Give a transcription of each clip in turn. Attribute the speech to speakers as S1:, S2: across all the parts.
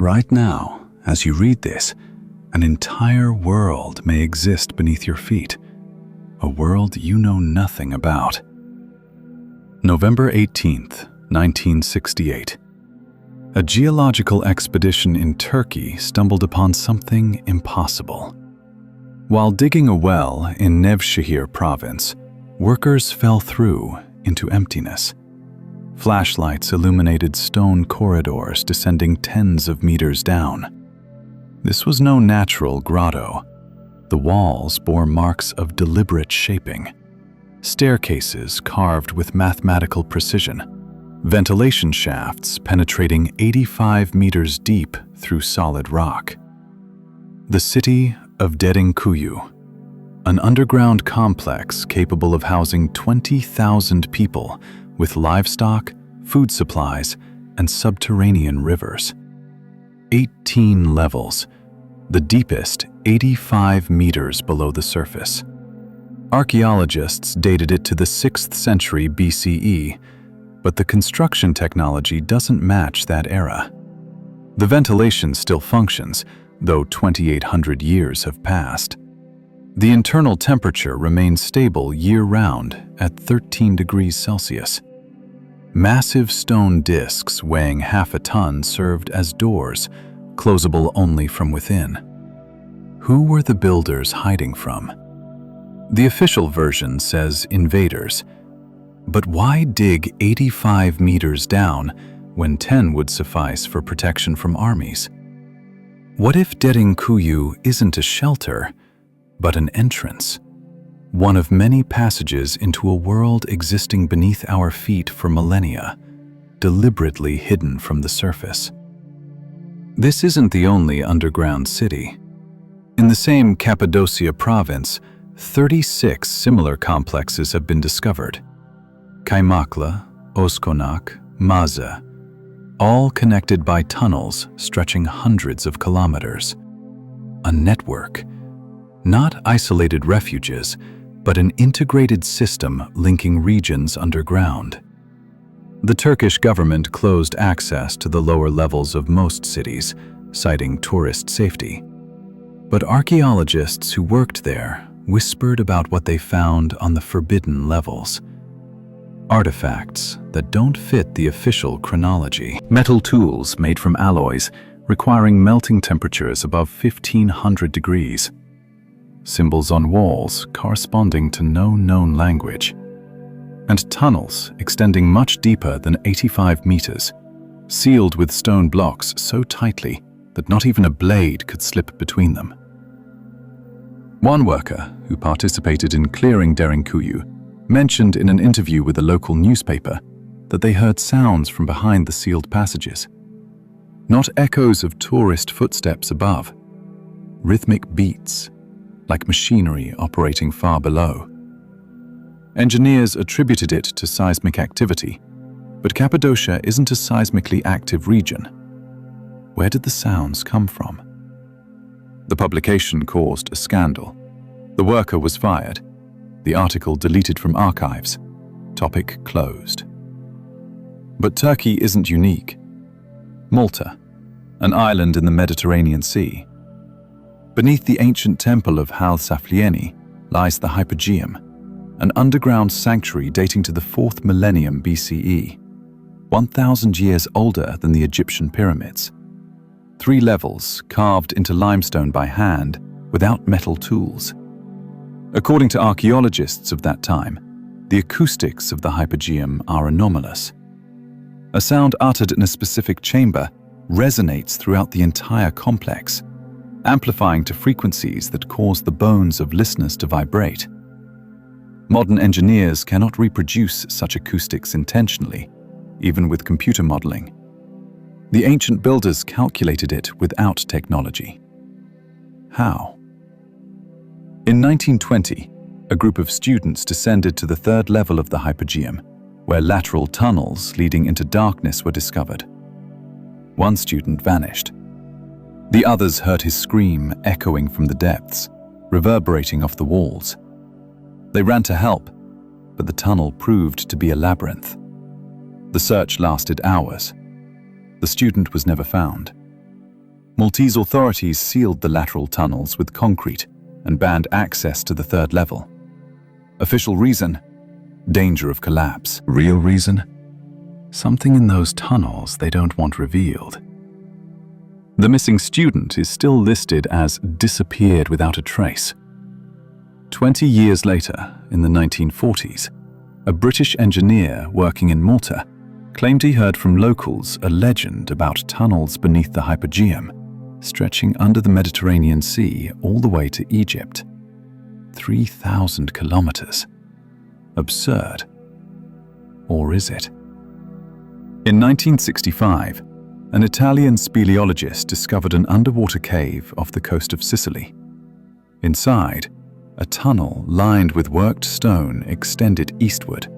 S1: Right now, as you read this, an entire world may exist beneath your feet, a world you know nothing about. November 18th, 1968. A geological expedition in Turkey stumbled upon something impossible. While digging a well in Nevşehir province, workers fell through into emptiness. Flashlights illuminated stone corridors descending tens of meters down. This was no natural grotto. The walls bore marks of deliberate shaping. Staircases carved with mathematical precision. Ventilation shafts penetrating 85 meters deep through solid rock. The city of Derinkuyu, an underground complex capable of housing 20,000 people with livestock, food supplies, and subterranean rivers. 18 levels, the deepest 85 meters below the surface. Archaeologists dated it to the 6th century BCE, but the construction technology doesn't match that era. The ventilation still functions, though 2,800 years have passed. The internal temperature remains stable year-round at 13 degrees Celsius. Massive stone discs weighing half a ton served as doors, closable only from within. Who were the builders hiding from? The official version says invaders. But why dig 85 meters down when 10 would suffice for protection from armies? What if Derinkuyu isn't a shelter, but an entrance? One of many passages into a world existing beneath our feet for millennia, deliberately hidden from the surface. This isn't the only underground city. In the same Cappadocia province, 36 similar complexes have been discovered. Kaymaklı, Oskonak, Maza, all connected by tunnels stretching hundreds of kilometers. A network, not isolated refuges, but an integrated system linking regions underground. The Turkish government closed access to the lower levels of most cities, citing tourist safety. But archaeologists who worked there whispered about what they found on the forbidden levels. Artifacts that don't fit the official chronology. Metal tools made from alloys, requiring melting temperatures above 1,500 degrees. Symbols on walls corresponding to no known language. And tunnels extending much deeper than 85 meters, sealed with stone blocks so tightly that not even a blade could slip between them. One worker who participated in clearing Derinkuyu mentioned in an interview with a local newspaper that they heard sounds from behind the sealed passages. Not echoes of tourist footsteps above, rhythmic beats, like machinery operating far below. Engineers attributed it to seismic activity, but Cappadocia isn't a seismically active region. Where did the sounds come from? The publication caused a scandal. The worker was fired. The article deleted from archives. Topic closed. But Turkey isn't unique. Malta, an island in the Mediterranean Sea. Beneath the ancient temple of Hal Saflieni lies the Hypogeum, an underground sanctuary dating to the 4th millennium BCE, 1,000 years older than the Egyptian pyramids. 3 levels carved into limestone by hand without metal tools. According to archaeologists of that time, the acoustics of the Hypogeum are anomalous. A sound uttered in a specific chamber resonates throughout the entire complex, amplifying to frequencies that cause the bones of listeners to vibrate. Modern engineers cannot reproduce such acoustics intentionally, even with computer modeling. The ancient builders calculated it without technology. How? In 1920, a group of students descended to the 3rd level of the Hypogeum, where lateral tunnels leading into darkness were discovered. One student vanished. The others heard his scream echoing from the depths, reverberating off the walls. They ran to help, but the tunnel proved to be a labyrinth. The search lasted hours. The student was never found. Maltese authorities sealed the lateral tunnels with concrete and banned access to the third level. Official reason: danger of collapse. Real reason: something in those tunnels they don't want revealed. The missing student is still listed as disappeared without a trace. 20 years later, in the 1940s, a British engineer working in Malta claimed he heard from locals a legend about tunnels beneath the hypogeum, stretching under the Mediterranean Sea all the way to Egypt. 3,000 kilometers. Absurd. Or is it? In 1965, an Italian speleologist discovered an underwater cave off the coast of Sicily. Inside, a tunnel lined with worked stone extended eastward.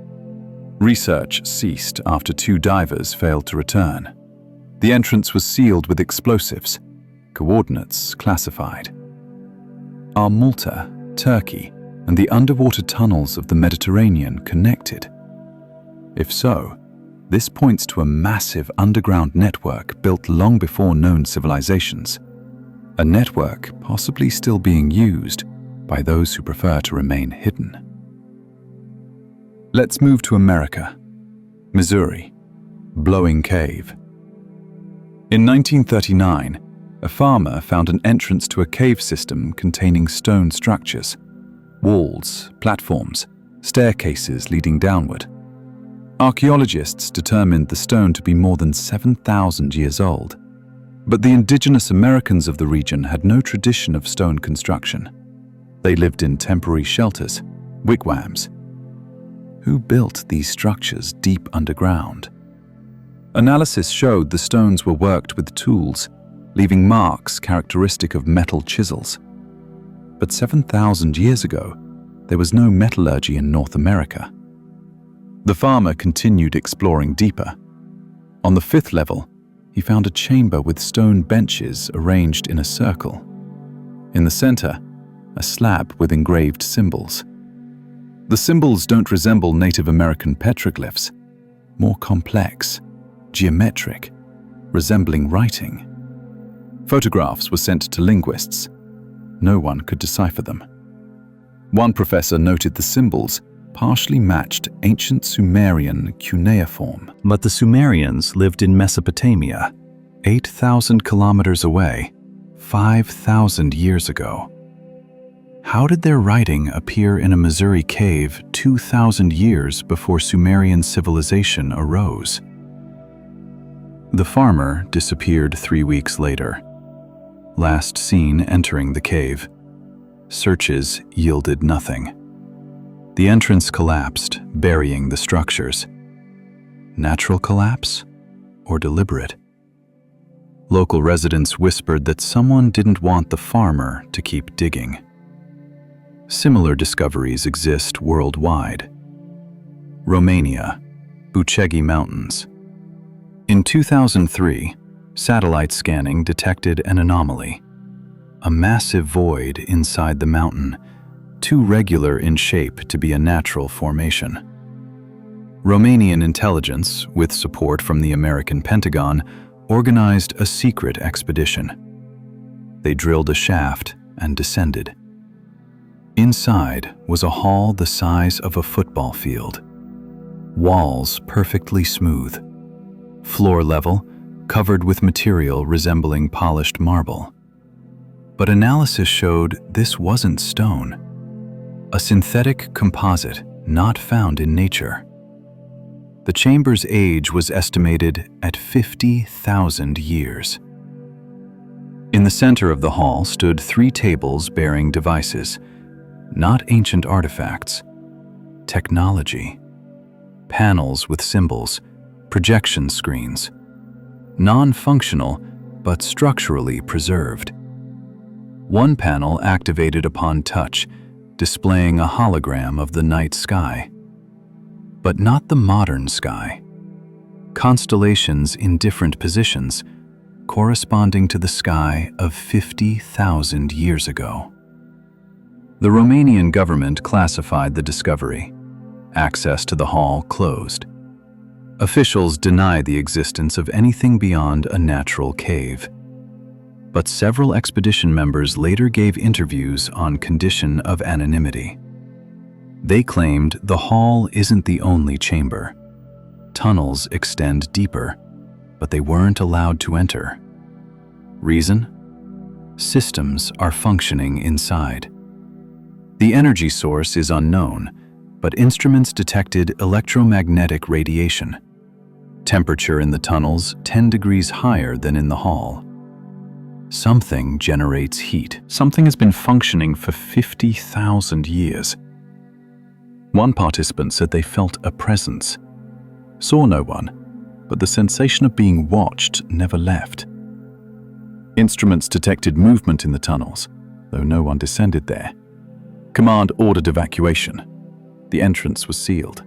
S1: Research ceased after 2 divers failed to return. The entrance was sealed with explosives, coordinates classified. Are Malta, Turkey, and the underwater tunnels of the Mediterranean connected? If so, this points to a massive underground network built long before known civilizations. A network possibly still being used by those who prefer to remain hidden. Let's move to America. Missouri. Blowing Cave. In 1939, a farmer found an entrance to a cave system containing stone structures, walls, platforms, staircases leading downward. Archaeologists determined the stone to be more than 7,000 years old, but the indigenous Americans of the region had no tradition of stone construction. They lived in temporary shelters, wigwams. Who built these structures deep underground? Analysis showed the stones were worked with tools, leaving marks characteristic of metal chisels. But 7,000 years ago, there was no metallurgy in North America. The farmer continued exploring deeper. On the 5th level, he found a chamber with stone benches arranged in a circle. In the center, a slab with engraved symbols. The symbols don't resemble Native American petroglyphs, more complex, geometric, resembling writing. Photographs were sent to linguists. No one could decipher them. One professor noted the symbols partially matched ancient Sumerian cuneiform. But the Sumerians lived in Mesopotamia, 8,000 kilometers away, 5,000 years ago. How did their writing appear in a Missouri cave 2,000 years before Sumerian civilization arose? The farmer disappeared 3 weeks later. Last seen entering the cave. Searches yielded nothing. The entrance collapsed, burying the structures. Natural collapse or deliberate? Local residents whispered that someone didn't want the farmer to keep digging. Similar discoveries exist worldwide. Romania, Bucegi Mountains. In 2003, satellite scanning detected an anomaly. A massive void inside the mountain, too regular in shape to be a natural formation. Romanian intelligence, with support from the American Pentagon, organized a secret expedition. They drilled a shaft and descended. Inside was a hall the size of a football field. Walls perfectly smooth. Floor level, covered with material resembling polished marble. But analysis showed this wasn't stone. A synthetic composite not found in nature. The chamber's age was estimated at 50,000 years. In the center of the hall stood 3 tables bearing devices, not ancient artifacts, technology. Panels with symbols, projection screens. Non-functional, but structurally preserved. One panel activated upon touch, displaying a hologram of the night sky. But not the modern sky. Constellations in different positions, corresponding to the sky of 50,000 years ago. The Romanian government classified the discovery. Access to the hall closed. Officials deny the existence of anything beyond a natural cave. but several expedition members later gave interviews on condition of anonymity. They claimed the hall isn't the only chamber. Tunnels extend deeper, but they weren't allowed to enter. Reason? Systems are functioning inside. The energy source is unknown, but instruments detected electromagnetic radiation. Temperature in the tunnels 10 degrees higher than in the hall. Something generates heat. Something has been functioning for 50,000 years. One participant said they felt a presence. Saw no one, but the sensation of being watched never left. Instruments detected movement in the tunnels, though no one descended there. Command ordered evacuation. The entrance was sealed.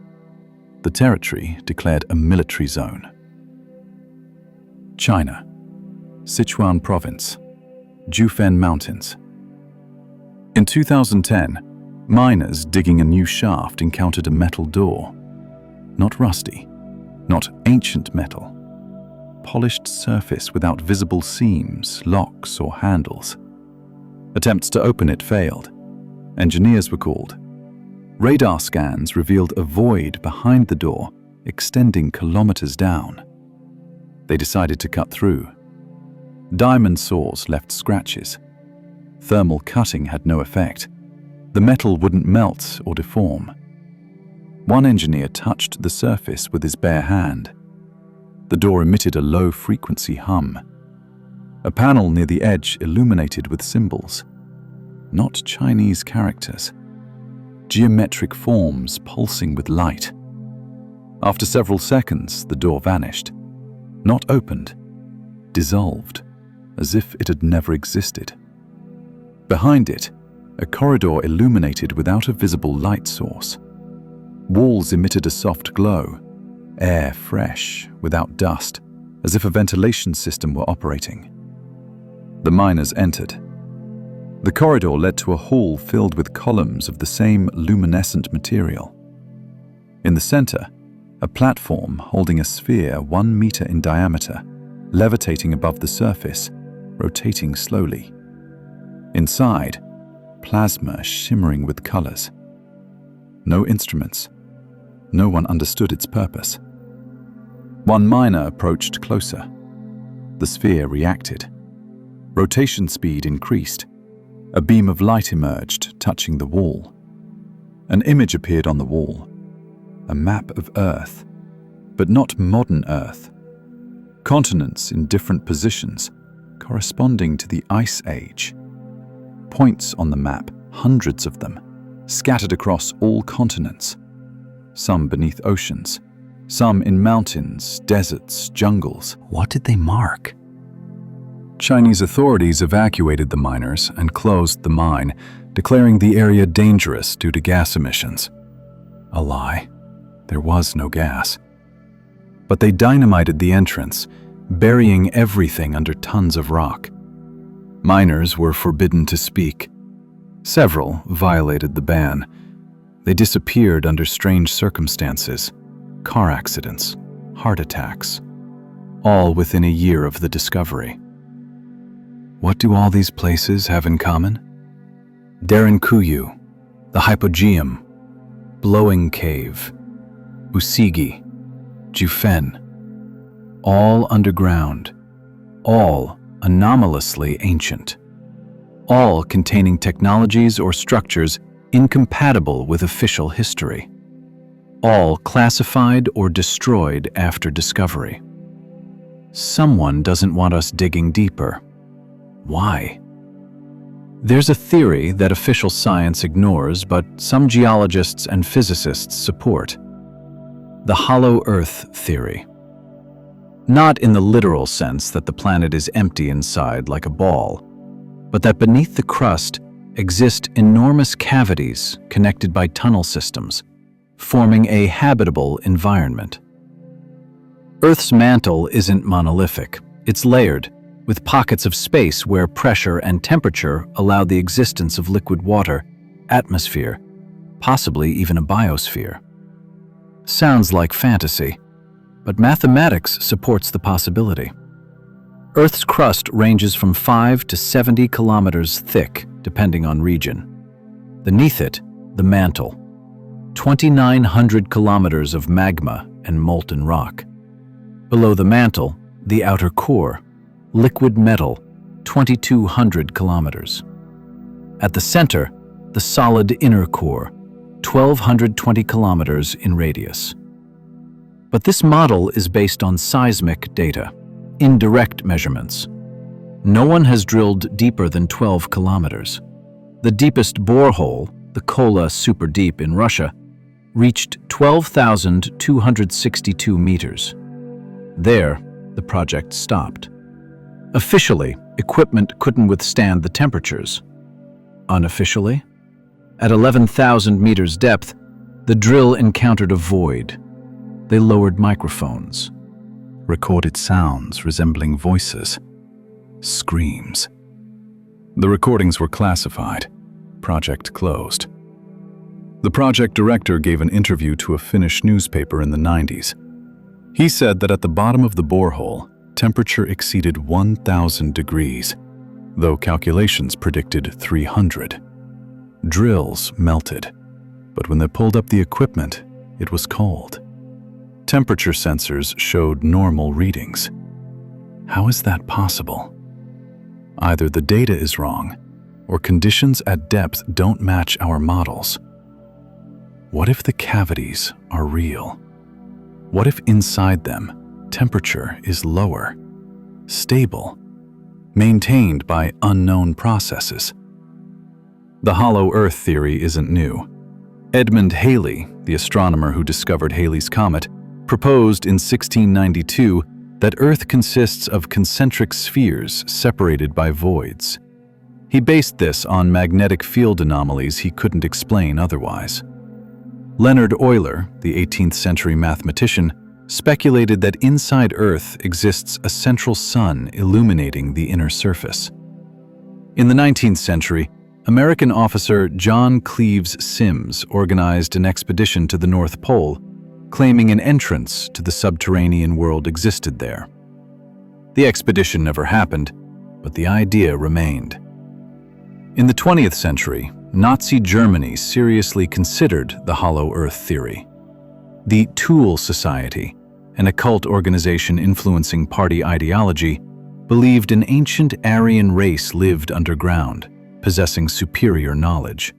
S1: The territory declared a military zone. China, Sichuan Province, Jufen Mountains. In 2010, miners digging a new shaft encountered a metal door. Not rusty, not ancient metal. Polished surface without visible seams, locks, or handles. Attempts to open it failed. Engineers were called. Radar scans revealed a void behind the door, extending kilometers down. They decided to cut through. Diamond saws left scratches. Thermal cutting had no effect. The metal wouldn't melt or deform. One engineer touched the surface with his bare hand. The door emitted a low-frequency hum. A panel near the edge illuminated with symbols. Not Chinese characters. Geometric forms pulsing with light. After several seconds, the door vanished. Not opened, dissolved, as if it had never existed. Behind it, a corridor illuminated without a visible light source. Walls emitted a soft glow, air fresh, without dust, as if a ventilation system were operating. The miners entered. The corridor led to a hall filled with columns of the same luminescent material. In the center, a platform holding a sphere 1 meter in diameter, levitating above the surface, rotating slowly. Inside, plasma shimmering with colors. No instruments. No one understood its purpose. One miner approached closer. The sphere reacted. Rotation speed increased. A beam of light emerged, touching the wall. An image appeared on the wall. A map of Earth, but not modern Earth. Continents in different positions, corresponding to the Ice Age. Points on the map, hundreds of them, scattered across all continents. Some beneath oceans, some in mountains, deserts, jungles. What did they mark? Chinese authorities evacuated the miners and closed the mine, declaring the area dangerous due to gas emissions. A lie. There was no gas. But they dynamited the entrance, burying everything under tons of rock. Miners were forbidden to speak. Several violated the ban. They disappeared under strange circumstances, car accidents, heart attacks, all within a year of the discovery. What do all these places have in common? Derinkuyu, the Hypogeum, Blowing Cave, Usigi, Jufen, all underground, all anomalously ancient, all containing technologies or structures incompatible with official history, all classified or destroyed after discovery. Someone doesn't want us digging deeper. Why? There's a theory that official science ignores, but some geologists and physicists support. The hollow Earth theory. Not in the literal sense that the planet is empty inside like a ball, but that beneath the crust exist enormous cavities connected by tunnel systems, forming a habitable environment. Earth's mantle isn't monolithic. It's layered, with pockets of space where pressure and temperature allow the existence of liquid water, atmosphere, possibly even a biosphere. Sounds like fantasy, but mathematics supports the possibility.
S2: Earth's crust ranges from 5 to 70 kilometers thick, depending on region. Beneath it, the mantle. 2,900 kilometers of magma and molten rock. Below the mantle, the outer core, liquid metal, 2,200 kilometers. At the center, the solid inner core, 1,220 kilometers in radius. But this model is based on seismic data, indirect measurements. No one has drilled deeper than 12 kilometers. The deepest borehole, the Kola Super Deep in Russia, reached 12,262 meters. There, the project stopped. Officially, equipment couldn't withstand the temperatures. Unofficially, at 11,000 meters depth, the drill encountered a void. They lowered microphones,
S1: Recorded sounds resembling voices, screams. The recordings were classified. Project closed. The project director gave an interview to a Finnish newspaper in the 90s. He said that at the bottom of the borehole, temperature exceeded 1,000 degrees, though calculations predicted 300. Drills melted, but when they pulled up the equipment, it was cold. Temperature sensors showed normal readings. How is that possible? Either the data is wrong, or conditions at depth don't match our models. What if the cavities are real? What if inside them, temperature is lower, stable, maintained by unknown processes? The hollow Earth theory isn't new. Edmund Halley, the astronomer who discovered Halley's Comet, proposed in 1692 that Earth consists of concentric spheres separated by voids. He based this on magnetic field anomalies he couldn't explain otherwise. Leonhard Euler, the 18th century mathematician, speculated that inside Earth exists a central sun illuminating the inner surface. In the 19th century, American officer John Cleves Sims organized an expedition to the North Pole, claiming an entrance to the subterranean world existed there. The expedition never happened, but the idea remained. In the 20th century, Nazi Germany seriously considered the hollow Earth theory. The Thule Society, an occult organization influencing party ideology, believed an ancient Aryan race lived underground, possessing superior knowledge.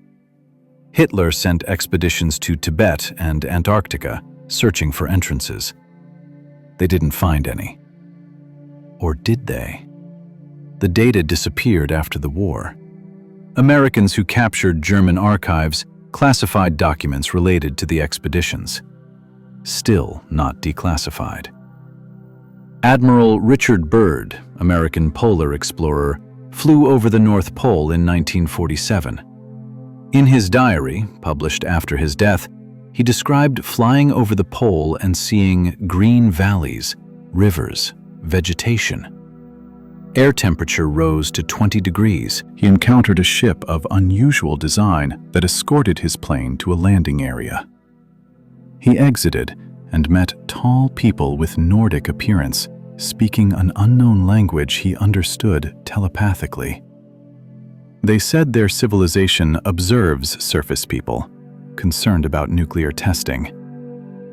S1: Hitler sent expeditions to Tibet and Antarctica, searching for entrances. They didn't find any. Or did they? The data disappeared after the war. Americans who captured German archives classified documents related to the expeditions, still not declassified. Admiral Richard Byrd, American polar explorer, flew over the North Pole in 1947. In his diary, published after his death, he described flying over the pole and seeing green valleys, rivers, vegetation. Air temperature rose to 20 degrees. He encountered a ship of unusual design that escorted his plane to a landing area. He exited and met tall people with Nordic appearance, speaking an unknown language he understood telepathically. They said their civilization observes surface people, concerned about nuclear testing.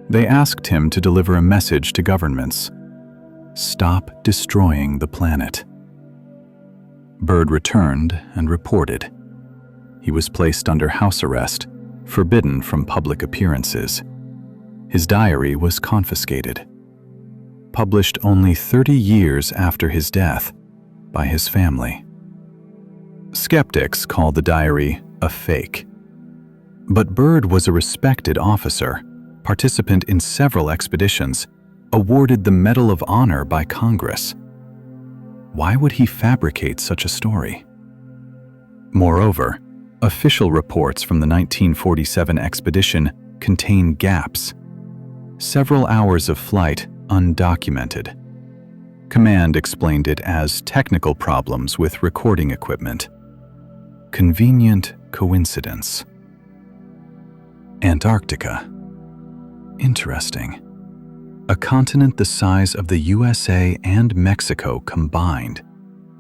S1: They asked him to deliver a message to governments: stop destroying the planet. Byrd returned and reported. He was placed under house arrest, forbidden from public appearances. His diary was confiscated. Published only 30 years after his death by his family. Skeptics call the diary a fake. But Byrd was a respected officer, participant in several expeditions, awarded the Medal of Honor by Congress. Why would he fabricate such a story? Moreover, official reports from the 1947 expedition contain gaps. Several hours of flight undocumented. Command explained it as technical problems with recording equipment. Convenient coincidence. Antarctica. Interesting. a continent the size of the USA and Mexico combined,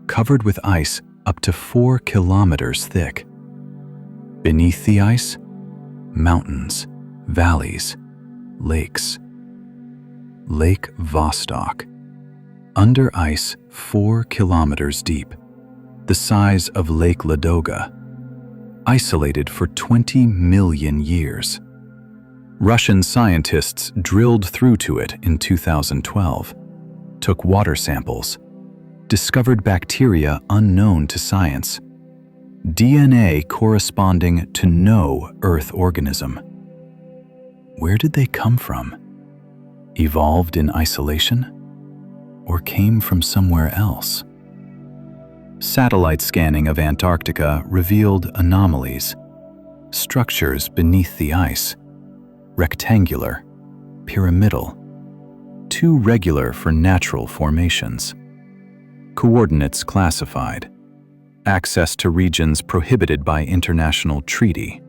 S1: covered with ice up to 4 kilometers thick. Beneath the ice, mountains, valleys, lakes. Lake Vostok. Under ice 4 kilometers deep, the size of Lake Ladoga, isolated for 20 million years. Russian scientists drilled through to it in 2012, took water samples, discovered bacteria unknown to science, DNA corresponding to no Earth organism. Where did they come from? Evolved in isolation? Or came from somewhere else? Satellite scanning of Antarctica revealed anomalies, structures beneath the ice, rectangular, pyramidal, too regular for natural formations. Coordinates classified, access to regions prohibited by international treaty.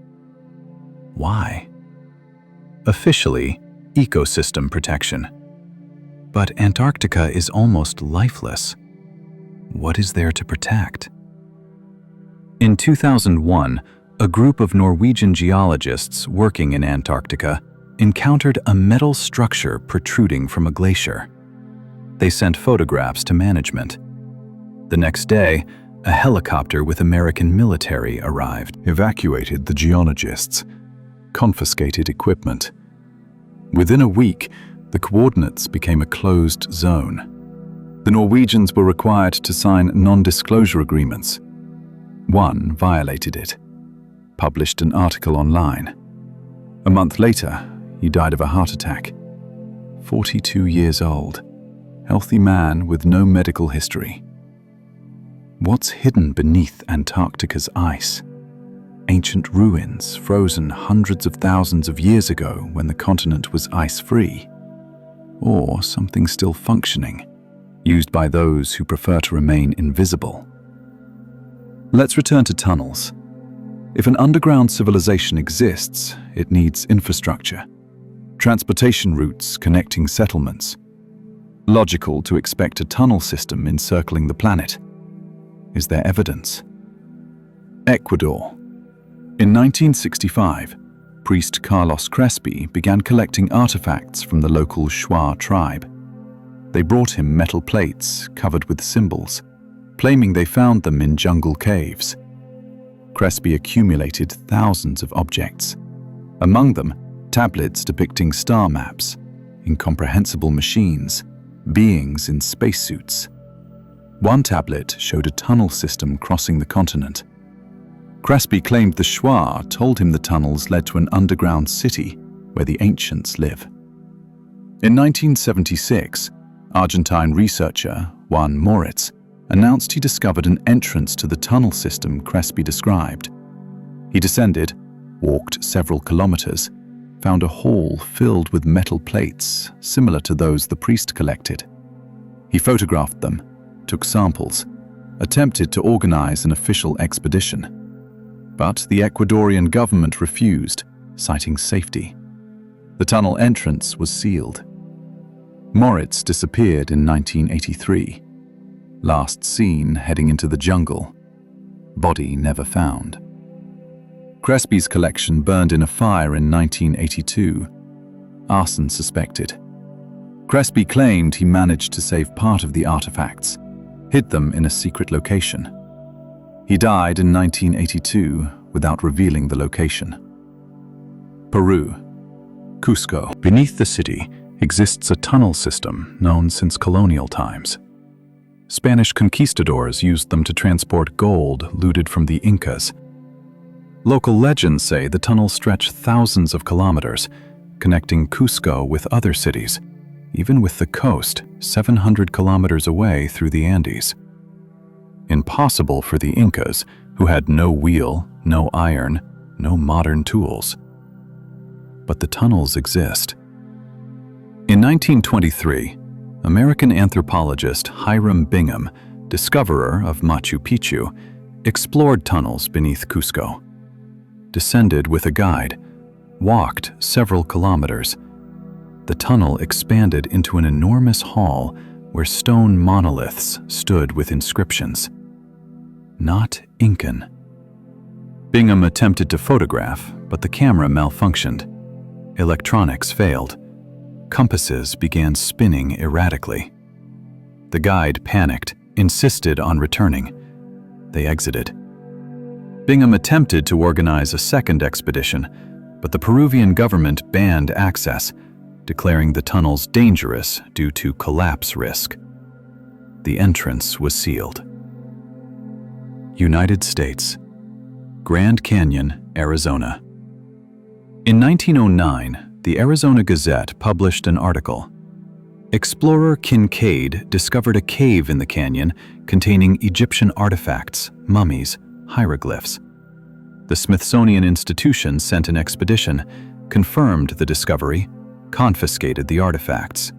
S1: Why? Officially, ecosystem protection. But Antarctica is almost lifeless. What is there to protect? In 2001, a group of Norwegian geologists working in Antarctica encountered a metal structure protruding from a glacier. They sent photographs to management. The next day, a helicopter with American military arrived, evacuated the geologists, confiscated equipment. Within a week, the coordinates became a closed zone. The Norwegians were required to sign non-disclosure agreements. One violated it, published an article online. A month later, he died of a heart attack. 42 years old, healthy man with no medical history. What's hidden beneath Antarctica's ice? Ancient ruins frozen hundreds of thousands of years ago when the continent was ice-free? Or something still functioning, used by those who prefer to remain invisible? Let's return to tunnels. If an underground civilization exists, it needs infrastructure, transportation routes connecting settlements. Logical to expect a tunnel system encircling the planet. Is there evidence? Ecuador. In 1965, priest Carlos Crespi began collecting artifacts from the local Shuar tribe. They brought him metal plates covered with symbols, claiming they found them in jungle caves. Crespi accumulated thousands of objects, among them tablets depicting star maps, incomprehensible machines, beings in spacesuits. One tablet showed a tunnel system crossing the continent. Crespi claimed the Shuar told him the tunnels led to an underground city where the ancients live. In 1976, Argentine researcher Juan Moritz announced he discovered an entrance to the tunnel system Crespi described. He descended, walked several kilometers, found a hall filled with metal plates similar to those the priest collected. He photographed them, took samples, attempted to organize an official expedition. But the Ecuadorian government refused, citing safety. The tunnel entrance was sealed. Moritz disappeared in 1983. Last seen heading into the jungle. Body never found. Crespi's collection burned in a fire in 1982. Arson suspected. Crespi claimed he managed to save part of the artifacts, hid them in a secret location. He died in 1982 without revealing the location. Peru. Cusco. Beneath the city exists a tunnel system known since colonial times. Spanish conquistadors used them to transport gold looted from the Incas. Local legends say the tunnels stretch thousands of kilometers, connecting Cusco with other cities, even with the coast 700 kilometers away through the Andes. Impossible for the Incas, who had no wheel, no iron, no modern tools. But the tunnels exist. In 1923, American anthropologist Hiram Bingham, discoverer of Machu Picchu, explored tunnels beneath Cusco. Descended with a guide, walked several kilometers. the tunnel expanded into an enormous hall where stone monoliths stood with inscriptions. Not Incan. Bingham attempted to photograph, but the camera malfunctioned. Electronics failed. Compasses began spinning erratically. The guide panicked, insisted on returning. They exited. Bingham attempted to organize a second expedition, but the Peruvian government banned access, declaring the tunnels dangerous due to collapse risk. The entrance was sealed. United States, Grand Canyon, Arizona. In 1909, the Arizona Gazette published an article. Explorer Kincaid discovered a cave in the canyon containing Egyptian artifacts, mummies, hieroglyphs. The Smithsonian Institution sent an expedition, confirmed the discovery, confiscated the artifacts.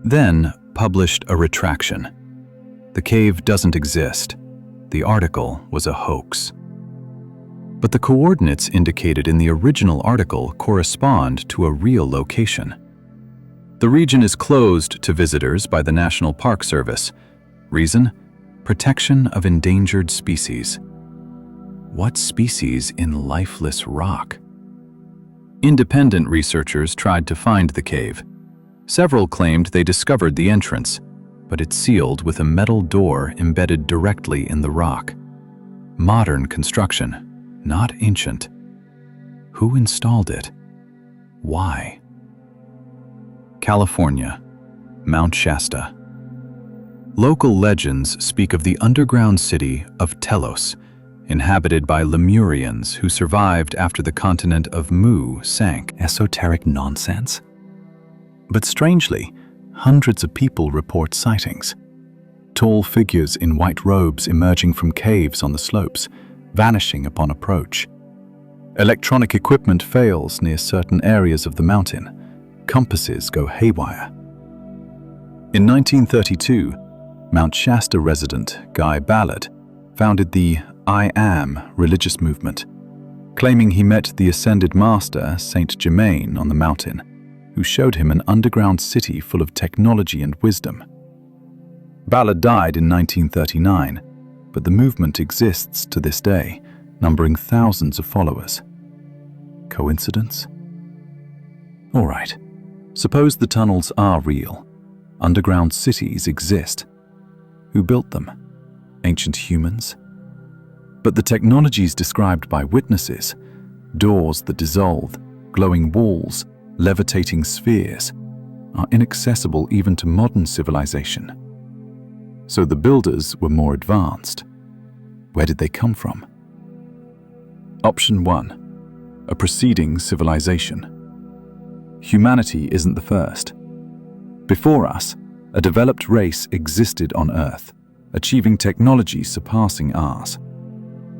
S1: Then published a retraction. The cave doesn't exist. The article was a hoax. But the coordinates indicated in the original article correspond to a real location. The region is closed to visitors by the National Park Service. Reason? Protection of endangered species. What species in lifeless rock? Independent researchers tried to find the cave. Several claimed they discovered the entrance, but it's sealed with a metal door embedded directly in the rock. Modern construction, not ancient. Who installed it? Why? California, Mount Shasta. Local legends speak of the underground city of Telos, inhabited by Lemurians who survived after the continent of Mu sank. Esoteric nonsense? But strangely, hundreds of people report sightings. Tall figures in white robes emerging from caves on the slopes, vanishing upon approach. Electronic equipment fails near certain areas of the mountain. Compasses go haywire. In 1932, Mount Shasta resident Guy Ballard founded the I Am religious movement, claiming he met the ascended master, Saint Germain, on the mountain, who showed him an underground city full of technology and wisdom. Ballard died in 1939, but the movement exists to this day, numbering thousands of followers. Coincidence? All right, suppose the tunnels are real. Underground cities exist. Who built them? Ancient humans? But the technologies described by witnesses, doors that dissolve, glowing walls, levitating spheres, are inaccessible even to modern civilization. So the builders were more advanced. Where did they come from? Option 1. A preceding civilization. Humanity isn't the first. Before us, a developed race existed on Earth, achieving technology surpassing ours.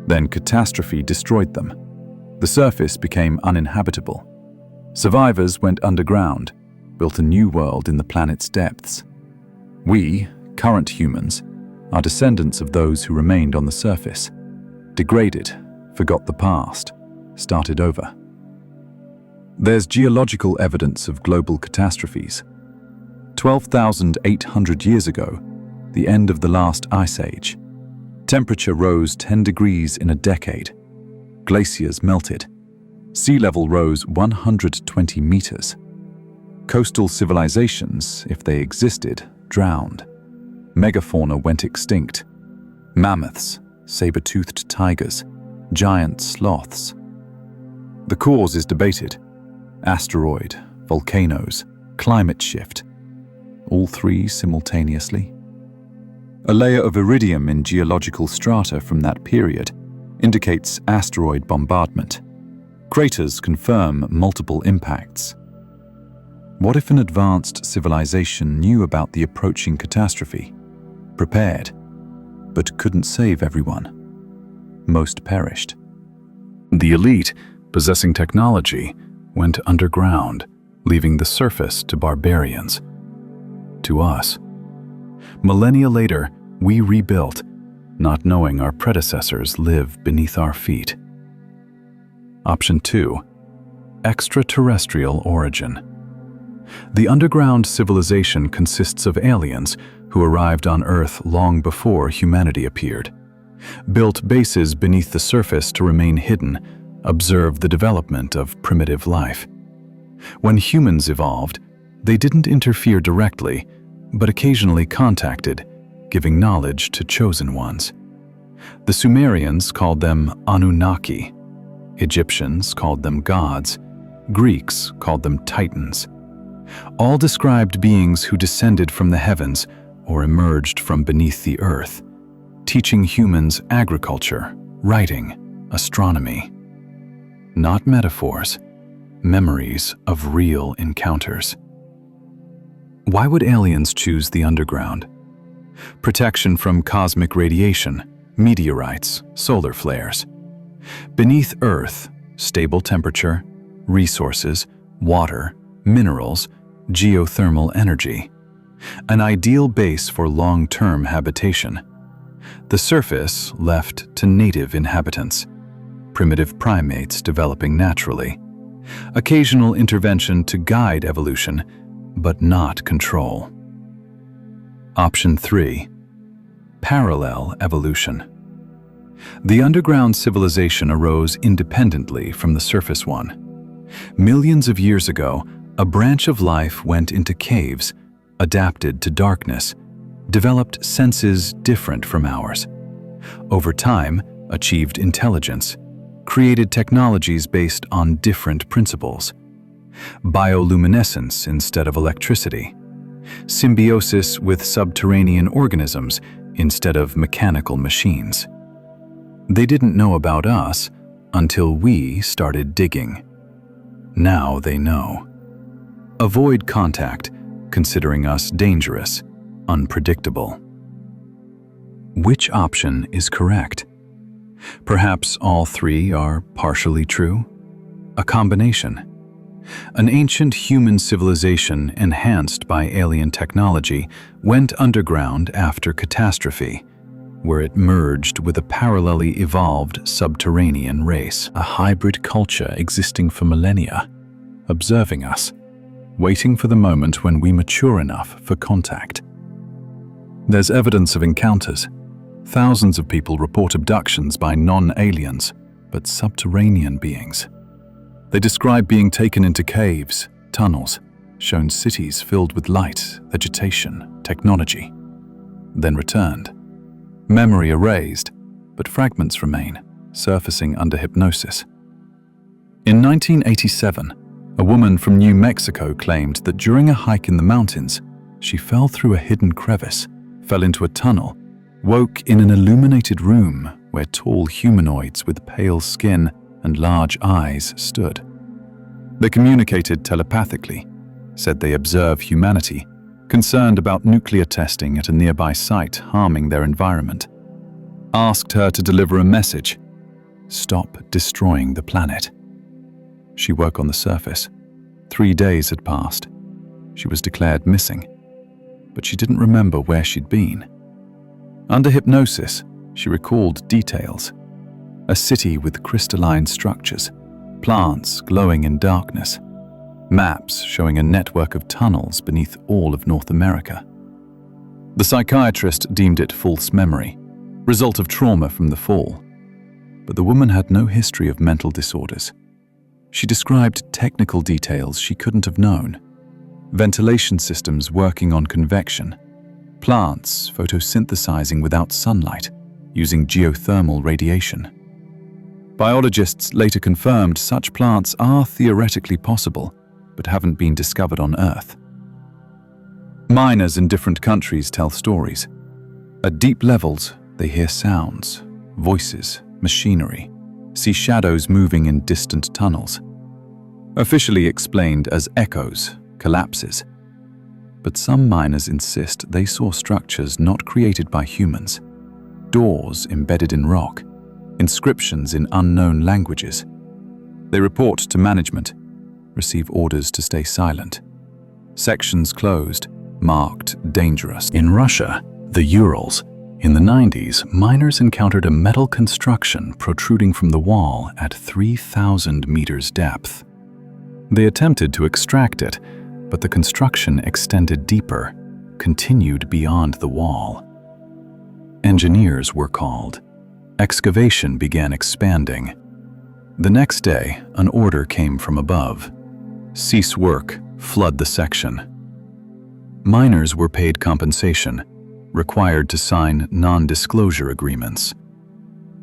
S1: Then catastrophe destroyed them. The surface became uninhabitable. Survivors went underground, built a new world in the planet's depths. We, current humans, are descendants of those who remained on the surface, degraded, forgot the past, started over. There's geological evidence of global catastrophes. 12,800 years ago, the end of the last ice age. Temperature rose 10 degrees in a decade. Glaciers melted. Sea level rose 120 meters. Coastal civilizations, if they existed, drowned. Megafauna went extinct. Mammoths, saber-toothed tigers, giant sloths. The cause is debated. Asteroid, volcanoes, climate shift. All three simultaneously. A layer of iridium in geological strata from that period indicates asteroid bombardment. Craters confirm multiple impacts. What if an advanced civilization knew about the approaching catastrophe, prepared, but couldn't save everyone? Most perished. The elite, possessing technology, went underground, leaving the surface to barbarians. To us. Millennia later, we rebuilt, not knowing our predecessors live beneath our feet. Option 2. Extraterrestrial origin. The underground civilization consists of aliens who arrived on Earth long before humanity appeared, built bases beneath the surface to remain hidden, observed the development of primitive life. When humans evolved, they didn't interfere directly, but occasionally contacted, giving knowledge to chosen ones. The Sumerians called them Anunnaki. Egyptians called them gods. Greeks called them titans. All described beings who descended from the heavens or emerged from beneath the earth, teaching humans agriculture, writing, astronomy. Not metaphors, memories of real encounters. Why would aliens choose the underground? Protection from cosmic radiation, meteorites, solar flares. Beneath Earth, stable temperature, resources, water, minerals, geothermal energy. An ideal base for long-term habitation. The surface left to native inhabitants. Primitive primates developing naturally. Occasional intervention to guide evolution, but not control. Option 3. Parallel evolution. The underground civilization arose independently from the surface one. Millions of years ago, a branch of life went into caves, adapted to darkness, developed senses different from ours. Over time, achieved intelligence, created technologies based on different principles. Bioluminescence instead of electricity. Symbiosis with subterranean organisms instead of mechanical machines. They didn't know about us until we started digging. Now they know. Avoid contact, considering us dangerous, unpredictable. Which option is correct? Perhaps all three are partially true? A combination. An ancient human civilization enhanced by alien technology went underground after catastrophe, where it merged with a parallelly evolved subterranean race. A hybrid culture existing for millennia, observing us, waiting for the moment when we mature enough for contact. There's evidence of encounters. Thousands of people report abductions by non-aliens, but subterranean beings. They describe being taken into caves, tunnels, shown cities filled with light, vegetation, technology, then returned. Memory erased, but fragments remain, surfacing under hypnosis. In 1987, a woman from New Mexico claimed that during a hike in the mountains, she fell through a hidden crevice, fell into a tunnel, woke in an illuminated room where tall humanoids with pale skin and large eyes stood. They communicated telepathically, said they observe humanity, concerned about nuclear testing at a nearby site harming their environment. Asked her to deliver a message: stop destroying the planet. She woke on the surface. 3 days had passed. She was declared missing, but she didn't remember where she'd been. Under hypnosis, she recalled details. A city with crystalline structures, plants glowing in darkness, maps showing a network of tunnels beneath all of North America. The psychiatrist deemed it false memory, result of trauma from the fall. But the woman had no history of mental disorders. She described technical details she couldn't have known. Ventilation systems working on convection, plants photosynthesizing without sunlight, using geothermal radiation. Biologists later confirmed such plants are theoretically possible, but haven't been discovered on Earth. Miners in different countries tell stories. At deep levels, they hear sounds, voices, machinery, see shadows moving in distant tunnels. Officially explained as echoes, collapses. But some miners insist they saw structures not created by humans, doors embedded in rock, inscriptions in unknown languages. They report to management, receive orders to stay silent. Sections closed, marked dangerous. In Russia, the Urals, in the 90s, miners encountered a metal construction protruding from the wall at 3,000 meters depth. They attempted to extract it, but the construction extended deeper, continued beyond the wall. Engineers were called. Excavation began expanding. The next day, an order came from above. Cease work, flood the section. Miners were paid compensation, required to sign non-disclosure agreements.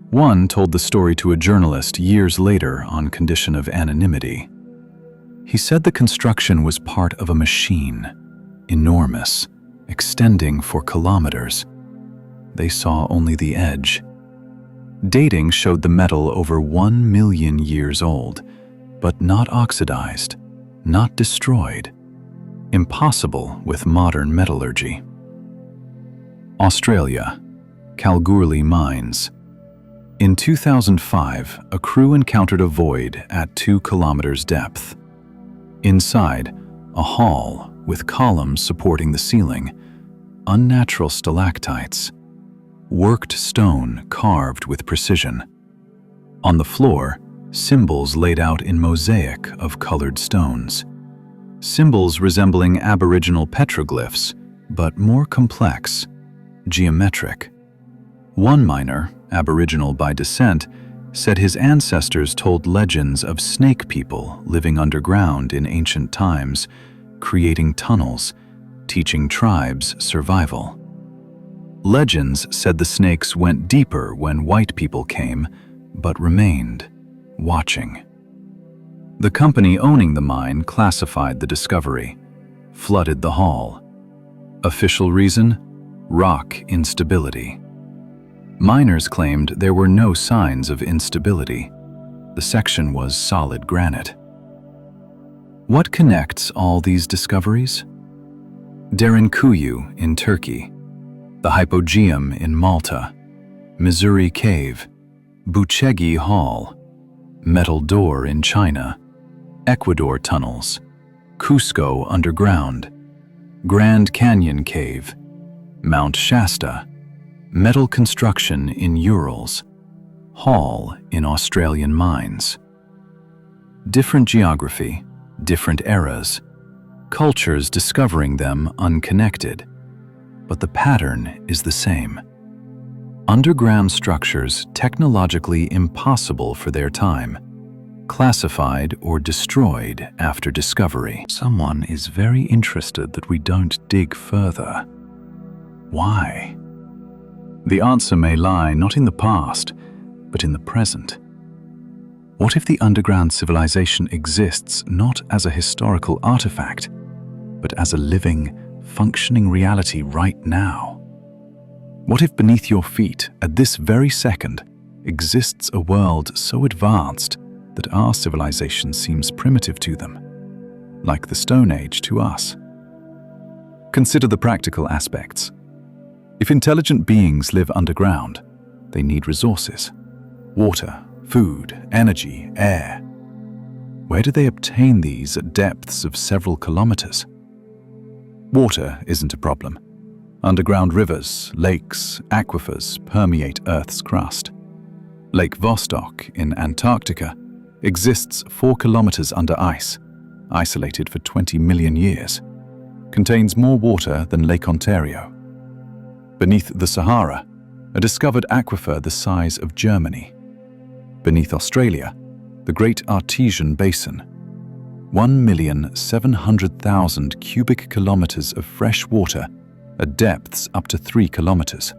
S1: One told the story to a journalist years later on condition of anonymity. He said the construction was part of a machine, enormous, extending for kilometers. They saw only the edge. Dating showed the metal over 1 million years old, but not oxidized, not destroyed. Impossible with modern metallurgy. Australia, Kalgoorlie Mines. In 2005, a crew encountered a void at 2 kilometers depth. Inside, a hall with columns supporting the ceiling, unnatural stalactites, worked stone carved with precision. On the floor, symbols laid out in mosaic of colored stones. Symbols resembling Aboriginal petroglyphs, but more complex, geometric. One miner, Aboriginal by descent, said his ancestors told legends of snake people living underground in ancient times, creating tunnels, teaching tribes survival. Legends said the snakes went deeper when white people came, but remained, watching. The company owning the mine classified the discovery, flooded the hall. Official reason? Rock instability. Miners claimed there were no signs of instability. The section was solid granite. What connects all these discoveries? Derinkuyu in Turkey, the Hypogeum in Malta, Missouri Cave, Buchegi Hall, Metal Door in China, Ecuador tunnels, Cusco underground, Grand Canyon Cave, Mount Shasta, metal construction in Urals, Hall in Australian mines. Different geography, different eras, cultures discovering them unconnected, but the pattern is the same. Underground structures technologically impossible for their time, classified or destroyed after discovery. Someone is very interested that we don't dig further. Why? The answer may lie not in the past, but in the present. What if the underground civilization exists not as a historical artifact, but as a living, functioning reality right now? What if beneath your feet, at this very second, exists a world so advanced that our civilization seems primitive to them, like the Stone Age to us? Consider the practical aspects. If intelligent beings live underground, they need resources: water, food, energy, air. Where do they obtain these at depths of several kilometers? Water isn't a problem. Underground rivers, lakes, aquifers permeate Earth's crust. Lake Vostok in Antarctica exists 4 kilometers under ice, isolated for 20 million years. Contains more water than Lake Ontario. Beneath the Sahara, a discovered aquifer the size of Germany. Beneath Australia, the Great Artesian Basin. 1,700,000 cubic kilometers of fresh water at depths up to 3 kilometers.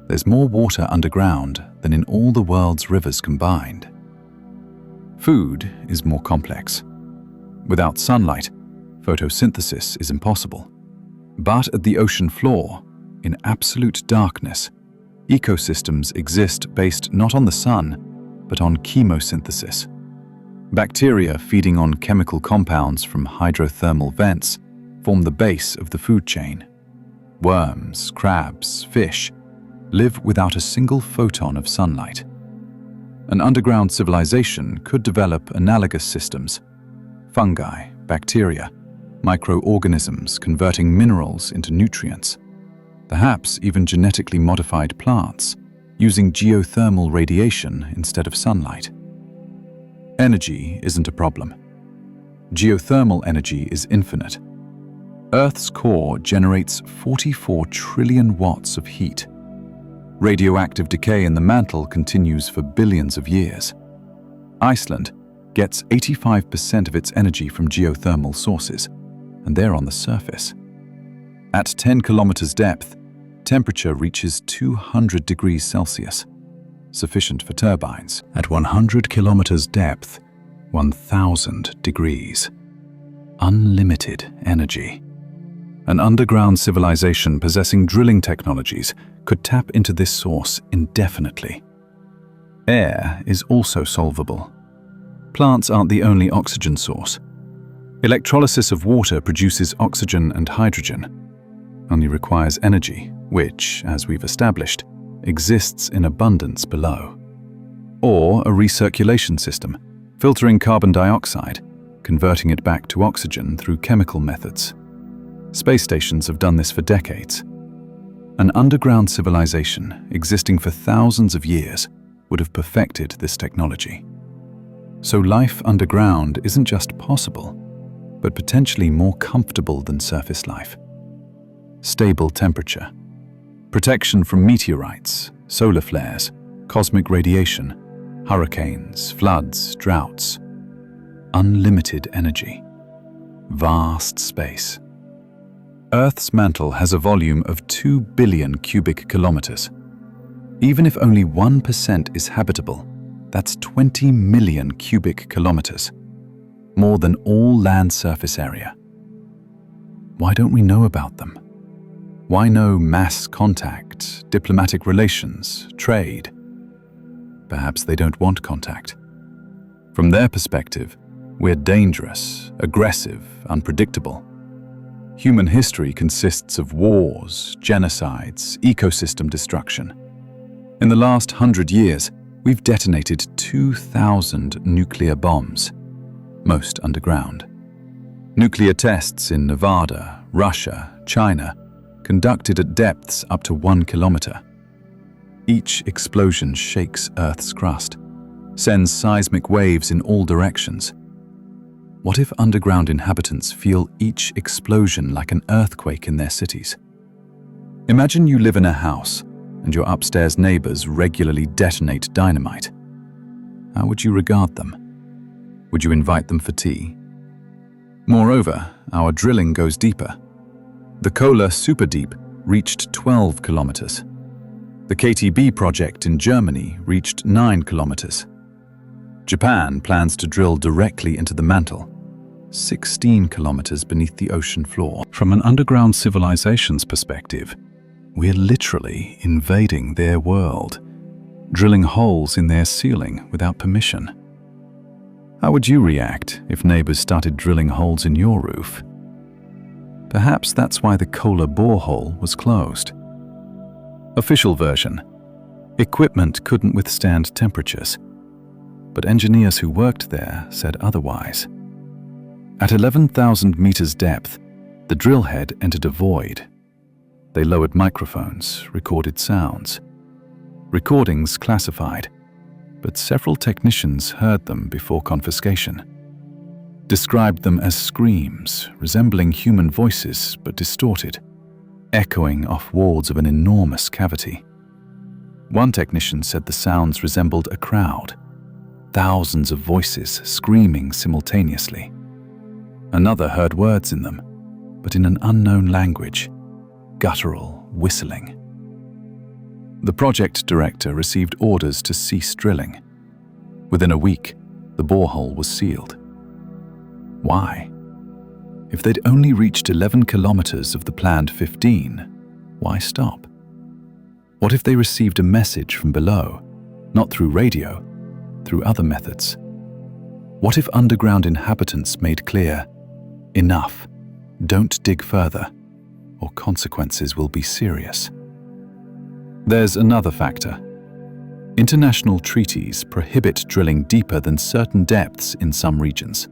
S1: There's more water underground than in all the world's rivers combined. Food is more complex. Without sunlight, photosynthesis is impossible. But at the ocean floor, in absolute darkness, ecosystems exist based not on the sun, but on chemosynthesis. Bacteria feeding on chemical compounds from hydrothermal vents form the base of the food chain. Worms, crabs, fish live without a single photon of sunlight. An underground civilization could develop analogous systems: fungi, bacteria, microorganisms converting minerals into nutrients, perhaps even genetically modified plants using geothermal radiation instead of sunlight. Energy isn't a problem. Geothermal energy is infinite. Earth's core generates 44 trillion watts of heat. Radioactive decay in the mantle continues for billions of years. Iceland gets 85% of its energy from geothermal sources, and they're on the surface. At 10 kilometers depth, temperature reaches 200 degrees Celsius, sufficient for turbines. At 100 kilometers depth, 1,000 degrees. Unlimited energy. An underground civilization possessing drilling technologies could tap into this source indefinitely. Air is also solvable. Plants aren't the only oxygen source. Electrolysis of water produces oxygen and hydrogen, only requires energy, which, as we've established, exists in abundance below. Or a recirculation system, filtering carbon dioxide, converting it back to oxygen through chemical methods. Space stations have done this for decades. An underground civilization existing for thousands of years would have perfected this technology. So life underground isn't just possible, but potentially more comfortable than surface life. Stable temperature, protection from meteorites, solar flares, cosmic radiation, hurricanes, floods, droughts, unlimited energy, vast space. Earth's mantle has a volume of 2 billion cubic kilometers. Even if only 1% is habitable, that's 20 million cubic kilometers, more than all land surface area. Why don't we know about them? Why no mass contact, diplomatic relations, trade? Perhaps they don't want contact. From their perspective, we're dangerous, aggressive, unpredictable. Human history consists of wars, genocides, ecosystem destruction. In the last 100 years, we've detonated 2,000 nuclear bombs, most underground. Nuclear tests in Nevada, Russia, China, conducted at depths up to 1 kilometer. Each explosion shakes Earth's crust, sends seismic waves in all directions. What if underground inhabitants feel each explosion like an earthquake in their cities? Imagine you live in a house and your upstairs neighbors regularly detonate dynamite. How would you regard them? Would you invite them for tea? Moreover, our drilling goes deeper. The Kola Superdeep reached 12 kilometers. The KTB project in Germany reached 9 kilometers. Japan plans to drill directly into the mantle, 16 kilometers beneath the ocean floor. From an underground civilization's perspective, we're literally invading their world, drilling holes in their ceiling without permission. How would you react if neighbors started drilling holes in your roof? Perhaps that's why the Kola borehole was closed. Official version: equipment couldn't withstand temperatures, but engineers who worked there said otherwise. At 11,000 meters depth, the drill head entered a void. They lowered microphones, recorded sounds. Recordings classified, but several technicians heard them before confiscation. Described them as screams, resembling human voices but distorted, echoing off walls of an enormous cavity. One technician said the sounds resembled a crowd, thousands of voices screaming simultaneously. Another heard words in them, but in an unknown language, guttural whistling. The project director received orders to cease drilling. Within a week, the borehole was sealed. Why? If they'd only reached 11 kilometers of the planned 15, why stop? What if they received a message from below, not through radio, through other methods? What if underground inhabitants made clear, enough, don't dig further, or consequences will be serious? There's another factor. International treaties prohibit drilling deeper than certain depths in some regions.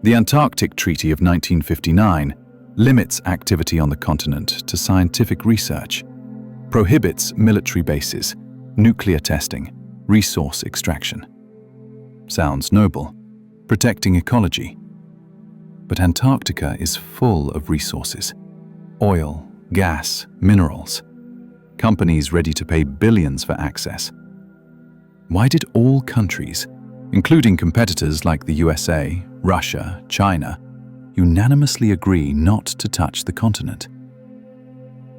S1: The Antarctic Treaty of 1959 limits activity on the continent to scientific research, prohibits military bases, nuclear testing, resource extraction. Sounds noble, protecting ecology, But Antarctica is full of resources: oil, gas, minerals. Companies ready to pay billions for access. Why did all countries, including competitors like the USA, Russia, China, unanimously agree not to touch the continent?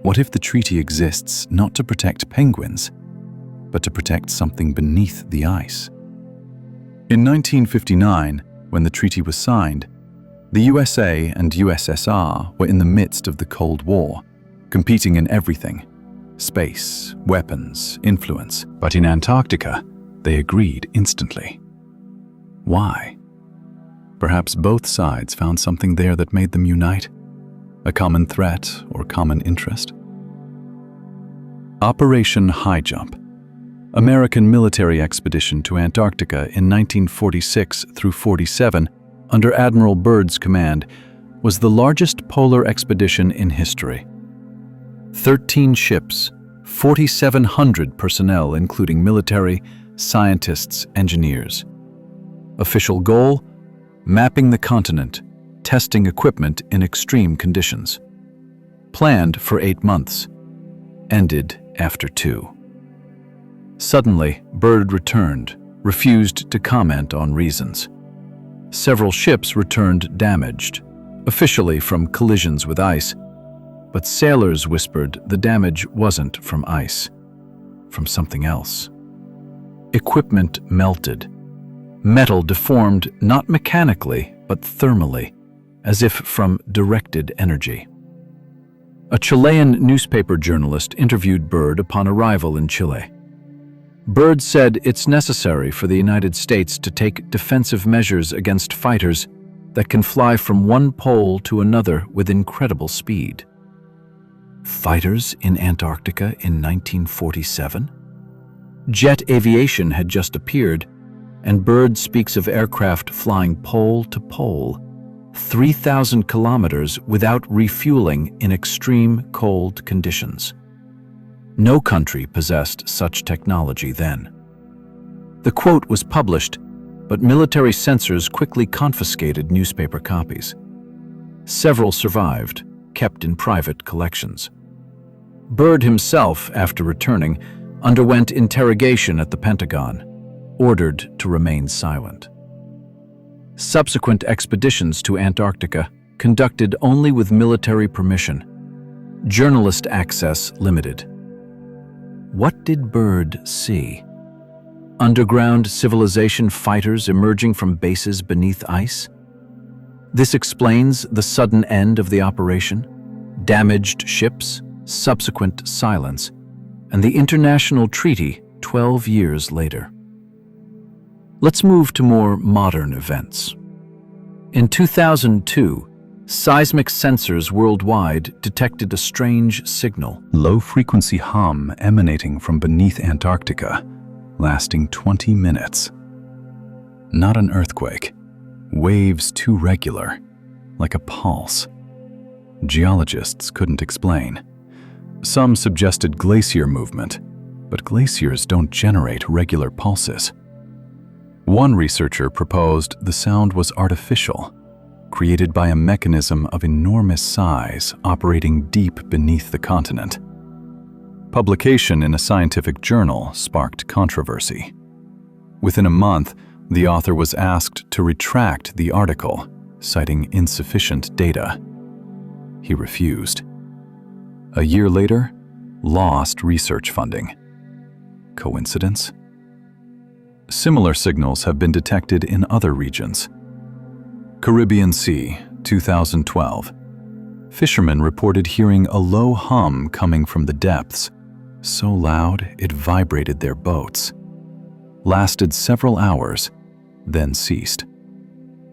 S1: What if the treaty exists not to protect penguins, but to protect something beneath the ice? In 1959, when the treaty was signed, the USA and USSR were in the midst of the Cold War, competing in everything: space, weapons, influence. But in Antarctica, they agreed instantly. Why? Perhaps both sides found something there that made them unite, a common threat or common interest. Operation High Jump, American military expedition to Antarctica in 1946 through 47 under Admiral Byrd's command, was the largest polar expedition in history. 13 ships, 4,700 personnel including military, scientists, engineers. Official goal: mapping the continent, testing equipment in extreme conditions. Planned for 8 months. Ended after 2. Suddenly, Byrd returned, refused to comment on reasons. Several ships returned damaged, officially from collisions with ice, but sailors whispered the damage wasn't from ice, from something else. Equipment melted. Metal deformed not mechanically, but thermally, as if from directed energy. A Chilean newspaper journalist interviewed Byrd upon arrival in Chile. Byrd said it's necessary for the United States to take defensive measures against fighters that can fly from one pole to another with incredible speed. Fighters in Antarctica in 1947? Jet aviation had just appeared, and Byrd speaks of aircraft flying pole to pole, 3,000 kilometers without refueling in extreme cold conditions. No country possessed such technology then. The quote was published, but military censors quickly confiscated newspaper copies. Several survived, kept in private collections. Byrd himself, after returning, underwent interrogation at the Pentagon, ordered to remain silent. Subsequent expeditions to Antarctica conducted only with military permission. Journalist access limited. What did Byrd see? Underground civilization fighters emerging from bases beneath ice? This explains the sudden end of the operation, damaged ships, subsequent silence, and the international treaty 12 years later. Let's move to more modern events. In 2002, seismic sensors worldwide detected a strange signal. Low-frequency hum emanating from beneath Antarctica, lasting 20 minutes. Not an earthquake. Waves too regular, like a pulse. Geologists couldn't explain. Some suggested glacier movement, but glaciers don't generate regular pulses. One researcher proposed the sound was artificial, created by a mechanism of enormous size operating deep beneath the continent. Publication in a scientific journal sparked controversy. Within a month, the author was asked to retract the article, citing insufficient data. He refused. A year later, lost research funding. Coincidence? Similar signals have been detected in other regions. Caribbean Sea, 2012. Fishermen reported hearing a low hum coming from the depths, so loud it vibrated their boats. Lasted several hours, then ceased.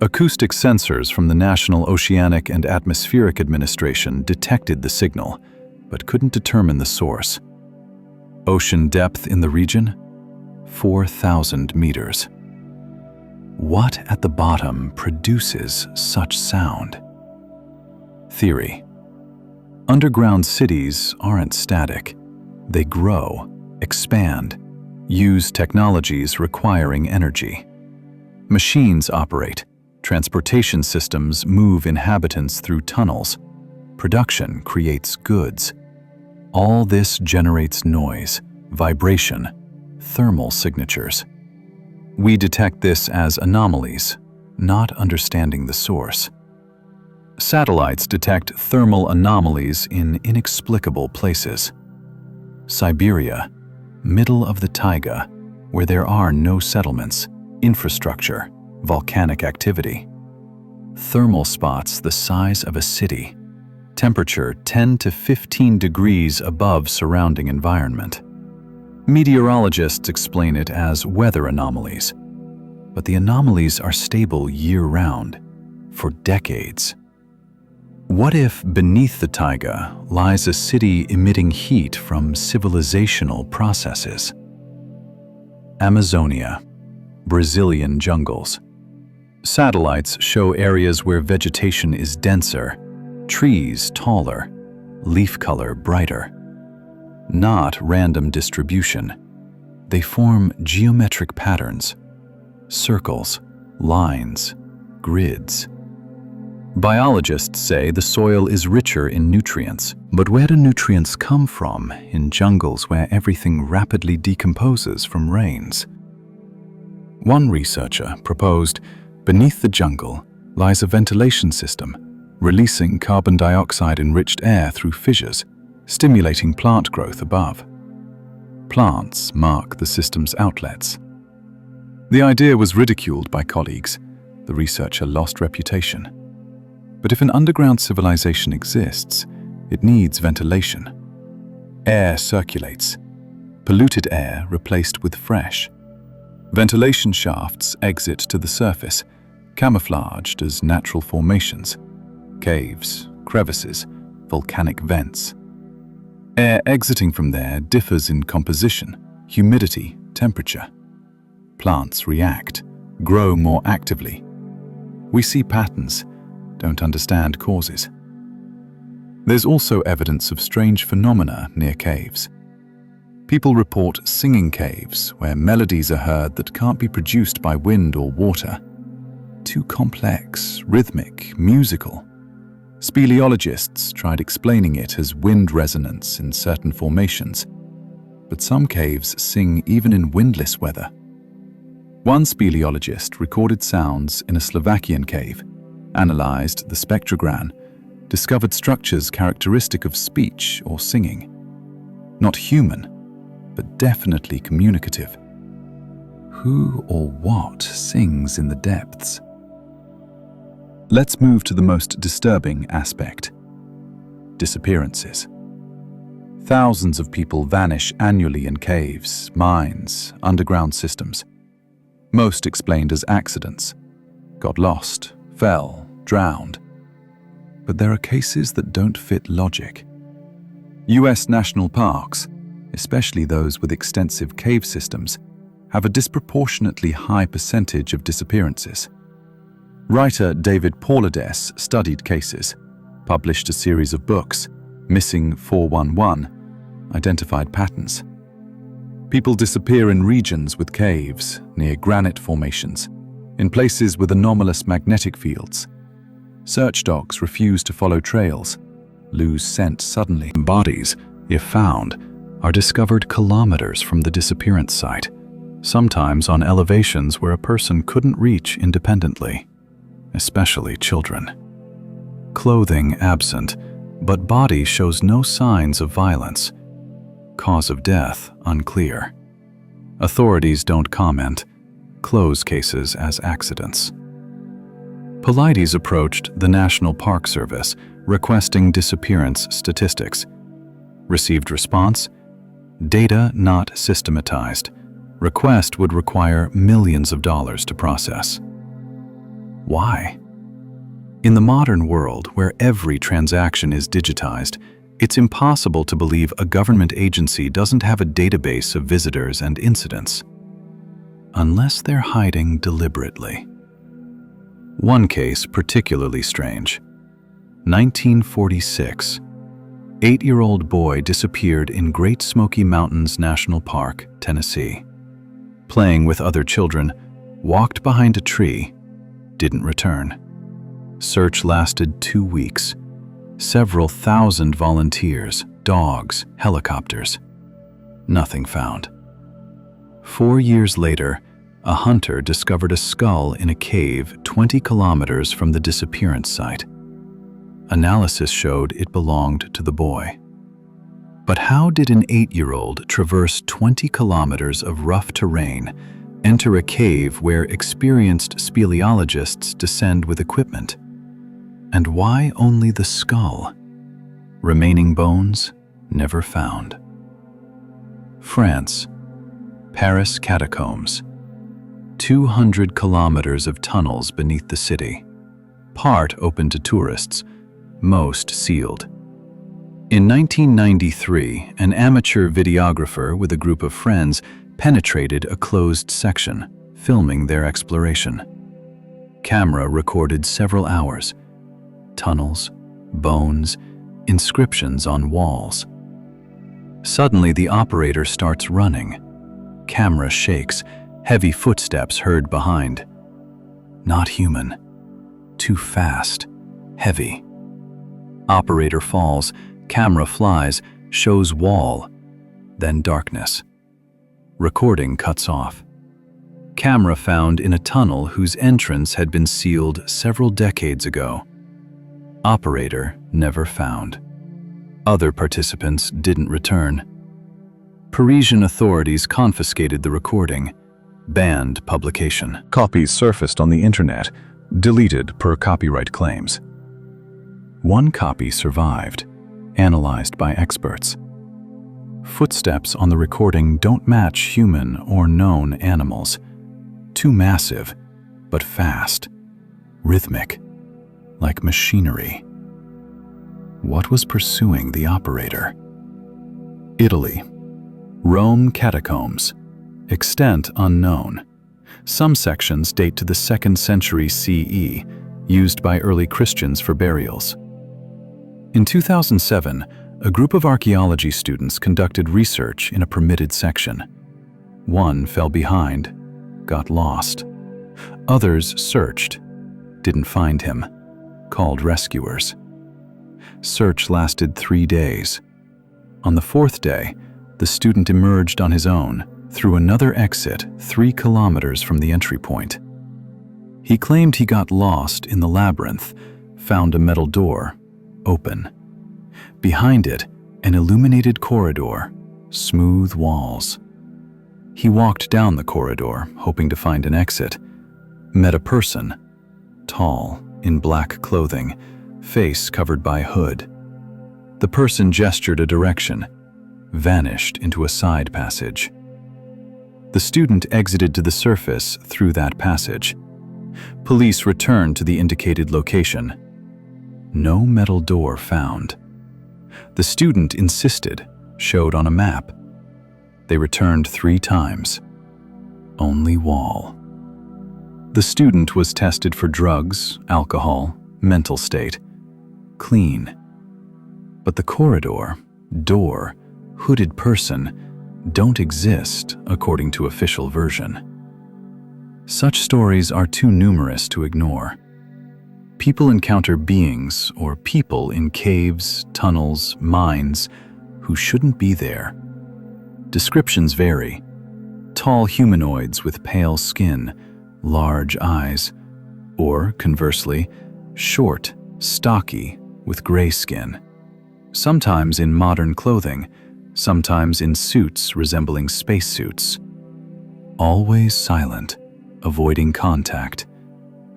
S1: Acoustic sensors from the National Oceanic and Atmospheric Administration detected the signal, but couldn't determine the source. Ocean depth in the region? 4,000 meters. What at the bottom produces such sound? Theory. Underground cities aren't static. They grow, expand, use technologies requiring energy. Machines operate, Transportation systems move inhabitants through tunnels. Production creates goods. All this generates noise, vibration, thermal signatures. We detect this as anomalies, not understanding the source. Satellites detect thermal anomalies in inexplicable places. Siberia, middle of the taiga, where there are no settlements, infrastructure, volcanic activity. Thermal spots the size of a city. Temperature 10 to 15 degrees above surrounding environment. Meteorologists explain it as weather anomalies. But the anomalies are stable year-round, for decades. What if beneath the taiga lies a city emitting heat from civilizational processes? Amazonia, Brazilian jungles. Satellites show areas where vegetation is denser, trees taller, leaf color brighter. Not random distribution. They form geometric patterns, circles, lines, grids. Biologists say the soil is richer in nutrients, but where do nutrients come from in jungles where everything rapidly decomposes from rains? One researcher proposed beneath the jungle lies a ventilation system, releasing carbon dioxide-enriched air through fissures, stimulating plant growth above. Plants mark the system's outlets. The idea was ridiculed by colleagues. The researcher lost reputation. But if an underground civilization exists, it needs ventilation. Air circulates, polluted air replaced with fresh. Ventilation shafts exit to the surface, camouflaged as natural formations, caves, crevices, volcanic vents. Air exiting from there differs in composition, humidity, temperature. Plants react, grow more actively. We see patterns, don't understand causes. There's also evidence of strange phenomena near caves. People report singing caves where melodies are heard that can't be produced by wind or water. Too complex, rhythmic, musical. Speleologists tried explaining it as wind resonance in certain formations, but some caves sing even in windless weather. One speleologist recorded sounds in a Slovakian cave, analyzed the spectrogram, discovered structures characteristic of speech or singing. Not human, but definitely communicative. Who or what sings in the depths? Let's move to the most disturbing aspect: disappearances. Thousands of people vanish annually in caves, mines, underground systems. Most explained as accidents. Got lost, fell, drowned. But there are cases that don't fit logic. US national parks, especially those with extensive cave systems, have a disproportionately high percentage of disappearances. Writer David Paulides studied cases, published a series of books, Missing 411, identified patterns. People disappear in regions with caves, near granite formations, in places with anomalous magnetic fields. Search dogs refuse to follow trails, lose scent suddenly. Bodies, if found, are discovered kilometers from the disappearance site, sometimes on elevations where a person couldn't reach independently, especially children. Clothing absent, but body shows no signs of violence. Cause of death unclear. Authorities don't comment, close cases as accidents. Paulides approached the National Park Service requesting disappearance statistics. Received response: data not systematized. Request would require millions of dollars to process. Why? In the modern world, where every transaction is digitized, it's impossible to believe a government agency doesn't have a database of visitors and incidents. Unless they're hiding deliberately. One case particularly strange. 1946. 8-year-old boy disappeared in Great Smoky Mountains National Park, Tennessee. Playing with other children, walked behind a tree, didn't return. Search lasted 2 weeks. Several thousand volunteers, dogs, helicopters. Nothing found. 4 years later, a hunter discovered a skull in a cave 20 kilometers from the disappearance site. Analysis showed it belonged to the boy. But how did an 8-year-old traverse 20 kilometers of rough terrain, enter a cave where experienced speleologists descend with equipment? And why only the skull? Remaining bones never found. France, Paris catacombs. 200 kilometers of tunnels beneath the city. Part open to tourists, most sealed. In 1993, an amateur videographer with a group of friends penetrated a closed section, filming their exploration. Camera recorded several hours. Tunnels, bones, inscriptions on walls. Suddenly, the operator starts running. Camera shakes, heavy footsteps heard behind. Not human. Too fast. Heavy. Operator falls, camera flies, shows wall, then darkness. Recording cuts off. Camera found in a tunnel whose entrance had been sealed several decades ago. Operator never found. Other participants didn't return. Parisian authorities confiscated the recording, banned publication.
S3: Copies surfaced on the internet, deleted per copyright claims.
S1: One copy survived, analyzed by experts. Footsteps on the recording don't match human or known animals. Too massive, but fast, rhythmic, like machinery. What was pursuing the operator? Italy. Rome catacombs. Extent unknown. Some sections date to the 2nd century CE, used by early Christians for burials. In 2007, a group of archaeology students conducted research in a permitted section. One fell behind, got lost. Others searched, didn't find him, called rescuers. Search lasted 3 days. On the 4th day, the student emerged on his own through another exit 3 kilometers from the entry point. He claimed he got lost in the labyrinth, found a metal door, open. Behind it, an illuminated corridor, smooth walls. He walked down the corridor, hoping to find an exit. Met a person, tall, in black clothing, face covered by a hood. The person gestured a direction, vanished into a side passage. The student exited to the surface through that passage. Police returned to the indicated location. No metal door found. The student insisted, showed on a map. They returned 3 times. Only wall. The student was tested for drugs, alcohol, mental state. Clean. But the corridor, door, hooded person don't exist according to official version. Such stories are too numerous to ignore. People encounter beings or people in caves, tunnels, mines who shouldn't be there. Descriptions vary. Tall humanoids with pale skin, large eyes, or conversely, short, stocky, with gray skin. Sometimes in modern clothing, sometimes in suits resembling spacesuits. Always silent, avoiding contact,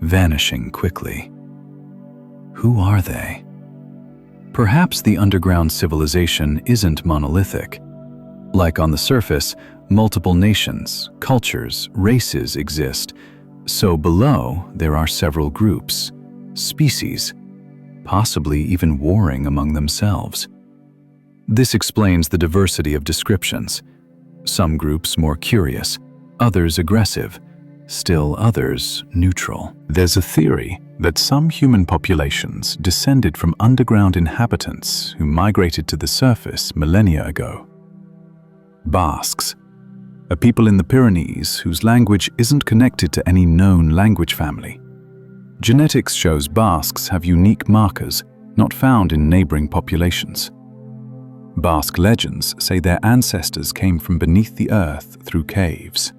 S1: vanishing quickly. Who are they? Perhaps the underground civilization isn't monolithic. Like on the surface, multiple nations, cultures, races exist, so below there are several groups, species, possibly even warring among themselves. This explains the diversity of descriptions. Some groups more curious, others aggressive, still others neutral.
S3: There's a theory that some human populations descended from underground inhabitants who migrated to the surface millennia ago. Basques, a people in the Pyrenees whose language isn't connected to any known language family. Genetics shows Basques have unique markers not found in neighboring populations. Basque legends say their ancestors came from beneath the earth through caves.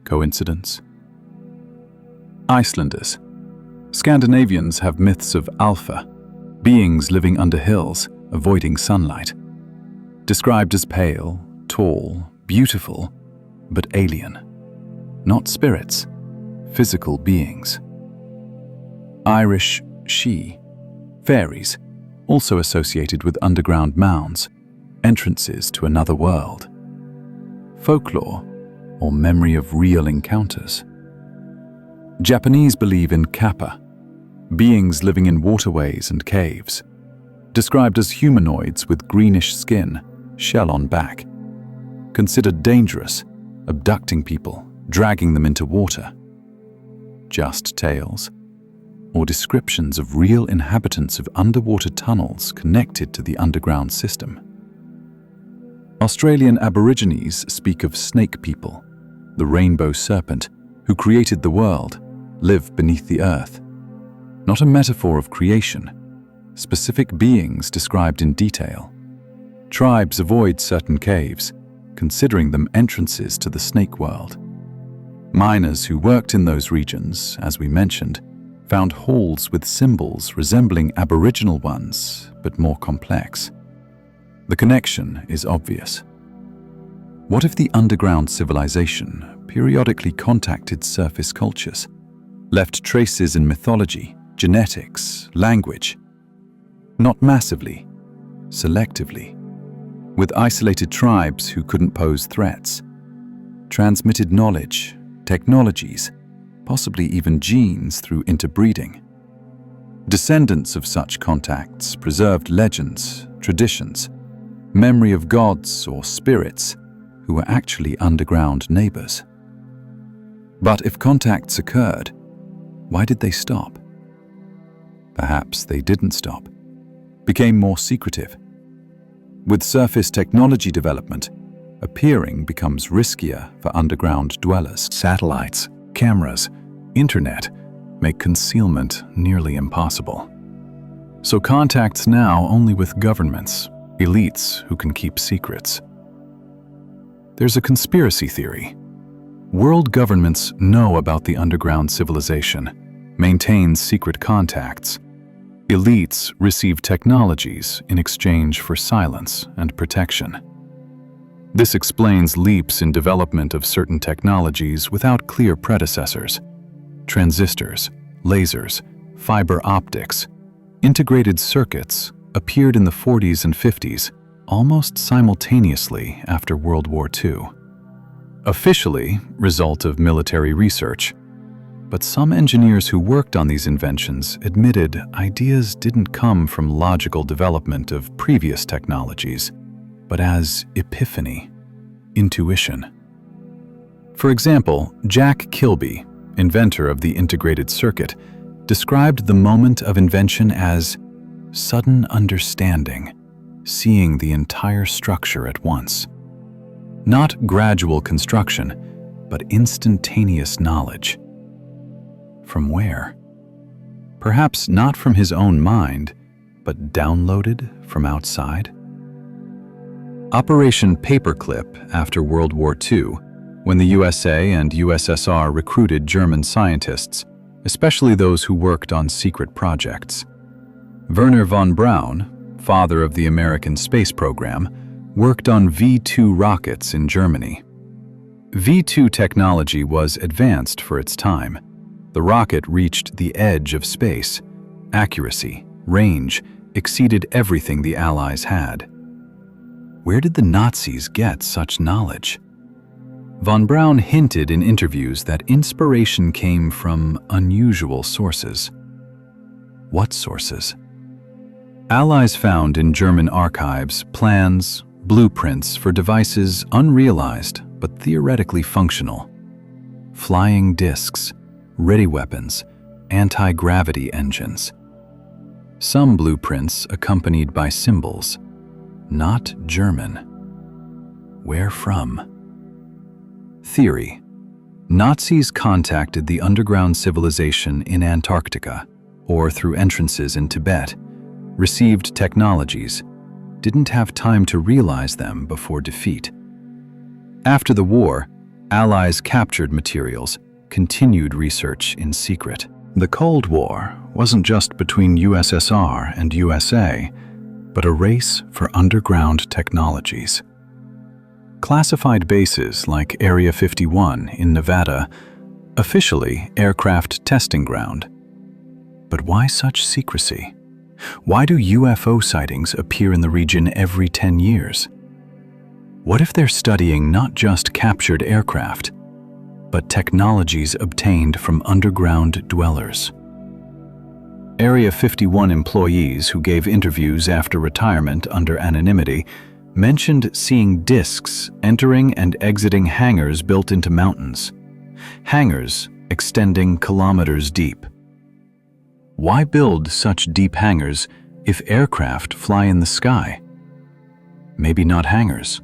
S3: Coincidence? Icelanders. Scandinavians have myths of Alfa, beings living under hills, avoiding sunlight. Described as pale, tall, beautiful, but alien. Not spirits, physical beings. Irish she, fairies, also associated with underground mounds, entrances to another world. Folklore, or memory of real encounters. Japanese believe in kappa, beings living in waterways and caves, described as humanoids with greenish skin, shell on back. Considered dangerous, abducting people, dragging them into water. Just tales, or descriptions of real inhabitants of underwater tunnels connected to the underground system. Australian Aborigines speak of snake people, the rainbow serpent, who created the world, live beneath the earth. Not a metaphor of creation, specific beings described in detail. Tribes avoid certain caves, considering them entrances to the snake world. Miners who worked in those regions, as we mentioned, found halls with symbols resembling Aboriginal ones, but more complex. The connection is obvious. What if the underground civilization periodically contacted surface cultures, left traces in mythology, genetics, language? Not massively, selectively, with isolated tribes who couldn't pose threats, transmitted knowledge, technologies, possibly even genes through interbreeding. Descendants of such contacts preserved legends, traditions, memory of gods or spirits who were actually underground neighbors. But if contacts occurred, why did they stop? Perhaps they didn't stop, became more secretive. With surface technology development, appearing becomes riskier for underground dwellers.
S1: Satellites, cameras, internet make concealment nearly impossible. So contacts now only with governments, elites who can keep secrets. There's a conspiracy theory. World governments know about the underground civilization, maintain secret contacts. Elites receive technologies in exchange for silence and protection. This explains leaps in development of certain technologies without clear predecessors. Transistors, lasers, fiber optics, integrated circuits appeared in the 40s and 50s, almost simultaneously after World War II. Officially, result of military research, but some engineers who worked on these inventions admitted ideas didn't come from logical development of previous technologies, but as epiphany, intuition. For example, Jack Kilby, inventor of the integrated circuit, described the moment of invention as sudden understanding, seeing the entire structure at once. Not gradual construction, but instantaneous knowledge. From where? Perhaps not from his own mind, but downloaded from outside? Operation Paperclip after World War II, when the USA and USSR recruited German scientists, especially those who worked on secret projects. Wernher von Braun, father of the American space program, worked on V-2 rockets in Germany. V-2 technology was advanced for its time. The rocket reached the edge of space. Accuracy, range, exceeded everything the Allies had. Where did the Nazis get such knowledge? Von Braun hinted in interviews that inspiration came from unusual sources. What sources? Allies found in German archives plans, blueprints for devices unrealized but theoretically functional. Flying discs, ready weapons, anti-gravity engines. Some blueprints accompanied by symbols, not German. Where from? Theory. Nazis contacted the underground civilization in Antarctica or through entrances in Tibet, received technologies, didn't have time to realize them before defeat. After the war, Allies captured materials, continued research in secret. The Cold War wasn't just between USSR and USA, but a race for underground technologies. Classified bases like Area 51 in Nevada, officially aircraft testing ground. But why such secrecy? Why do UFO sightings appear in the region every 10 years? What if they're studying not just captured aircraft, but technologies obtained from underground dwellers? Area 51 employees who gave interviews after retirement under anonymity mentioned seeing discs entering and exiting hangars built into mountains, hangars extending kilometers deep. Why build such deep hangars if aircraft fly in the sky? Maybe not hangars.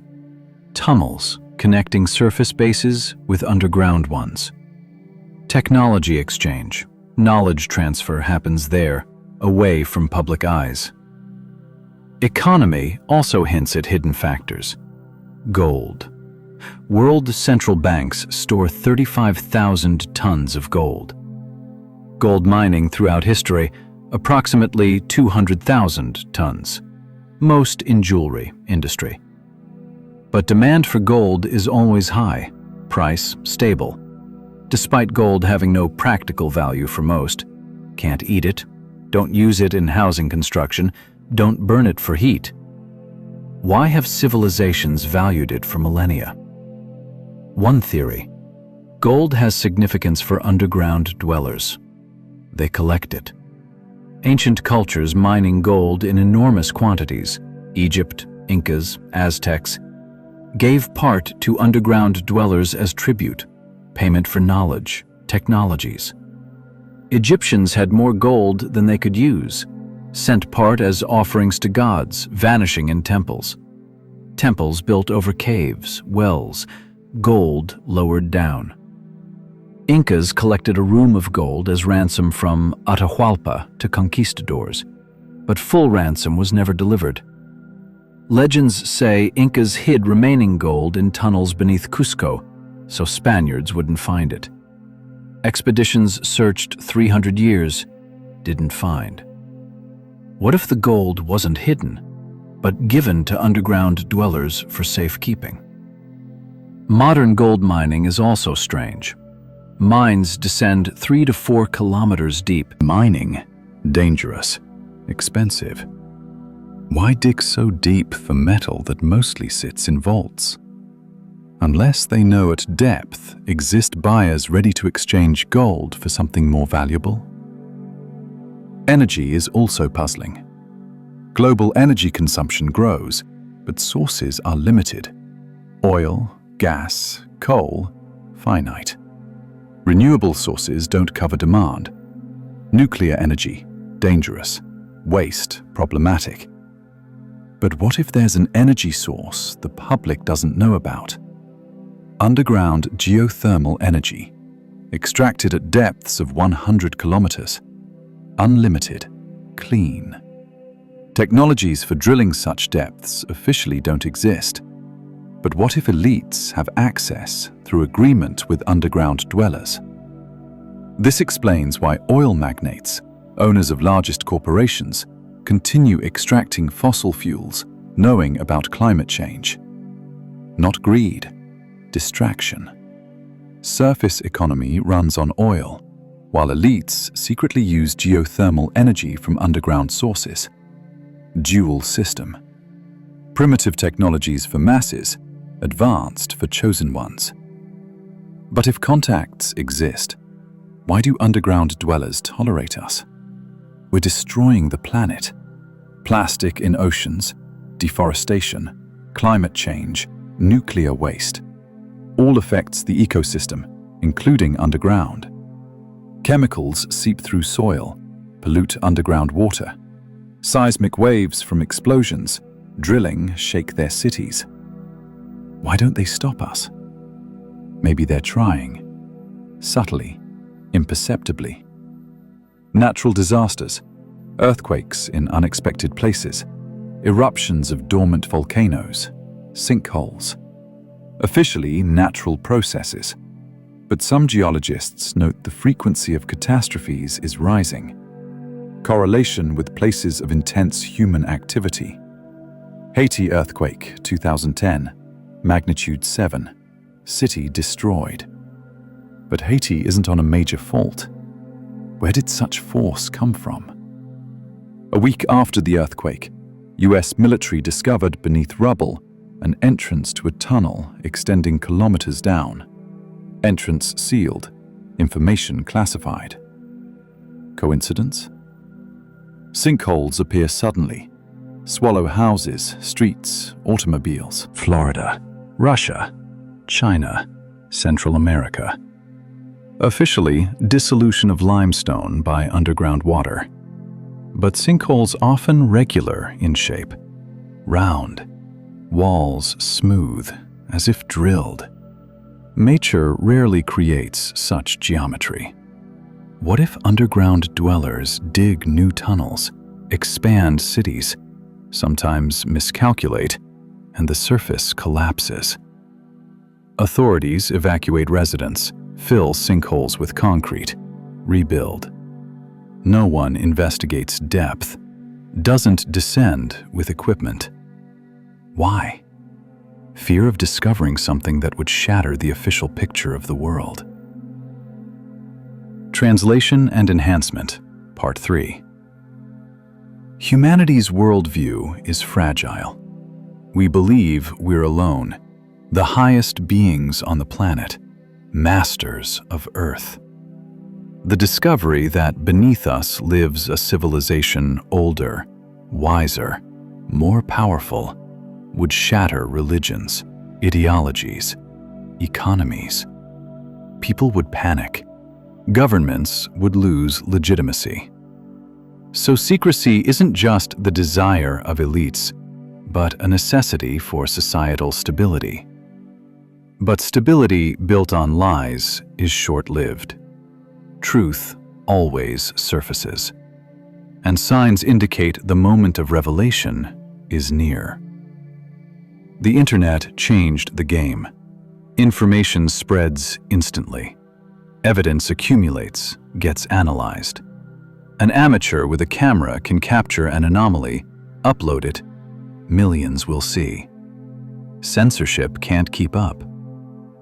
S1: Tunnels connecting surface bases with underground ones. Technology exchange, knowledge transfer happens there, away from public eyes. Economy also hints at hidden factors. Gold. World central banks store 35,000 tons of gold. Gold mining throughout history, approximately 200,000 tons, most in jewelry industry. But demand for gold is always high, price stable. Despite gold having no practical value for most, can't eat it, don't use it in housing construction, don't burn it for heat. Why have civilizations valued it for millennia? One theory: gold has significance for underground dwellers. They collect it. Ancient cultures mining gold in enormous quantities, Egypt, Incas, Aztecs, gave part to underground dwellers as tribute, payment for knowledge, technologies. Egyptians had more gold than they could use, sent part as offerings to gods, vanishing in temples. Temples built over caves, wells, gold lowered down. Incas collected a room of gold as ransom from Atahualpa to conquistadors, but full ransom was never delivered. Legends say Incas hid remaining gold in tunnels beneath Cusco, so Spaniards wouldn't find it. Expeditions searched 300 years, didn't find. What if the gold wasn't hidden, but given to underground dwellers for safekeeping? Modern gold mining is also strange. Mines descend 3 to 4 kilometers deep.
S3: Mining, dangerous, expensive. Why dig so deep for metal that mostly sits in vaults? Unless they know at depth exist buyers ready to exchange gold for something more valuable. Energy is also puzzling. Global energy consumption grows, but sources are limited. Oil, gas, coal, finite. Renewable sources don't cover demand. Nuclear energy, dangerous. Waste, problematic. But what if there's an energy source the public doesn't know about? Underground geothermal energy, extracted at depths of 100 kilometers. Unlimited, clean. Technologies for drilling such depths officially don't exist. But what if elites have access through agreement with underground dwellers? This explains why oil magnates, owners of largest corporations, continue extracting fossil fuels, knowing about climate change. Not greed, distraction. Surface economy runs on oil, while elites secretly use geothermal energy from underground sources. Dual system. Primitive technologies for masses, advanced for chosen ones. But if contacts exist, why do underground dwellers tolerate us? We're destroying the planet. Plastic in oceans, deforestation, climate change, nuclear waste. All affects the ecosystem, including underground. Chemicals seep through soil, pollute underground water. Seismic waves from explosions, drilling shake their cities. Why don't they stop us? Maybe they're trying. subtly, imperceptibly. Natural disasters, earthquakes in unexpected places, eruptions of dormant volcanoes, sinkholes. Officially natural processes, but some geologists note the frequency of catastrophes is rising. Correlation with places of intense human activity. Haiti earthquake, 2010, magnitude 7, city destroyed. But Haiti isn't on a major fault. Where did such force come from? A week after the earthquake, US military discovered beneath rubble an entrance to a tunnel extending kilometers down. Entrance sealed, information classified. Coincidence? Sinkholes appear suddenly, swallow houses, streets, automobiles. Florida, Russia, China, Central America. Officially, dissolution of limestone by underground water. But sinkholes often regular in shape, round, walls smooth, as if drilled. Nature rarely creates such geometry. What if underground dwellers dig new tunnels, expand cities, sometimes miscalculate, and the surface collapses? Authorities evacuate residents, fill sinkholes with concrete, rebuild. No one investigates depth, doesn't descend with equipment. Why? Fear of discovering something that would shatter the official picture of the world. Translation and Enhancement, Part 3. Humanity's worldview is fragile. We believe we're alone, the highest beings on the planet, masters of Earth. The discovery that beneath us lives a civilization older, wiser, more powerful, would shatter religions, ideologies, economies. People would panic. Governments would lose legitimacy. So secrecy isn't just the desire of elites, but a necessity for societal stability. But stability built on lies is short-lived. Truth always surfaces, and signs indicate the moment of revelation is near. The internet changed the game. Information spreads instantly. Evidence accumulates, gets analyzed. An amateur with a camera can capture an anomaly, upload it, millions will see. Censorship can't keep up.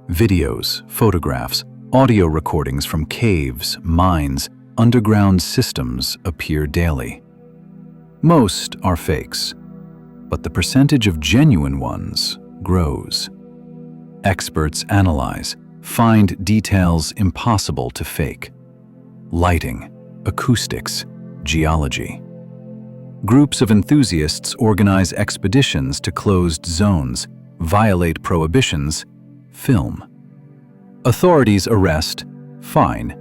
S3: Videos, photographs, audio recordings from caves, mines, underground systems appear daily. Most are fakes, but the percentage of genuine ones grows. Experts analyze, find details impossible to fake. Lighting, acoustics, geology. Groups of enthusiasts organize expeditions to closed zones, violate prohibitions, film. Authorities arrest, fine,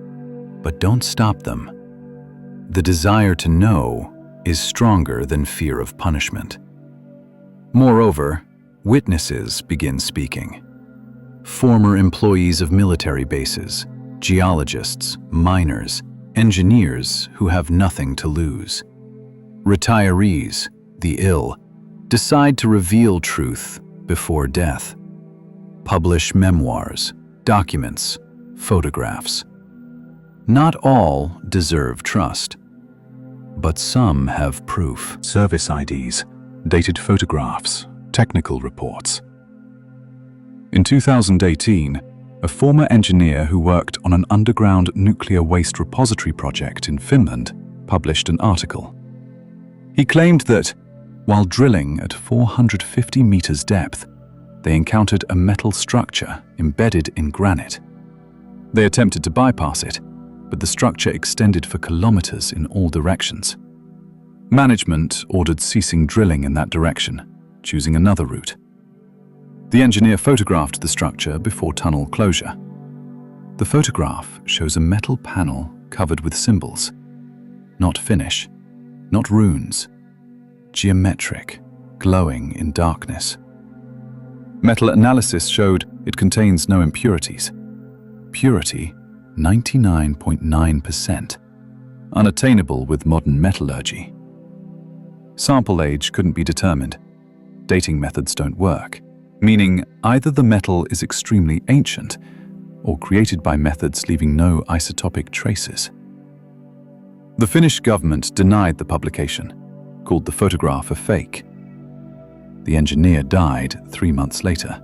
S3: but don't stop them. The desire to know is stronger than fear of punishment. Moreover, witnesses begin speaking. Former employees of military bases, geologists, miners, engineers who have nothing to lose. Retirees, the ill, decide to reveal truth before death. Publish memoirs, documents, photographs. Not all deserve trust, but some have proof.
S1: Service IDs, dated photographs, technical reports.
S3: In 2018, a former engineer who worked on an underground nuclear waste repository project in Finland published an article. He claimed that, while drilling at 450 meters depth, they encountered a metal structure embedded in granite. They attempted to bypass it, but the structure extended for kilometers in all directions. Management ordered ceasing drilling in that direction, choosing another route. The engineer photographed the structure before tunnel closure. The photograph shows a metal panel covered with symbols. Not finish, not runes. Geometric, glowing in darkness. Metal analysis showed it contains no impurities. Purity 99.9%, unattainable with modern metallurgy. Sample age couldn't be determined. Dating methods don't work, meaning either the metal is extremely ancient or created by methods leaving no isotopic traces. The Finnish government denied the publication, called the photograph a fake. The engineer died 3 months later,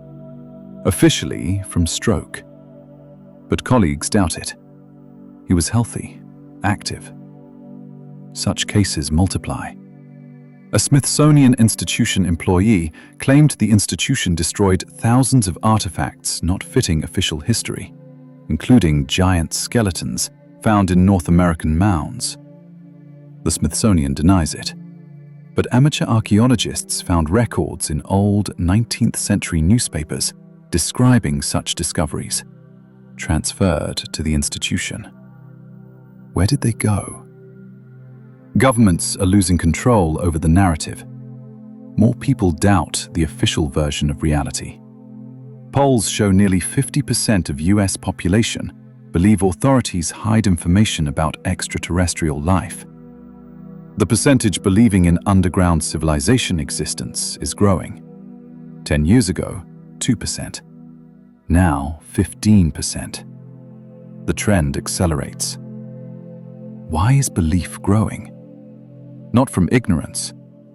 S3: officially from stroke. But colleagues doubt it. He was healthy, active. Such cases multiply. A Smithsonian Institution employee claimed the institution destroyed thousands of artifacts not fitting official history, including giant skeletons found in North American mounds. The Smithsonian denies it, but amateur archaeologists found records in old 19th century newspapers describing such discoveries, transferred to the institution. Where did they go? Governments are losing control over the narrative. More people doubt the official version of reality. Polls show nearly 50% of US population believe authorities hide information about extraterrestrial life. The percentage believing in underground civilization existence is growing. 10 years ago, 2%. Now, 15%. The trend accelerates. Why is belief growing? Not from ignorance.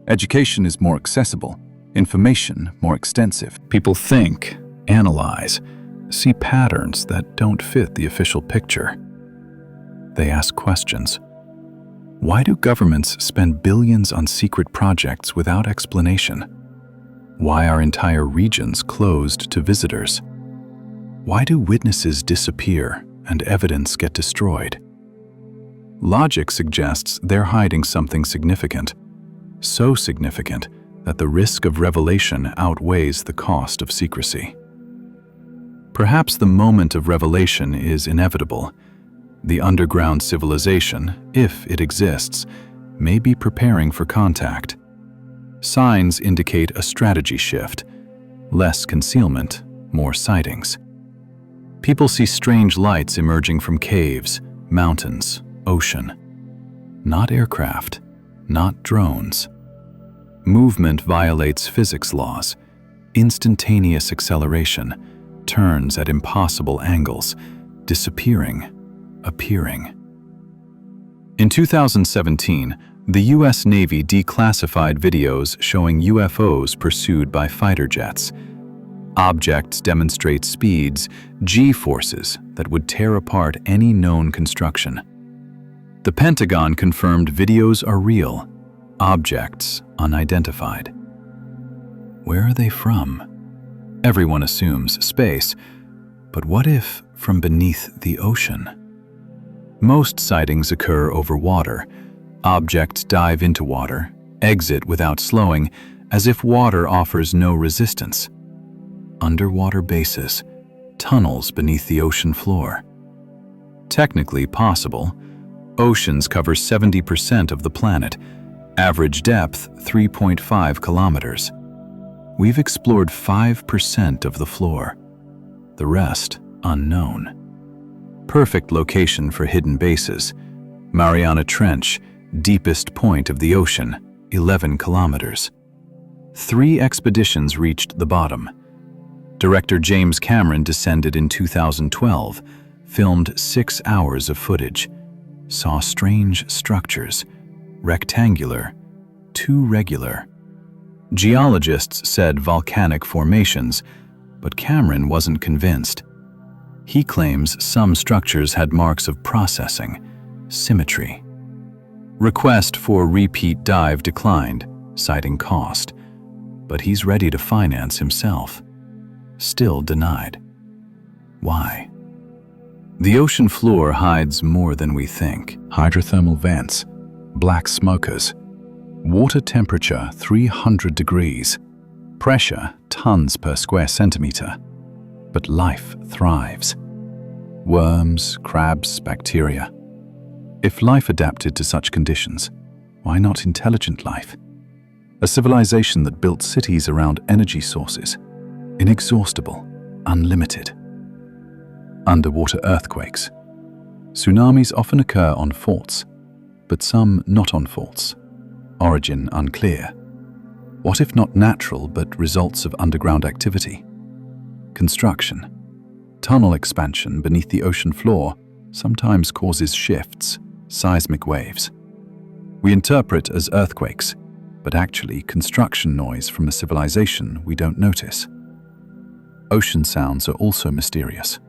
S3: Education is more accessible, information more extensive.
S2: People think, analyze, see patterns that don't fit the official picture. They ask questions. Why do governments spend billions on secret projects without explanation? Why are entire regions closed to visitors? Why do witnesses disappear and evidence get destroyed? Logic suggests they're hiding something significant, so significant that the risk of revelation outweighs the cost of secrecy. Perhaps the moment of revelation is inevitable. The underground civilization, if it exists, may be preparing for contact. Signs indicate a strategy shift, less concealment, more sightings. People see strange lights emerging from caves, mountains, ocean. Not aircraft, not drones. Movement violates physics laws. Instantaneous acceleration, turns at impossible angles, disappearing, appearing. In 2017, the US Navy declassified videos showing UFOs pursued by fighter jets. Objects demonstrate speeds, G-forces that would tear apart any known construction. The Pentagon confirmed videos are real, objects unidentified. Where are they from? Everyone assumes space, but what if from beneath the ocean? Most sightings occur over water. Objects dive into water, exit without slowing, as if water offers no resistance. Underwater bases, tunnels beneath the ocean floor. Technically possible. Oceans cover 70% of the planet, average depth 3.5 kilometers. We've explored 5% of the floor, the rest unknown. Perfect location for hidden bases. Mariana Trench, deepest point of the ocean, 11 kilometers. 3 expeditions reached the bottom. Director James Cameron descended in 2012, filmed 6 hours of footage, saw strange structures, rectangular, too regular. Geologists said volcanic formations, but Cameron wasn't convinced. He claims some structures had marks of processing, symmetry. Request for repeat dive declined, citing cost, but he's ready to finance himself. Still denied. Why? The ocean floor hides more than we think. Hydrothermal vents, black smokers, water temperature 300 degrees, pressure tons per square centimeter. But life thrives. Worms, crabs, bacteria. If life adapted to such conditions, why not intelligent life? A civilization that built cities around energy sources, inexhaustible, unlimited. Underwater earthquakes,
S3: Tsunamis often occur on faults, but some not on faults. Origin unclear. What if not natural, but results of underground activity? Construction. Tunnel expansion beneath the ocean floor sometimes causes shifts, seismic waves. We interpret as earthquakes, but actually construction noise from a civilization we don't notice. Ocean sounds are also mysterious.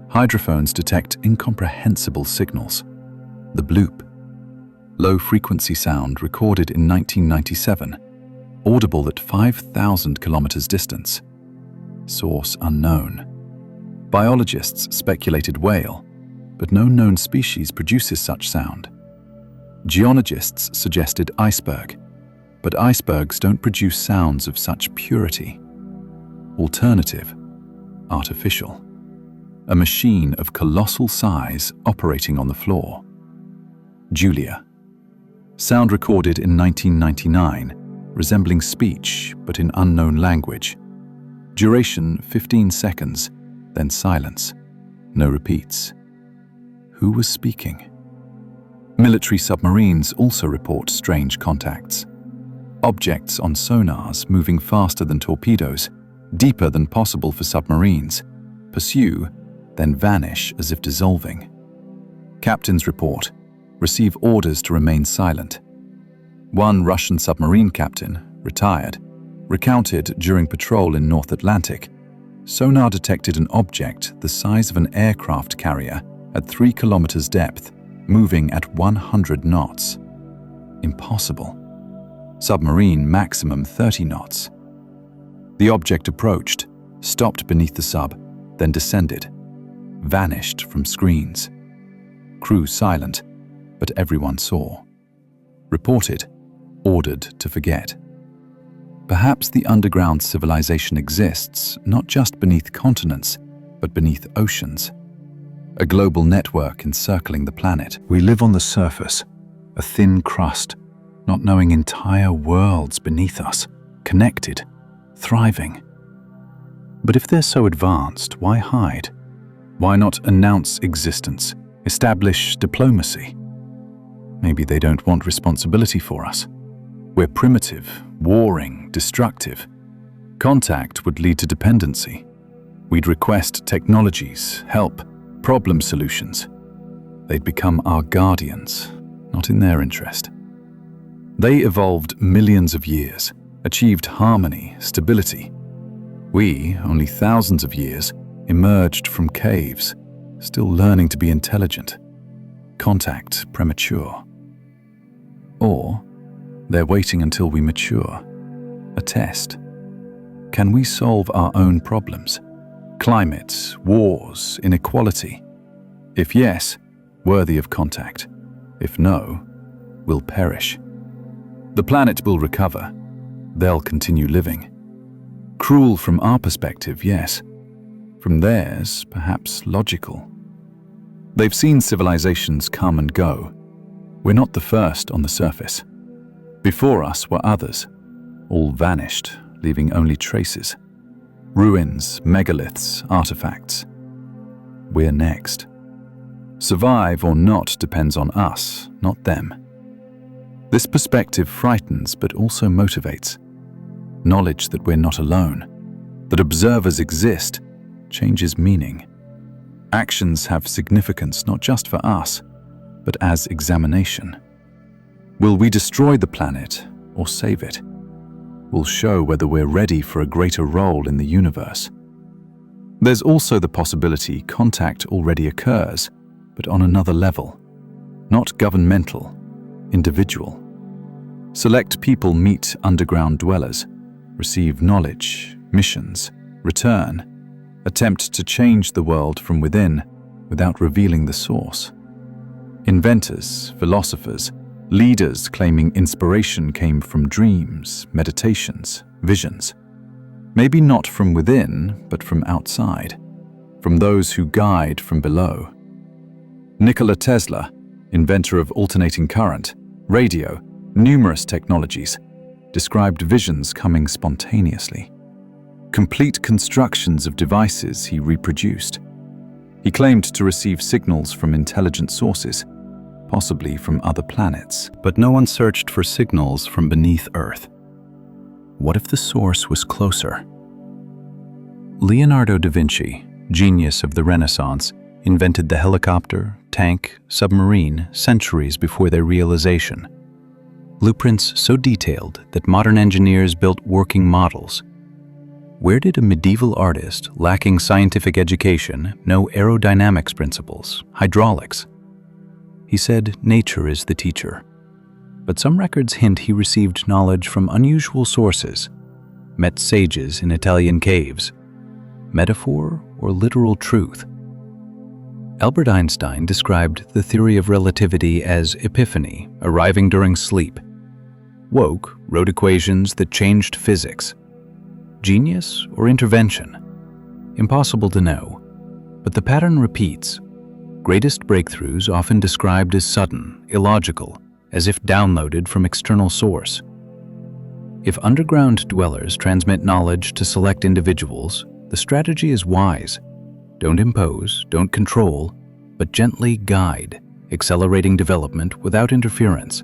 S3: Hydrophones detect incomprehensible signals. The bloop, low-frequency sound recorded in 1997, audible at 5,000 kilometers distance. Source unknown. Biologists speculated whale, but no known species produces such sound. Geologists suggested iceberg, but icebergs don't produce sounds of such purity. Alternative, artificial. A machine of colossal size operating on the floor. Julia. Sound recorded in 1999, resembling speech but in unknown language. Duration 15 seconds, then silence. No repeats. Who was speaking? Military submarines also report strange contacts. Objects on sonars moving faster than torpedoes, deeper than possible for submarines, pursue, then vanish as if dissolving. Captains report, receive orders to remain silent. One Russian submarine captain, retired, recounted during patrol in North Atlantic, sonar detected an object the size of an aircraft carrier at 3 kilometers depth, moving at 100 knots. Impossible. Submarine maximum 30 knots. The object approached, stopped beneath the sub, then descended, vanished from screens. Crew silent, but everyone saw. Reported, ordered to forget. Perhaps the underground civilization exists not just beneath continents, but beneath oceans. A global network encircling the planet.
S1: We live on the surface, a thin crust, not knowing entire worlds beneath us, connected, thriving. But if they're so advanced, why hide? Why not announce existence, establish diplomacy? Maybe they don't want responsibility for us. We're primitive, warring, destructive. Contact would lead to dependency. We'd request technologies, help, problem solutions. They'd become our guardians, not in their interest. They evolved millions of years, achieved harmony, stability. We, only thousands of years, emerged from caves, still learning to be intelligent. Contact premature. Or they're waiting until we mature. A test. Can we solve our own problems? Climate, wars, inequality. If yes, worthy of contact. If no, we'll perish. The planet will recover. They'll continue living. Cruel from our perspective, yes. From theirs, perhaps logical. They've seen civilizations come and go. We're not the first on the surface. Before us were others, all vanished, leaving only traces. Ruins, megaliths, artifacts. We're next. Survive or not depends on us, not them. This perspective frightens but also motivates. Knowledge that we're not alone, that observers exist, changes meaning. Actions have significance not just for us, but as examination. Will we destroy the planet or save it? We'll show whether we're ready for a greater role in the universe. There's also the possibility contact already occurs, but on another level. Not governmental, individual. Select people meet underground dwellers, receive knowledge, missions, return, attempt to change the world from within without revealing the source. Inventors, philosophers, leaders claiming inspiration came from dreams, meditations, visions. Maybe not from within, but from outside, from those who guide from below. Nikola Tesla, inventor of alternating current, radio, numerous technologies, described visions coming spontaneously. Complete constructions of devices he reproduced.
S3: He claimed to receive signals from intelligent sources, possibly from other planets.
S1: But no one searched for signals from beneath Earth. What if the source was closer? Leonardo da Vinci, genius of the Renaissance, invented the helicopter, tank, submarine centuries before their realization. Blueprints so detailed that modern engineers built working models. Where did a medieval artist lacking scientific education know aerodynamics principles, hydraulics? He said nature is the teacher. But some records hint he received knowledge from unusual sources, met sages in Italian caves. Metaphor or literal truth? Albert Einstein described the theory of relativity as epiphany, arriving during sleep. Woke wrote equations that changed physics. Genius or intervention? Impossible to know, but the pattern repeats. Greatest breakthroughs often described as sudden, illogical, as if downloaded from external source. If underground dwellers transmit knowledge to select individuals, the strategy is wise. Don't impose, don't control, but gently guide, accelerating development without interference.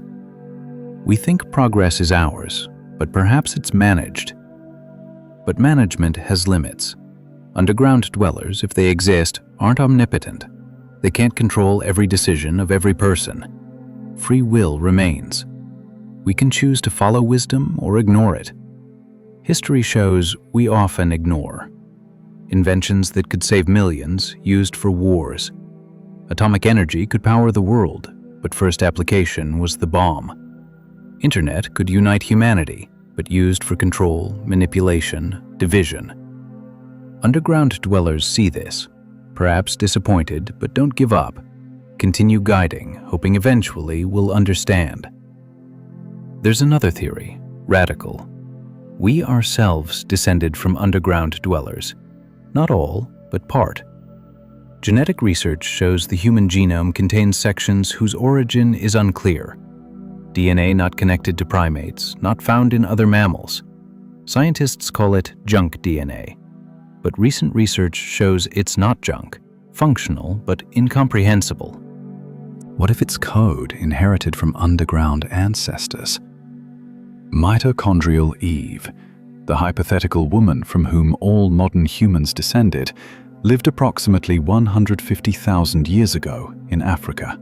S1: We think progress is ours, but perhaps it's managed. But management has limits. Underground dwellers, if they exist, aren't omnipotent. They can't control every decision of every person. Free will remains. We can choose to follow wisdom or ignore it. History shows we often ignore. Inventions that could save millions used for wars. Atomic energy could power the world, but first application was the bomb. Internet could unite humanity, but used for control, manipulation, division. Underground dwellers see this, perhaps disappointed, but don't give up. Continue guiding, hoping eventually we'll understand. There's another theory, radical. We ourselves descended from underground dwellers. Not all, but part. Genetic research shows the human genome contains sections whose origin is unclear. DNA not connected to primates, not found in other mammals. Scientists call it junk DNA. But recent research shows it's not junk, functional but incomprehensible.
S3: What if it's code inherited from underground ancestors? Mitochondrial Eve, the hypothetical woman from whom all modern humans descended, lived approximately 150,000 years ago in Africa.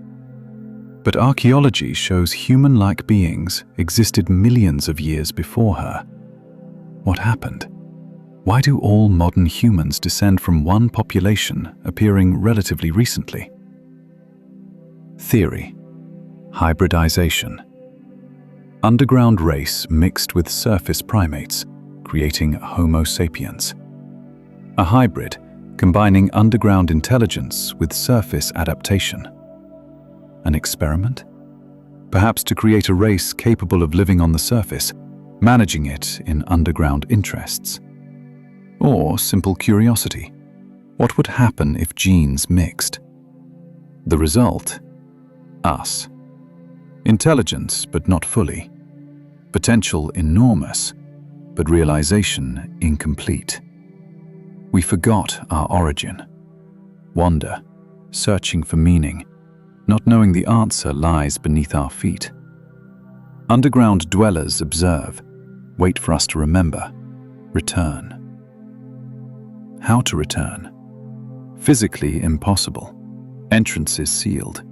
S3: But archaeology shows human-like beings existed millions of years before her. What happened? Why do all modern humans descend from one population appearing relatively recently? Theory: hybridization. Underground race mixed with surface primates, creating Homo sapiens. A hybrid combining underground intelligence with surface adaptation. An experiment? Perhaps to create a race capable of living on the surface, managing it in underground interests. Or simple curiosity. What would happen if genes mixed? The result? Us. Intelligence, but not fully. Potential enormous, but realization incomplete. We forgot our origin. Wander, searching for meaning, not knowing the answer lies beneath our feet. Underground dwellers observe, wait for us to remember, return. How to return? Physically impossible. Entrances sealed.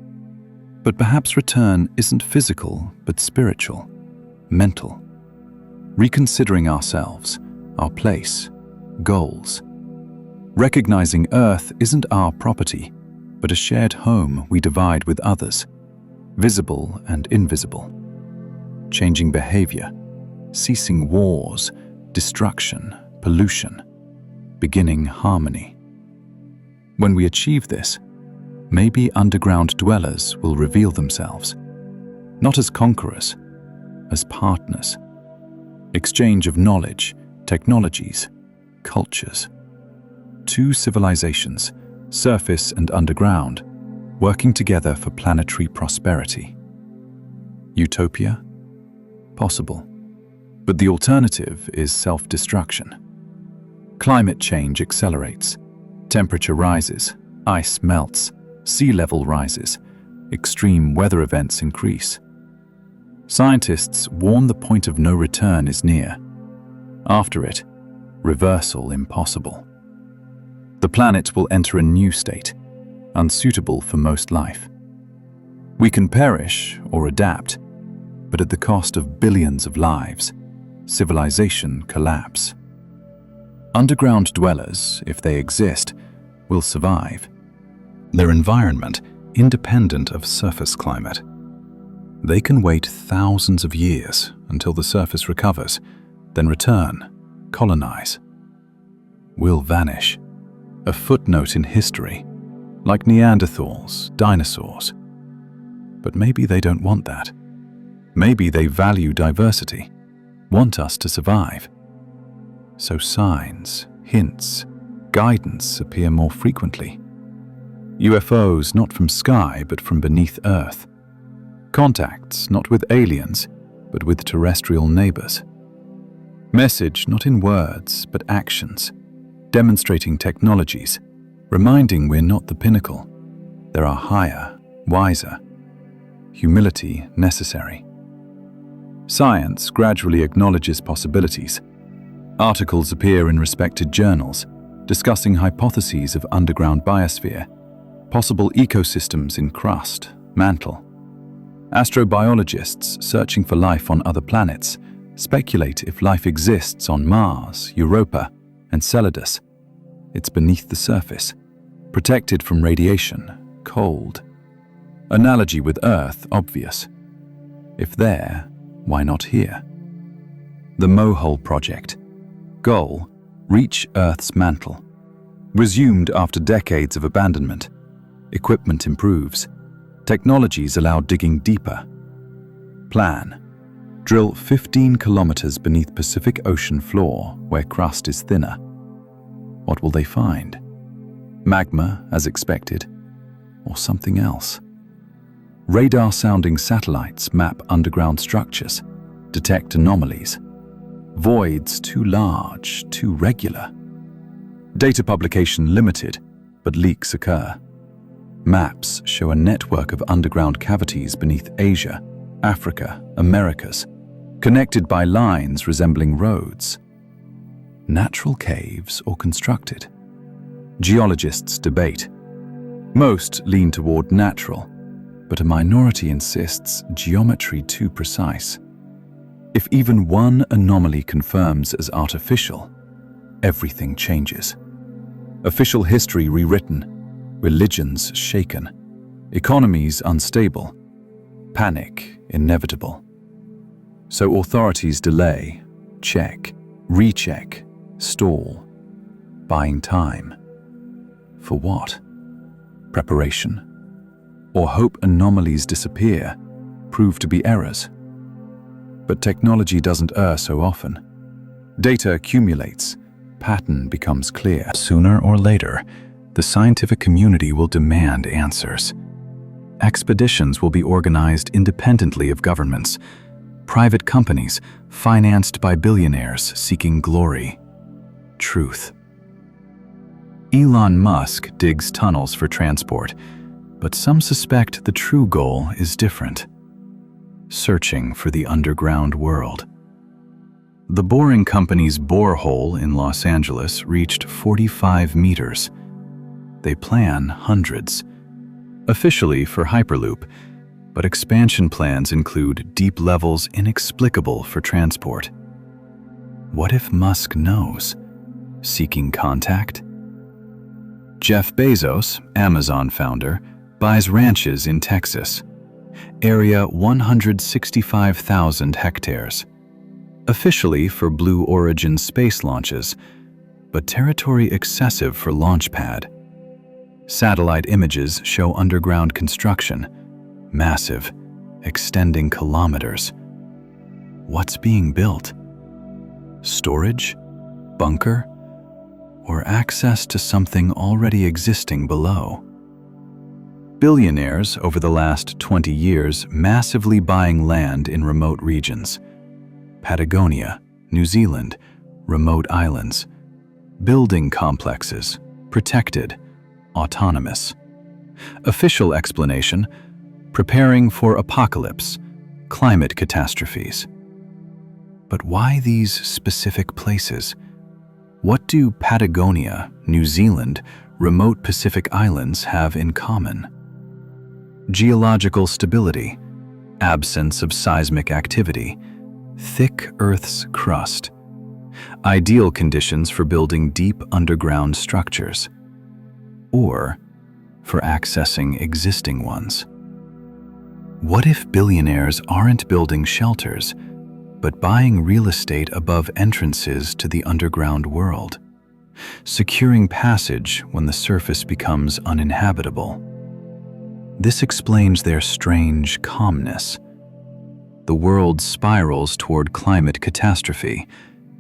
S3: But perhaps return isn't physical, but spiritual, mental. Reconsidering ourselves, our place, goals. Recognizing Earth isn't our property, but a shared home we divide with others, visible and invisible. Changing behavior, ceasing wars, destruction, pollution, beginning harmony. When we achieve this, maybe underground dwellers will reveal themselves, not as conquerors, as partners. Exchange of knowledge, technologies, cultures. Two civilizations, surface and underground, working together for planetary prosperity. Utopia? Possible. But the alternative is self-destruction. Climate change accelerates. Temperature rises. Ice melts, sea level rises, extreme weather events increase. Scientists warn the point of no return is near. After it, reversal impossible. The planet will enter a new state, unsuitable for most life. We can perish or adapt, but at the cost of billions of lives, civilization collapse. Underground dwellers, if they exist, will survive.
S1: Their environment independent of surface climate. They can wait thousands of years until the surface recovers, then return, colonize. We'll vanish, a footnote in history, like Neanderthals, dinosaurs. But maybe they don't want that. Maybe they value diversity, want us to survive. So signs, hints, guidance appear more frequently. UFOs not from sky but from beneath Earth. Contacts not with aliens but with terrestrial neighbors. Message not in words but actions, demonstrating technologies, reminding we're not the pinnacle. There are higher, wiser. Humility necessary. Science gradually acknowledges possibilities. Articles appear in respected journals, discussing hypotheses of underground biosphere, possible ecosystems in crust, mantle. Astrobiologists searching for life on other planets speculate if life exists on Mars, Europa, and Enceladus. It's beneath the surface, protected from radiation, cold. Analogy with Earth obvious. If there, why not here? The Mohole Project. Goal: reach Earth's mantle. Resumed after decades of abandonment. Equipment improves. Technologies allow digging deeper. Plan: drill 15 kilometers beneath Pacific Ocean floor where crust is thinner. What will they find? Magma, as expected, or something else? Radar-sounding satellites map underground structures, detect anomalies. Voids too large, too regular. Data publication limited, but leaks occur. Maps show a network of underground cavities beneath Asia, Africa, Americas, connected by lines resembling roads. Natural caves or constructed? Geologists debate. Most lean toward natural, but a minority insists geometry too precise. If even one anomaly confirms as artificial, everything changes. Official history rewritten, religions shaken, economies unstable, panic inevitable. So authorities delay, check, recheck, stall, buying time. For what? Preparation? Or hope anomalies disappear, prove to be errors? But technology doesn't err so often. Data accumulates, pattern becomes clear. Sooner or later, the scientific community will demand answers. Expeditions will be organized independently of governments, private companies financed by billionaires seeking glory, truth. Elon Musk digs tunnels for transport, but some suspect the true goal is different: searching for the underground world. The Boring Company's borehole in Los Angeles reached 45 meters. They plan hundreds. Officially for Hyperloop, but expansion plans include deep levels inexplicable for transport. What if Musk knows? Seeking contact? Jeff Bezos, Amazon founder, buys ranches in Texas. Area 165,000 hectares. Officially for Blue Origin space launches, but territory excessive for launch pad. Satellite images show underground construction, massive, extending kilometers. What's being built? Storage? Bunker? Or access to something already existing below? Billionaires over the last 20 years massively buying land in remote regions. Patagonia, New Zealand, remote islands. Building complexes, protected,
S2: autonomous. Official explanation: preparing for apocalypse, climate catastrophes. But why these specific places? What do Patagonia, New Zealand, remote Pacific islands have in common? Geological stability, absence of seismic activity, thick Earth's crust. Ideal conditions for building deep underground structures, or for accessing existing ones. What if billionaires aren't building shelters, but buying real estate above entrances to the underground world, securing passage when the surface becomes uninhabitable? This explains their strange calmness. The world spirals toward climate catastrophe,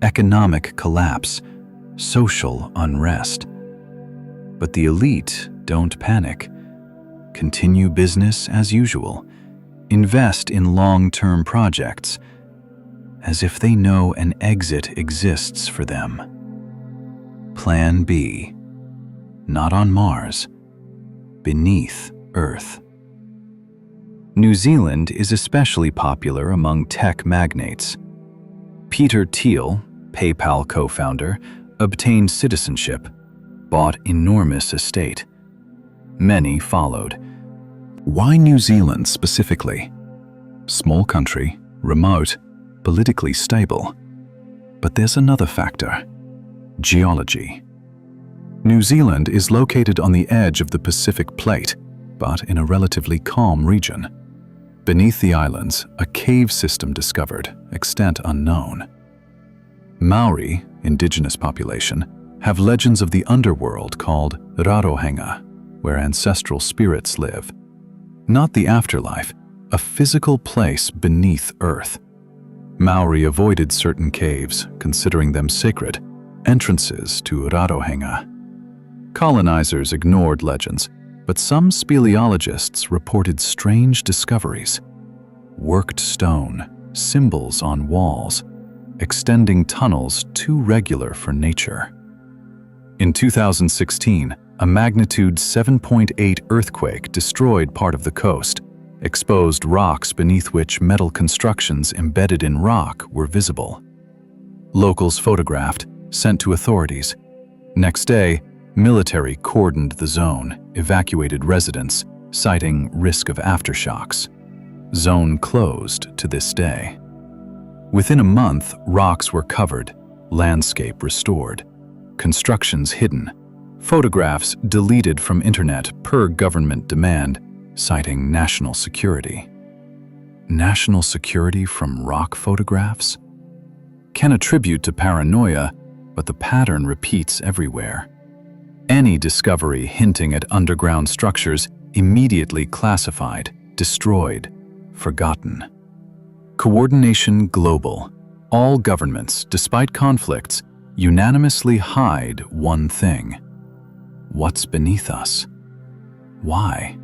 S2: economic collapse, social unrest. But the elite don't panic. Continue business as usual. Invest in long-term projects, as if they know an exit exists for them. Plan B. Not on Mars, beneath Earth. New Zealand is especially popular among tech magnates. Peter Thiel, PayPal co-founder, obtained citizenship, bought enormous estate. Many followed. Why New Zealand specifically? Small country, remote, politically stable. But there's another factor: geology. New Zealand is located on the edge of the Pacific Plate, but in a relatively calm region. Beneath the islands, a cave system discovered, extent unknown. Maori, indigenous population, have legends of the underworld called Rarohenga, where ancestral spirits live. Not the afterlife, a physical place beneath Earth. Maori avoided certain caves, considering them sacred, entrances to Rarohenga. Colonizers ignored legends, but some speleologists reported strange discoveries. Worked stone, symbols on walls, extending tunnels too regular for nature. In 2016, a magnitude 7.8 earthquake destroyed part of the coast, exposed rocks beneath which metal constructions embedded in rock were visible. Locals photographed, sent to authorities. Next day, military cordoned the zone, evacuated residents, citing risk of aftershocks. Zone closed to this day. Within a month, rocks were covered, landscape restored, constructions hidden, photographs deleted from internet per government demand, citing national security. National security from rock photographs? Can attribute to paranoia, but the pattern repeats everywhere. Any discovery hinting at underground structures immediately classified, destroyed, forgotten. Coordination global. All governments, despite conflicts, unanimously hide one thing. What's beneath us? Why?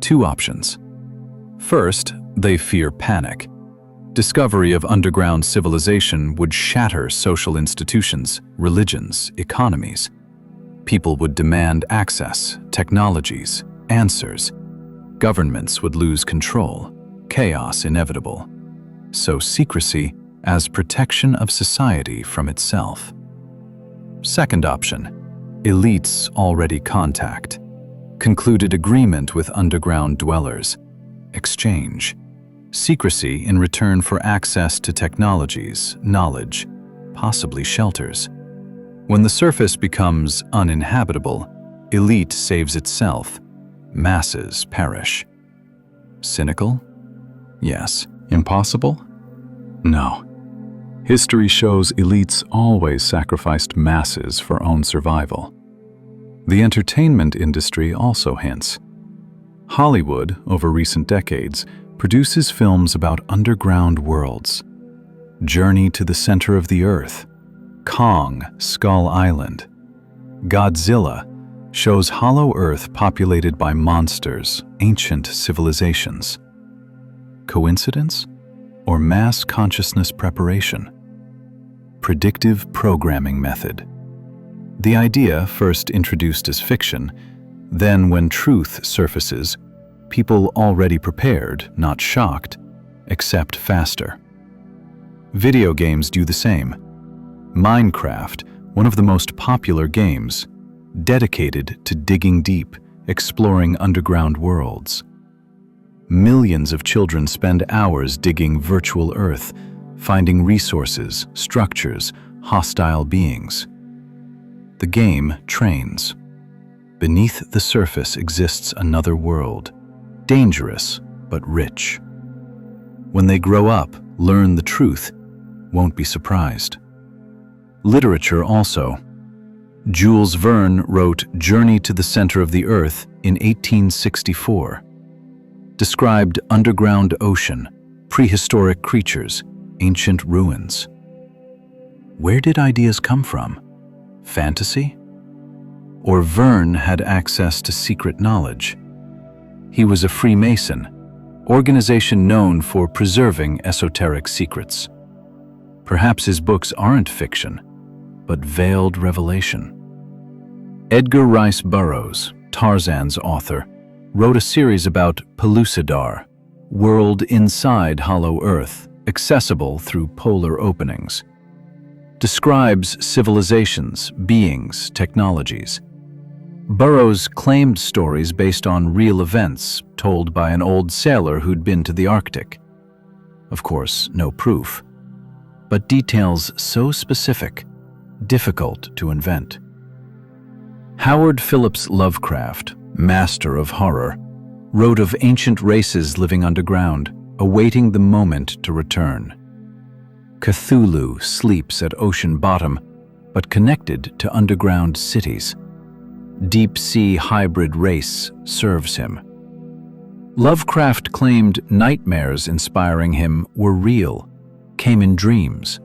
S2: Two options. First, they fear panic. Discovery of underground civilization would shatter social institutions, religions, economies. People would demand access, technologies, answers. Governments would lose control, chaos inevitable. So secrecy as protection of society from itself. Second option, elites already contact. Concluded agreement with underground dwellers. Exchange. Secrecy in return for access to technologies, knowledge, possibly shelters. When the surface becomes uninhabitable, elite saves itself. Masses perish. Cynical? Yes. Impossible? No. History shows elites always sacrificed masses for own survival. The entertainment industry also hints. Hollywood, over recent decades, produces films about underground worlds. Journey to the Center of the Earth, Kong, Skull Island. Godzilla shows hollow Earth populated by monsters, ancient civilizations. Coincidence? Or mass consciousness preparation? Predictive programming method. The idea, first introduced as fiction, Then, when truth surfaces, people already prepared, not shocked, accept faster. Video games do the same. Minecraft, one of the most popular games, dedicated to digging deep, exploring underground worlds. Millions of children spend hours digging virtual Earth, finding resources, structures, hostile beings. The game trains. Beneath the surface exists another world, dangerous but rich. When they grow up, learn the truth, won't be surprised. Literature also. Jules Verne wrote Journey to the Center of the Earth in 1864. Described underground ocean, prehistoric creatures, ancient ruins. Where did ideas come from? Fantasy? Or Verne had access to secret knowledge? He was a Freemason, organization known for preserving esoteric secrets. Perhaps his books aren't fiction, but veiled revelation. Edgar Rice Burroughs, Tarzan's author, wrote a series about Pellucidar, world inside Hollow Earth, accessible through polar openings. Describes civilizations, beings, technologies. Burroughs claimed stories based on real events told by an old sailor who'd been to the Arctic. Of course, no proof, but details so specific, difficult to invent. Howard Phillips Lovecraft, master of horror, wrote of ancient races living underground, awaiting the moment to return. Cthulhu sleeps at ocean bottom, but connected to underground cities. Deep-sea hybrid race serves him. Lovecraft claimed nightmares inspiring him were real, came in dreams.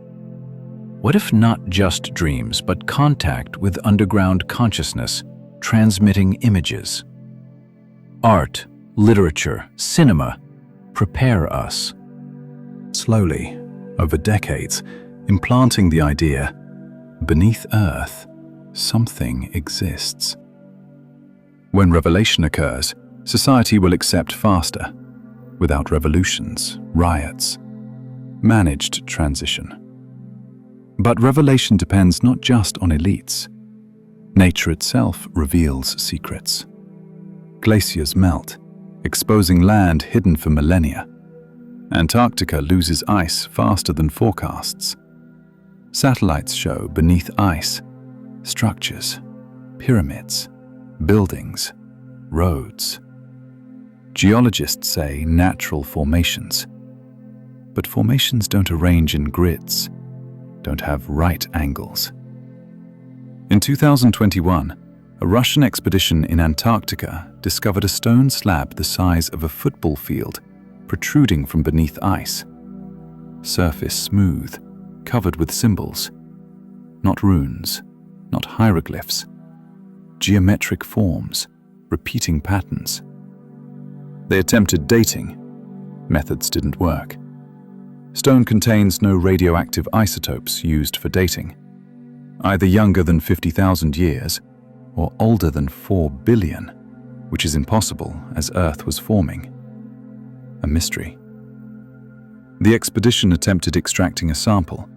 S2: What if not just dreams, but contact with underground consciousness, transmitting images? Art, literature, cinema prepare us.
S1: Slowly, over decades, implanting the idea, beneath Earth, something exists. When revelation occurs, society will accept faster, without revolutions, riots, managed transition. But revelation depends not just on elites. Nature itself reveals secrets. Glaciers melt, exposing land hidden for millennia. Antarctica loses ice faster than forecasts. Satellites show beneath ice structures, pyramids, buildings, roads. Geologists say natural formations. But formations don't arrange in grids, don't have right angles. In 2021, a Russian expedition in Antarctica discovered a stone slab the size of a football field protruding from beneath ice. Surface smooth, covered with symbols. Not runes, not hieroglyphs. Geometric forms, repeating patterns. They attempted dating. Methods didn't work. Stone contains no radioactive isotopes used for dating. Either younger than 50,000 years or older than 4 billion, which is impossible as Earth was forming. A mystery. The expedition attempted extracting a sample.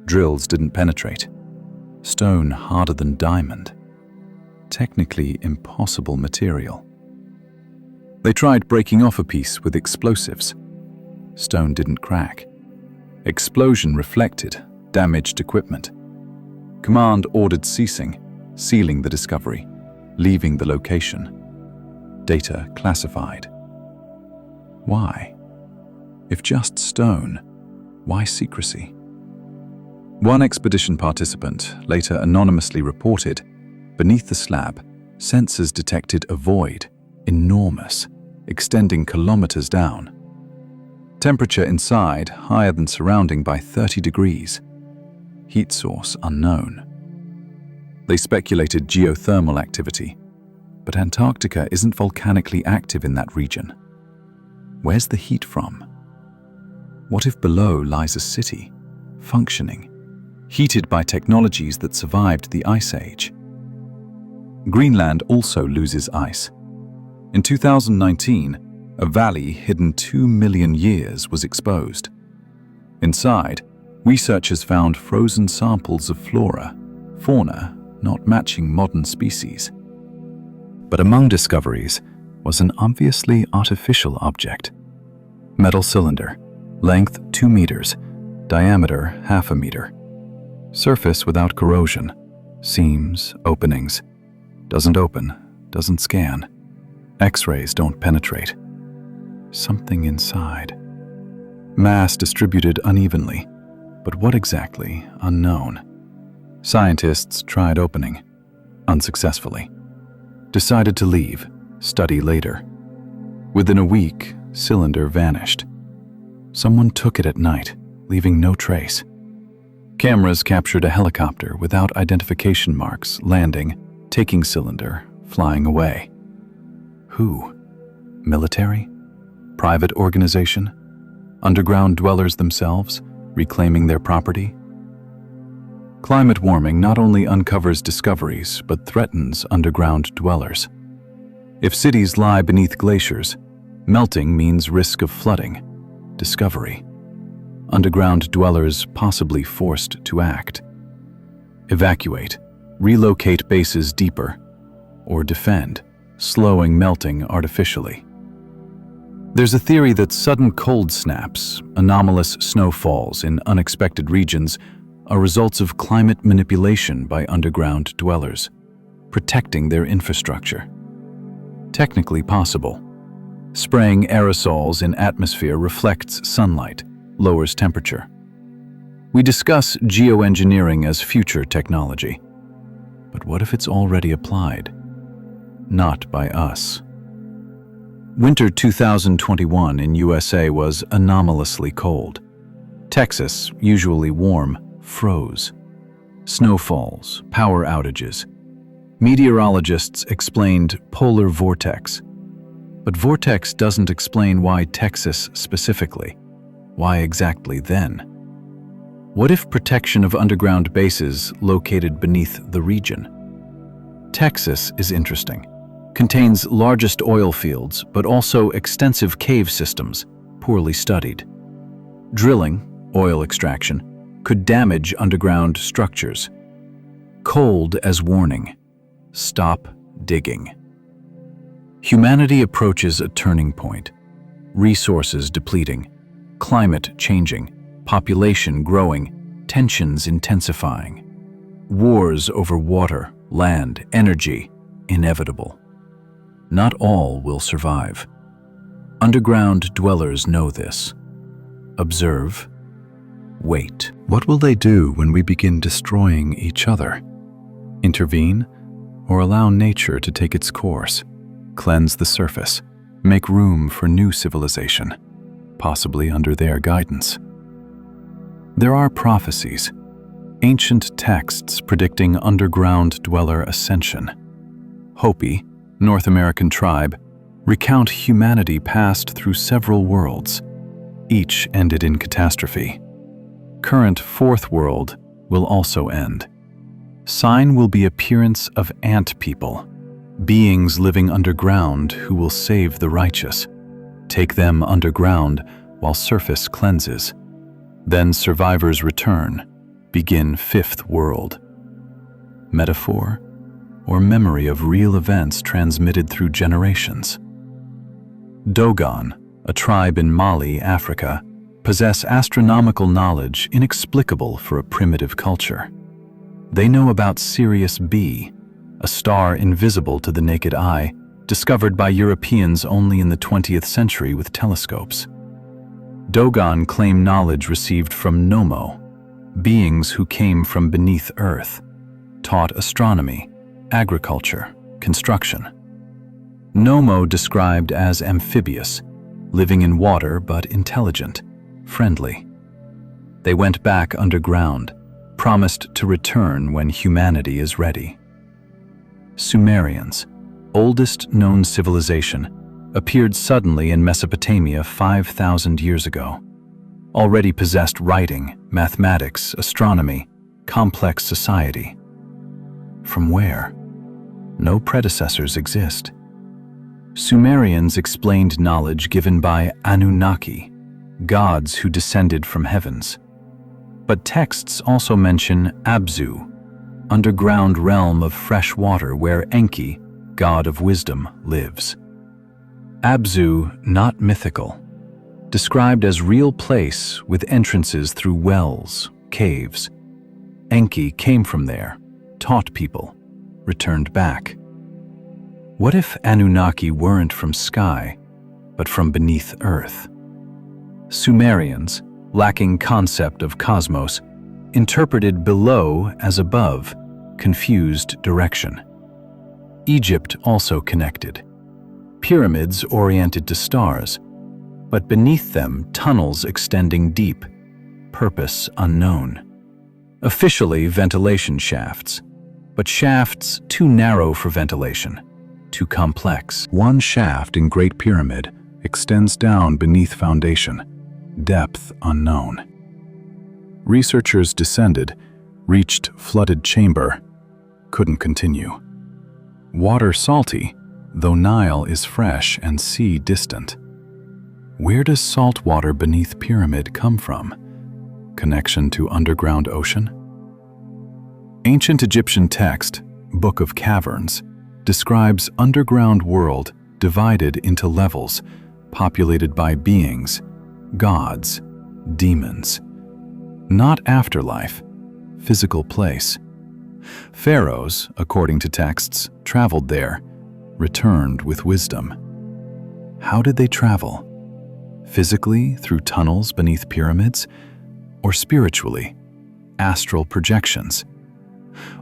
S1: Drills didn't penetrate. Stone harder than diamond. Technically impossible material. They tried breaking off a piece with explosives. Stone didn't crack. Explosion reflected, damaged equipment. Command ordered ceasing, sealing the discovery, leaving the location. Data classified. Why? If just stone, why secrecy? One expedition participant later anonymously reported, beneath the slab, sensors detected a void, enormous, extending kilometers down. Temperature inside higher than surrounding by 30 degrees. Heat source unknown. They speculated geothermal activity, but Antarctica isn't volcanically active in that region. Where's the heat from? What if below lies a city, functioning, heated by technologies that survived the Ice Age?
S3: Greenland also loses ice. In 2019, a valley hidden 2 million years was exposed. Inside, researchers found frozen samples of flora, fauna not matching modern species.
S1: But among discoveries was an obviously artificial object. Metal cylinder, length 2 meters, diameter half a meter. Surface without corrosion, seams, openings. Doesn't open, doesn't scan. X-rays don't penetrate. Something inside. Mass distributed unevenly, but what exactly, unknown. Scientists tried opening, unsuccessfully. Decided to leave, study later. Within a week, cylinder vanished. Someone took it at night, leaving no trace. Cameras captured a helicopter without identification marks landing, taking cylinder, flying away. Who? Military? Private organization? Underground dwellers themselves, reclaiming their property? Climate warming not only uncovers discoveries, but threatens underground dwellers. If cities lie beneath glaciers, melting means risk of flooding, discovery. Underground dwellers possibly forced to act. Evacuate, relocate bases deeper, or defend, slowing melting artificially. There's a theory that sudden cold snaps, anomalous snowfalls in unexpected regions, are results of climate manipulation by underground dwellers, protecting their infrastructure. Technically possible. Spraying aerosols in atmosphere reflects sunlight, lowers temperature. We discuss geoengineering as future technology. But what if it's already applied? Not by us. Winter 2021 in USA was anomalously cold. Texas, usually warm, froze. Snowfalls, power outages. Meteorologists explained polar vortex. But vortex doesn't explain why Texas specifically. Why exactly then? What if protection of underground bases located beneath the region? Texas is interesting. Contains largest oil fields, but also extensive cave systems, poorly studied. Drilling, oil extraction, could damage underground structures. Cold as warning. Stop digging. Humanity approaches a turning point. Resources depleting. Climate changing, population growing, tensions intensifying. Wars over water, land, energy, inevitable. Not all will survive. Underground dwellers know this. Observe. Wait. What will they do when we begin destroying each other? Intervene, or allow nature to take its course, cleanse the surface, make room for new civilization? Possibly under their guidance. There are prophecies, ancient texts predicting underground dweller ascension. Hopi, North American tribe, recount humanity passed through several worlds. Each ended in catastrophe. Current fourth world will also end. Sign will be appearance of ant people, beings living underground who will save the righteous. Take them underground while surface cleanses. Then survivors return, begin fifth world. Metaphor or memory of real events transmitted through generations? Dogon, a tribe in Mali, Africa, possess astronomical knowledge inexplicable for a primitive culture. They know about Sirius B, a star invisible to the naked eye, discovered by Europeans only in the 20th century with telescopes. Dogon claim knowledge received from Nomo, beings who came from beneath Earth, taught astronomy, agriculture, construction. Nomo described as amphibious, living in water but intelligent, friendly. They went back underground, promised to return when humanity is ready. Sumerians, oldest known civilization, appeared suddenly in Mesopotamia 5,000 years ago. Already possessed writing, mathematics, astronomy, complex society. From where?
S2: no predecessors exist. Sumerians explained knowledge given by Anunnaki, gods who descended from heavens. But texts also mention Abzu, underground realm of fresh water where Enki, god of wisdom, lives. Abzu, not mythical, described as real place with entrances through wells, caves. Enki came from there, taught people, returned back. What if Anunnaki weren't from sky, but from beneath earth? Sumerians, lacking concept of cosmos, interpreted below as above, confused direction. Egypt also connected. Pyramids oriented to stars, but beneath them tunnels extending deep, purpose unknown. Officially ventilation shafts, but shafts too narrow for ventilation, too complex.
S1: One shaft in Great Pyramid extends down beneath foundation, depth unknown. Researchers descended, reached flooded chamber, couldn't continue. Water salty, though Nile is fresh and sea distant. Where does salt water beneath pyramid come from? Connection to underground ocean? Ancient Egyptian text, Book of Caverns, describes underground world divided into levels, populated by beings, gods, demons. Not afterlife, physical place. Pharaohs, according to texts, traveled there, returned with wisdom. How did they travel? Physically, through tunnels beneath pyramids, or spiritually, astral projections?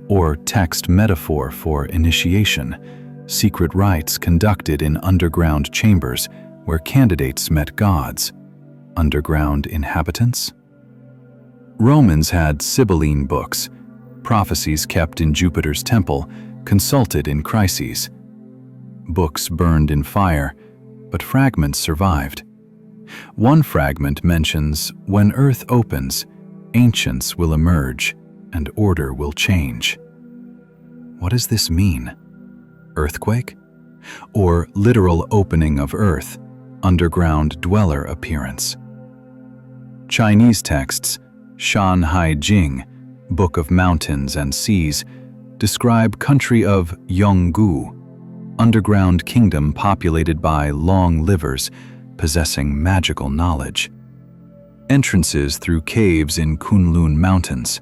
S1: Or text metaphor for initiation, secret rites conducted in underground chambers where candidates met gods, underground inhabitants? Romans had Sibylline books, prophecies kept in Jupiter's temple, consulted in crises. Books burned in fire, but fragments survived. One fragment mentions, when earth opens, ancients will emerge and order will change. What does this mean? Earthquake? Or literal opening of earth, underground dweller appearance? Chinese texts, Shan Hai Jing, Book of Mountains and Seas, describe country of Yonggu, underground kingdom populated by long livers possessing magical knowledge. Entrances through caves in Kunlun Mountains.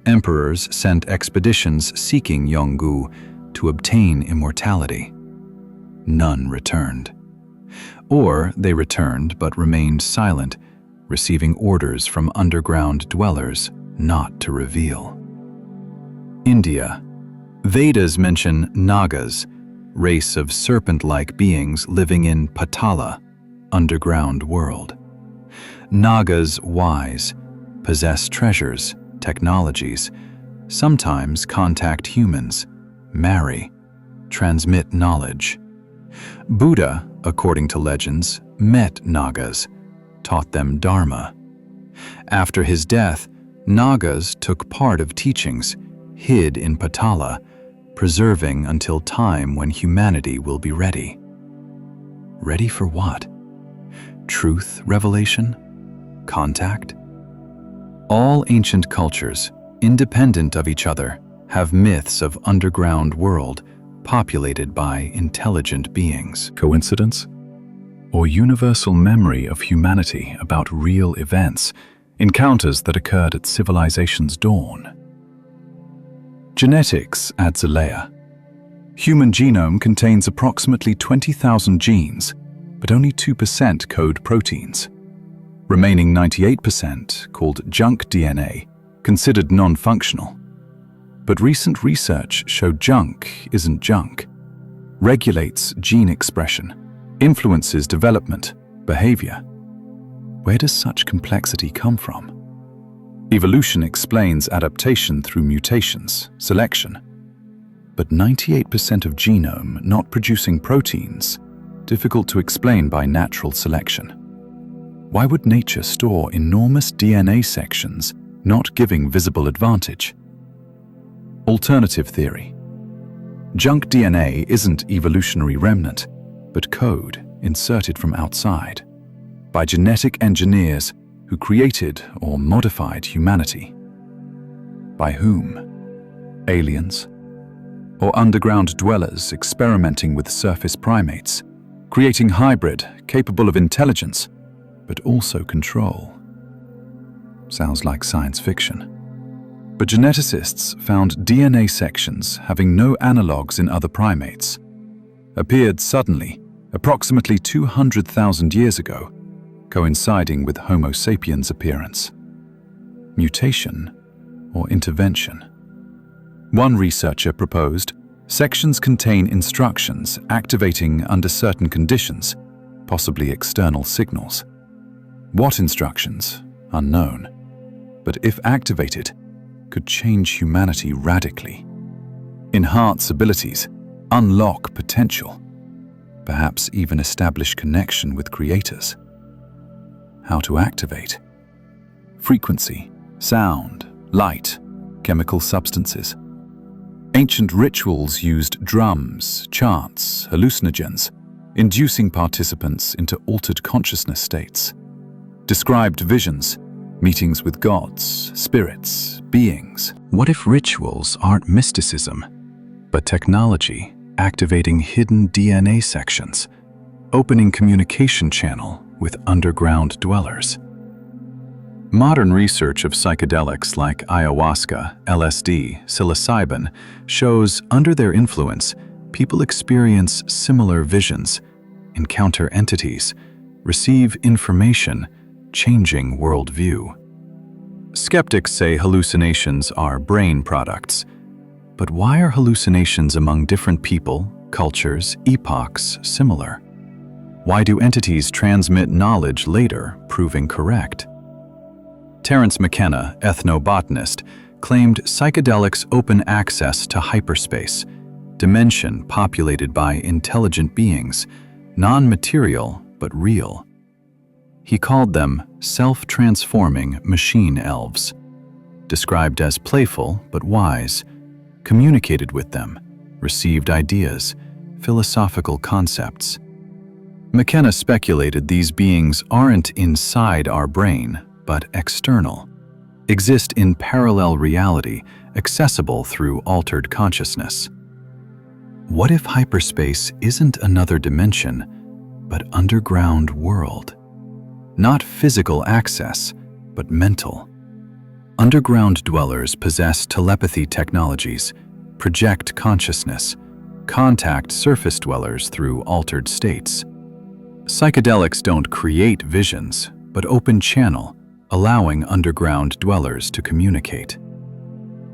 S1: Emperors sent expeditions seeking Yonggu to obtain immortality. None returned. Or they returned but remained silent, receiving orders from underground dwellers not to reveal. India. Vedas mention Nagas, race of serpent-like beings living in Patala, underground world. Nagas wise, possess treasures, technologies, sometimes contact humans, marry, transmit knowledge. Buddha, according to legends, met Nagas, taught them Dharma. After his death, Nagas took part of teachings, hid in Patala, preserving until time when humanity will be ready. Ready for what? Truth revelation? Contact? All ancient cultures, independent of each other, have myths of underground world populated by intelligent beings. Coincidence? Or universal memory of humanity about real events, encounters that occurred at civilization's dawn? Genetics adds a layer. Human genome contains approximately 20,000 genes, but only 2% code proteins. Remaining 98%, called junk DNA, considered non-functional. But recent research showed junk isn't junk. Regulates gene expression, influences development, behavior. Where does such complexity come from? Evolution explains adaptation through mutations, selection. But 98% of genome not producing proteins, difficult to explain by natural selection. Why would nature store enormous DNA sections not giving visible advantage? Alternative theory.
S3: Junk DNA isn't evolutionary remnant, but code inserted from outside, by genetic engineers who created or modified humanity. By whom? Aliens? Or underground dwellers experimenting with surface primates, creating hybrid capable of intelligence, but also control? Sounds like science fiction. But geneticists found DNA sections having no analogues in other primates, appeared suddenly, approximately 200,000 years ago, coinciding with Homo sapiens' appearance. Mutation or intervention? One researcher proposed sections contain instructions activating under certain conditions, possibly external signals. What instructions? Unknown. But if activated, could change humanity radically. Enhance abilities, unlock potential, perhaps even establish connection with creators. How to activate? Frequency, sound, light, chemical substances. Ancient rituals used drums, chants, hallucinogens, inducing participants into altered consciousness states. Described visions, meetings with gods, spirits, beings. What if rituals aren't mysticism, but technology activating hidden DNA sections, opening communication channel with underground dwellers? Modern research of psychedelics like ayahuasca, LSD, psilocybin shows under their influence, people experience similar visions, encounter entities, receive information, changing worldview. Skeptics say hallucinations are brain products. But why are hallucinations among different people, cultures, epochs similar? Why do entities transmit knowledge later, proving correct? Terence McKenna, ethnobotanist, claimed psychedelics open access to hyperspace, dimension populated by intelligent beings, non-material but real. He called them self-transforming machine elves, described as playful but wise, communicated with them, received ideas, philosophical concepts. McKenna speculated these beings aren't inside our brain, but external, exist in parallel reality, accessible through altered consciousness. What if hyperspace isn't another dimension, but underground world? Not physical access, but mental. Underground dwellers possess telepathy technologies, project consciousness, contact surface dwellers through altered states. Psychedelics don't create visions, but open channel, allowing underground dwellers to communicate.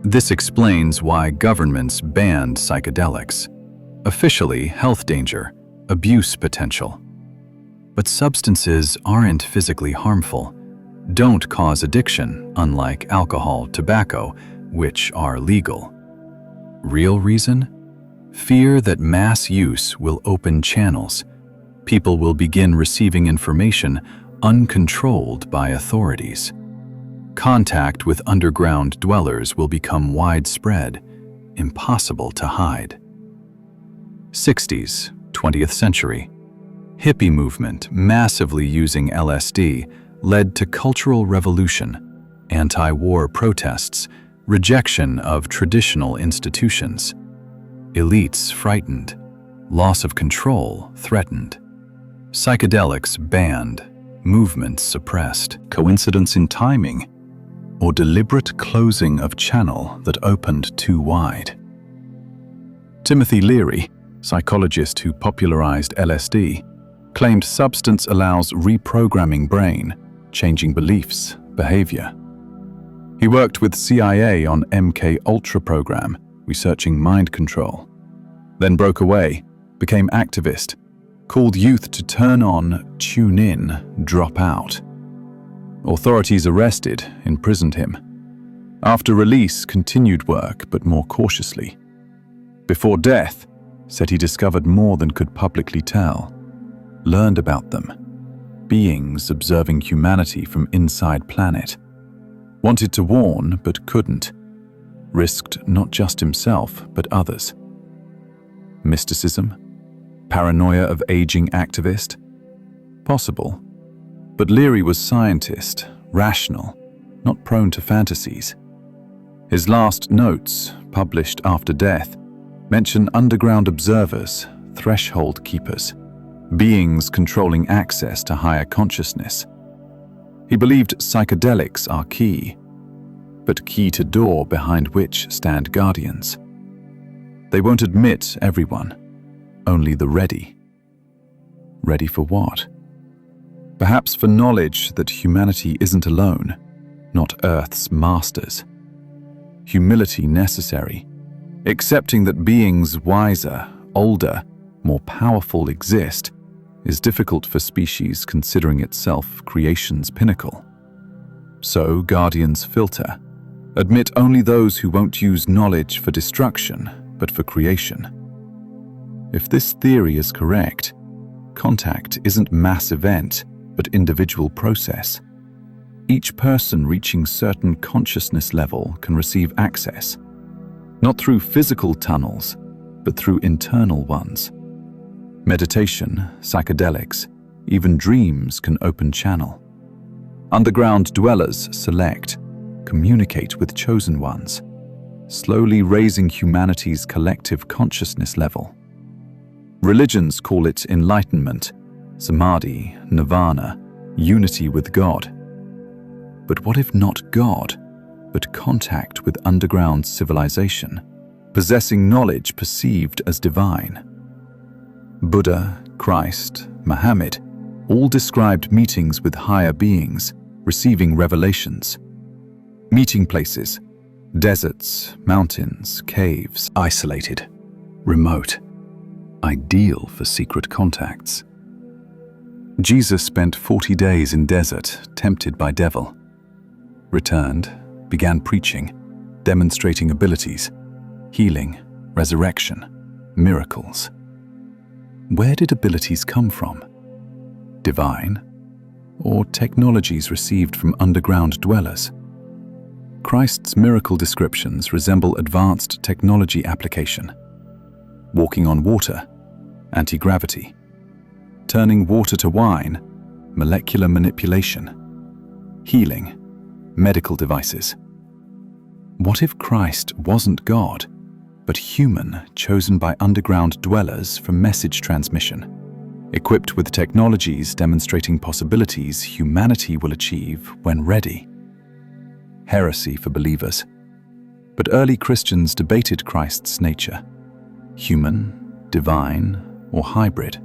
S3: This explains why governments banned psychedelics. Officially, health danger, abuse potential. But substances aren't physically harmful, don't cause addiction, unlike alcohol, tobacco, which are legal. Real reason? Fear that mass use will open channels. People will begin receiving information uncontrolled by authorities. Contact with underground dwellers will become widespread, impossible to hide. 60s, 20th century. Hippie movement, massively using LSD, led to cultural revolution, anti-war protests, rejection of traditional institutions. Elites frightened, loss of control threatened. Psychedelics banned, movements suppressed. Coincidence in timing, or deliberate closing of channel that opened too wide? Timothy Leary, psychologist who popularized LSD, claimed substance allows reprogramming brain, changing beliefs, behavior. He worked with CIA on MK-Ultra program, researching mind control. Then broke away, became activist, called youth to turn on, tune in, drop out. Authorities arrested, imprisoned him. After release, continued work, but more cautiously. Before death, said he discovered more than could publicly tell. Learned about them. Beings observing humanity from inside planet. Wanted to warn, but couldn't. Risked not just himself, but others. Mysticism? Paranoia of aging activist? Possible. But Leary was scientist, rational, not prone to fantasies. His last notes, published after death, mention underground observers, threshold keepers, beings controlling access to higher consciousness. He believed psychedelics are key, but key to door behind which stand guardians. They won't admit everyone, only the ready. Ready for what? Perhaps for knowledge that humanity isn't alone, not Earth's masters. Humility necessary, accepting that beings wiser, older, more powerful exist, is difficult for species considering itself creation's pinnacle. So guardians filter, admit only those who won't use knowledge for destruction, but for creation. If this theory is correct, contact isn't mass event, but individual process. Each person reaching certain consciousness level can receive access, not through physical tunnels, but through internal ones. Meditation, psychedelics, even dreams can open channel. Underground dwellers select, communicate with chosen ones, slowly raising humanity's collective consciousness level. Religions call it enlightenment, samadhi, nirvana, unity with God. But what if not God, but contact with underground civilization, possessing knowledge perceived as divine? Buddha, Christ, Muhammad all described meetings with higher beings, receiving revelations. Meeting places, deserts, mountains, caves, isolated, remote, ideal for secret contacts. Jesus spent 40 days in desert, tempted by devil. Returned, began preaching, demonstrating abilities, healing, resurrection, miracles. Where did abilities come from? Divine? Or technologies received from underground dwellers? Christ's miracle descriptions resemble advanced technology application. Walking on water, anti-gravity. Turning water to wine, molecular manipulation. Healing, medical devices. What if Christ wasn't God, but human chosen by underground dwellers for message transmission, equipped with technologies demonstrating possibilities humanity will achieve when ready? Heresy for believers. But early Christians debated Christ's nature: human, divine, or hybrid.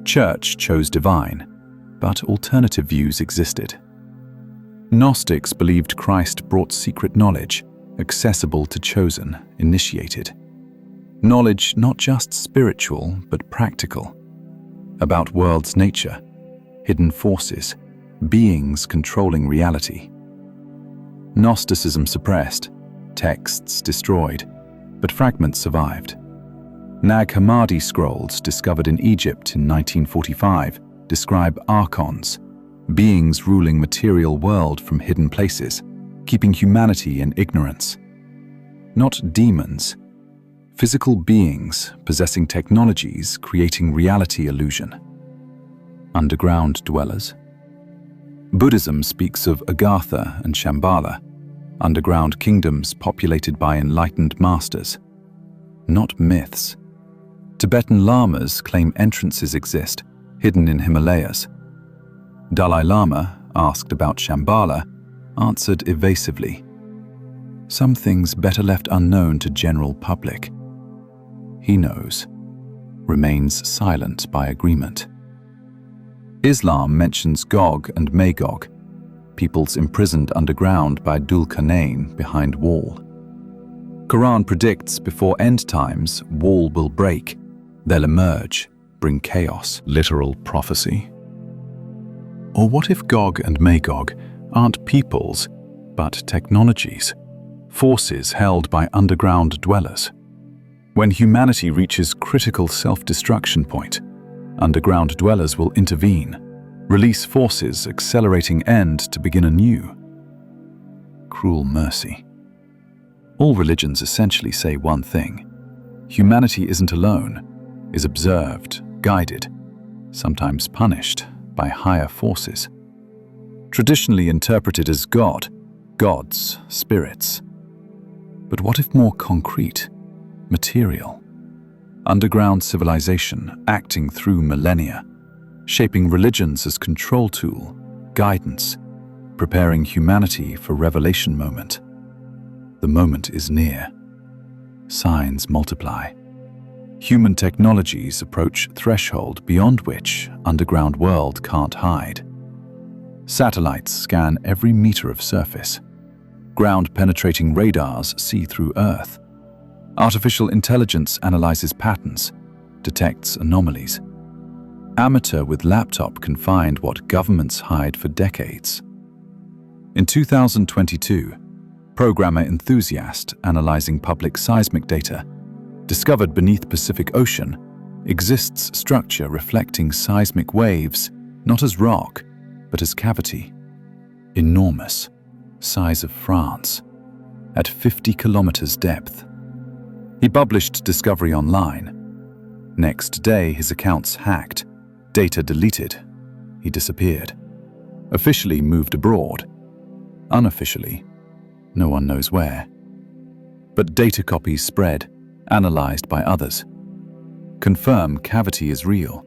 S3: Church chose divine, but alternative views existed. Gnostics believed Christ brought secret knowledge, accessible to chosen, initiated. Knowledge not just spiritual, but practical. About world's nature, hidden forces, beings controlling reality. Gnosticism suppressed, texts destroyed, but fragments survived. Nag Hammadi scrolls discovered in Egypt in 1945 describe archons, beings ruling material world from hidden places, keeping humanity in ignorance. Not demons, physical beings possessing technologies creating reality illusion. Underground dwellers. Buddhism speaks of Agartha and Shambhala, underground kingdoms populated by enlightened masters. Not myths. Tibetan lamas claim entrances exist, hidden in Himalayas. Dalai Lama, asked about Shambhala, answered evasively, "Some things better left unknown to general public." He knows, remains silent by agreement. Islam mentions Gog and Magog, peoples imprisoned underground by Dul-Qarnayn behind wall. Quran predicts before end times, wall will break, they'll emerge, bring chaos. Literal prophecy. Or what if Gog and Magog aren't peoples, but technologies, forces held by underground dwellers? When humanity reaches critical self-destruction point, underground dwellers will intervene, release forces accelerating end to begin anew. Cruel mercy. All religions essentially say one thing: humanity isn't alone, is observed, guided, sometimes punished by higher forces. Traditionally interpreted as God, gods, spirits. But what if more concrete, material? Underground civilization acting through millennia, shaping religions as control tool, guidance, preparing humanity for revelation moment. The moment is near. Signs multiply. Human technologies approach threshold beyond which underground world can't hide. Satellites scan every meter of surface. Ground-penetrating radars see through Earth. Artificial intelligence analyzes patterns, detects anomalies. Amateur with laptop can find what governments hide for decades. In 2022, programmer enthusiast analyzing public seismic data discovered beneath Pacific Ocean exists structure reflecting seismic waves not as rock, but as cavity. Enormous, size of France, at 50 kilometers depth. He published discovery online. Next day, his accounts hacked, data deleted. He disappeared. Officially moved abroad. Unofficially, no one knows where. But data copies spread, analyzed by others. Confirm cavity is real.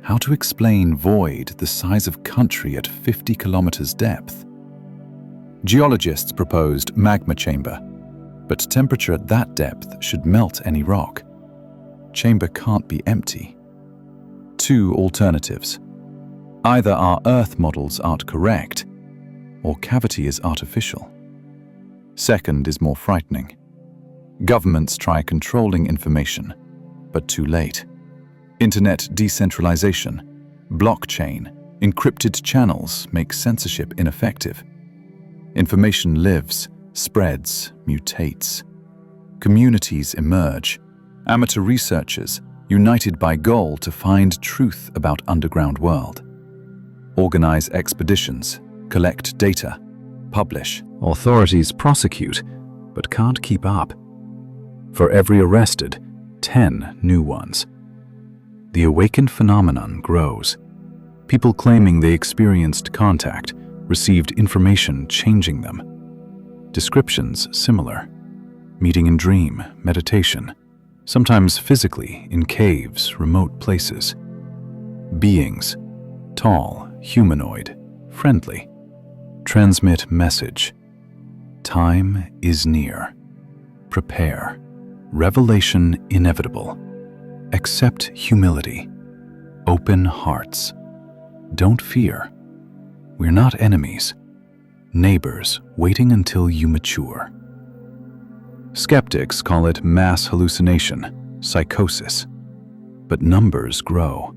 S3: How to explain void the size of country at 50 kilometers depth? Geologists proposed magma chamber, but temperature at that depth should melt any rock. Chamber can't be empty. Two alternatives. Either our Earth models aren't correct, or cavity is artificial. Second is more frightening. Governments try controlling information, but too late. Internet decentralization, blockchain, encrypted channels make censorship ineffective. Information lives, spreads, mutates. Communities emerge. Amateur researchers united by goal to find truth about underground world. Organize expeditions, collect data, publish. Authorities prosecute, but can't keep up. For every arrested, 10 new ones. The awakened phenomenon grows. People claiming they experienced contact, received information changing them. Descriptions similar. Meeting in dream, meditation, sometimes physically in caves, remote places. Beings, tall, humanoid, friendly. Transmit message. Time is near. Prepare. Revelation inevitable. Accept humility. Open hearts. Don't fear. We're not enemies. Neighbors waiting until you mature. Skeptics call it mass hallucination, psychosis. But numbers grow.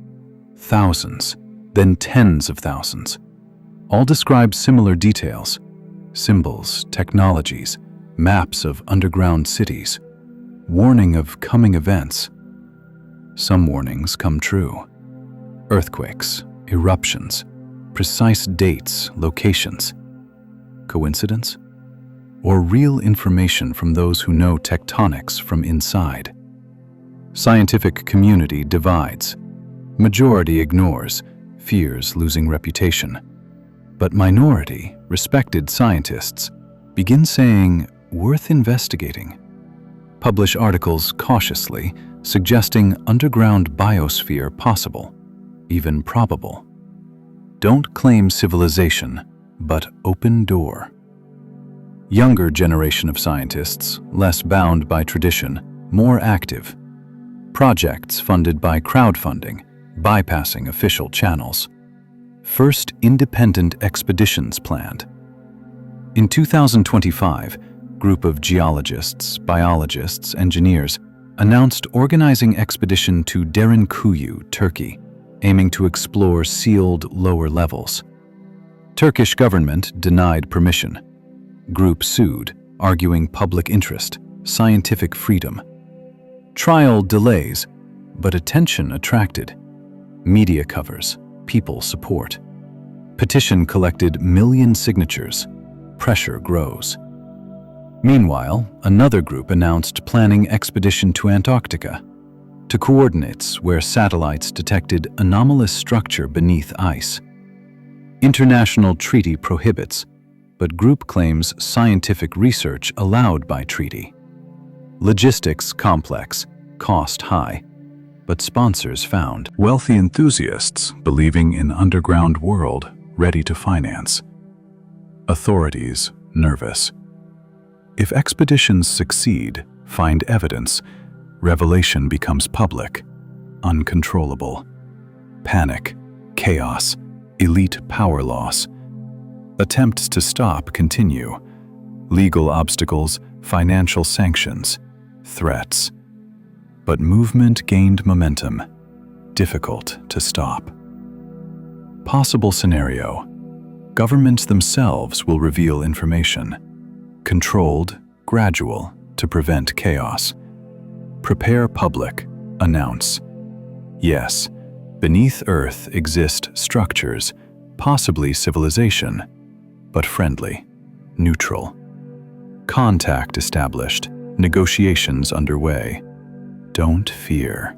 S3: Thousands, then tens of thousands. All describe similar details. Symbols, technologies, maps of underground cities. Warning of coming events. Some warnings come true. Earthquakes, eruptions, precise dates, locations. Coincidence? Or real information from those who know tectonics from inside? Scientific community divides. Majority ignores, fears losing reputation. But minority, respected scientists begin saying, worth investigating. Publish articles cautiously, suggesting underground biosphere possible, even probable. Don't claim civilization, but open door. Younger generation of scientists, less bound by tradition, more active. Projects funded by crowdfunding, bypassing official channels. First independent expeditions planned. In 2025, group of geologists, biologists, engineers announced organizing expedition to Derinkuyu, Turkey, aiming to explore sealed lower levels. Turkish government denied permission. Group sued, arguing public interest, scientific freedom. Trial delays, but attention attracted. Media covers, people support. Petition collected million signatures. Pressure grows.
S2: Meanwhile, another group announced planning expedition to Antarctica, to coordinates where satellites detected anomalous structure beneath ice. International treaty prohibits, but group claims scientific research allowed by treaty. Logistics complex, cost high, but sponsors found.
S1: Wealthy enthusiasts believing in underground world ready to finance. Authorities nervous. If expeditions succeed, find evidence, revelation becomes public, uncontrollable. Panic, chaos, elite power loss. Attempts to stop continue. Legal obstacles, financial sanctions, threats. But movement gained momentum, difficult to stop. Possible scenario: governments themselves will reveal information, controlled, gradual, to prevent chaos. Prepare public, announce. Yes, beneath Earth exist structures, possibly civilization, but friendly, neutral. Contact established, negotiations underway. Don't fear.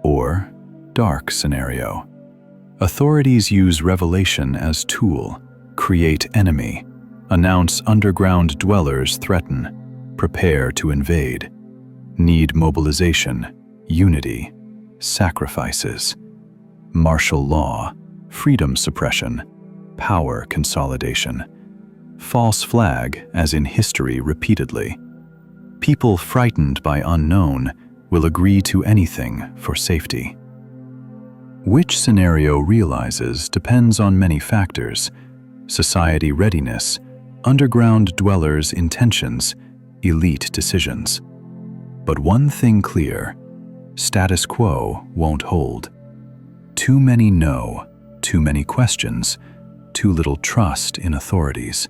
S1: Or, dark scenario. Authorities use revelation as tool, create enemy, announce underground dwellers threaten, prepare to invade. Need mobilization, unity, sacrifices, martial law, freedom suppression, power consolidation. False flag, as in history repeatedly. People frightened by unknown will agree to anything for safety. Which scenario realizes depends on many factors: society readiness, underground dwellers' intentions, elite decisions. But one thing clear: status quo won't hold. Too many know, too many questions, too little trust in authorities.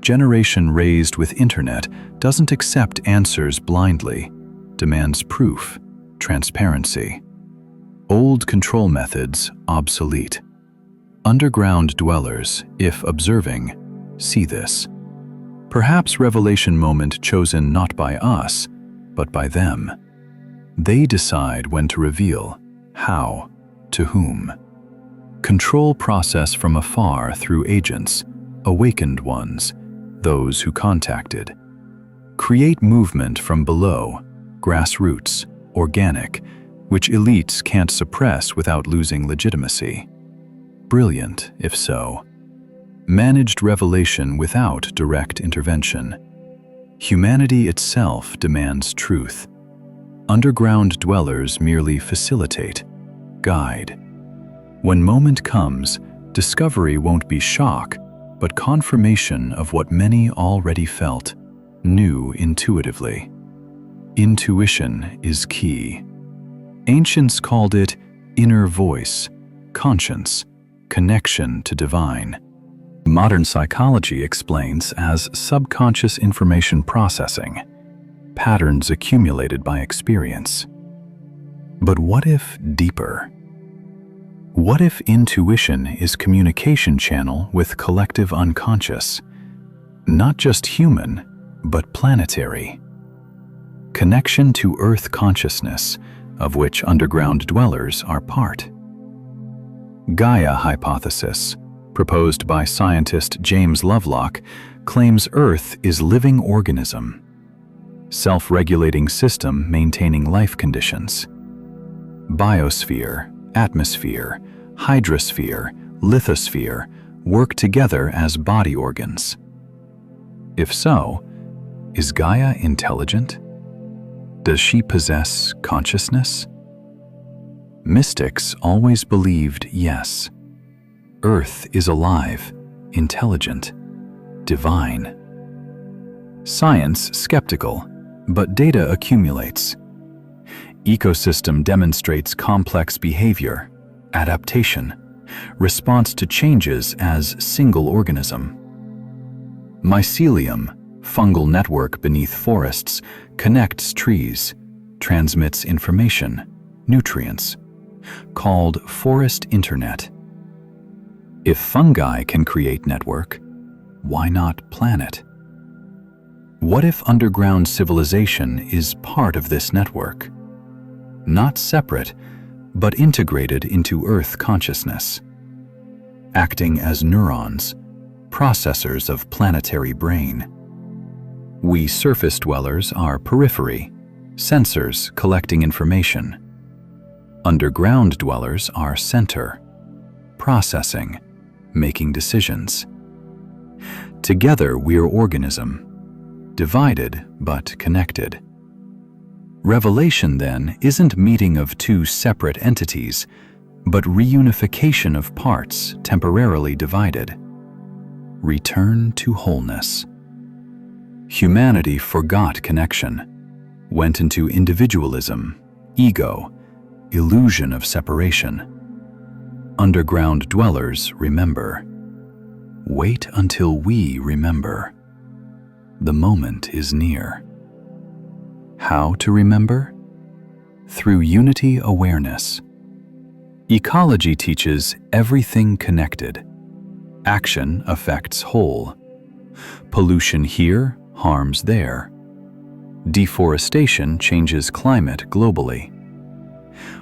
S1: Generation raised with internet doesn't accept answers blindly, demands proof, transparency. Old control methods obsolete. Underground dwellers, if observing, see this. Perhaps revelation moment chosen not by us, but by them. They decide when to reveal, how, to whom. Control process from afar through agents, awakened ones, those who contacted. Create movement from below, grassroots, organic, which elites can't suppress without losing legitimacy. Brilliant, if so. Managed revelation without direct intervention. Humanity itself demands truth. Underground dwellers merely facilitate, guide. When moment comes, discovery won't be shock, but confirmation of what many already felt, knew intuitively. Intuition is key. Ancients called it inner voice, conscience, connection to divine. Modern psychology explains as subconscious information processing, patterns accumulated by experience. But what if deeper? What if intuition is communication channel with collective unconscious? Not just human, but planetary. Connection to Earth consciousness, of which underground dwellers are part. Gaia hypothesis, proposed by scientist James Lovelock, claims Earth is living organism, self-regulating system maintaining life conditions. Biosphere, atmosphere, hydrosphere, lithosphere work together as body organs. If so, is Gaia intelligent? Does she possess consciousness? Mystics always believed yes. Earth is alive, intelligent, divine. Science skeptical, but data accumulates. Ecosystem demonstrates complex behavior, adaptation, response to changes as single organism. Mycelium, fungal network beneath forests, connects trees, transmits information, nutrients, called forest internet. If fungi can create network, why not planet? What if underground civilization is part of this network? Not separate, but integrated into Earth consciousness, acting as neurons, processors of planetary brain. We surface dwellers are periphery, sensors collecting information. Underground dwellers are center, processing, making decisions. Together we're organism, divided but connected. Revelation, then, isn't meeting of two separate entities, but reunification of parts temporarily divided. Return to wholeness. Humanity forgot connection, went into individualism, ego, illusion of separation. Underground dwellers remember. Wait until we remember. The moment is near. How to remember? Through unity awareness. Ecology teaches everything connected. Action affects whole. Pollution here harms there. Deforestation changes climate globally.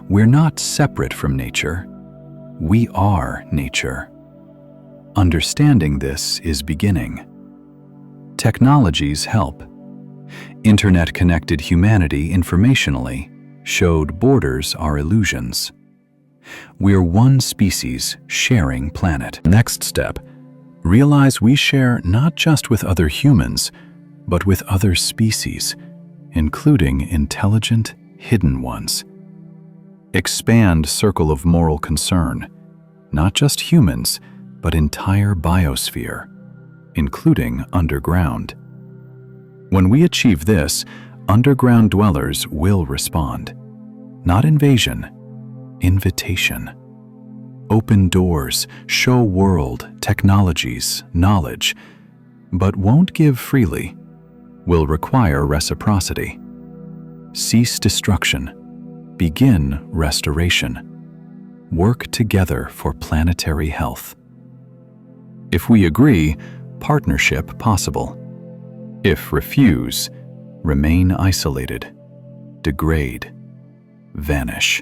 S1: We're not separate from nature. We are nature. Understanding this is beginning. Technologies help. Internet-connected humanity informationally showed borders are illusions. We're one species sharing planet. Next step, realize we share not just with other humans, but with other species, including intelligent, hidden ones. Expand circle of moral concern, not just humans, but entire biosphere, including underground. When we achieve this, underground dwellers will respond. Not invasion, invitation. Open doors, show world, technologies, knowledge, but won't give freely, will require reciprocity. Cease destruction, begin restoration. Work together for planetary health. If we agree, partnership possible. If refuse, remain isolated, degrade, vanish.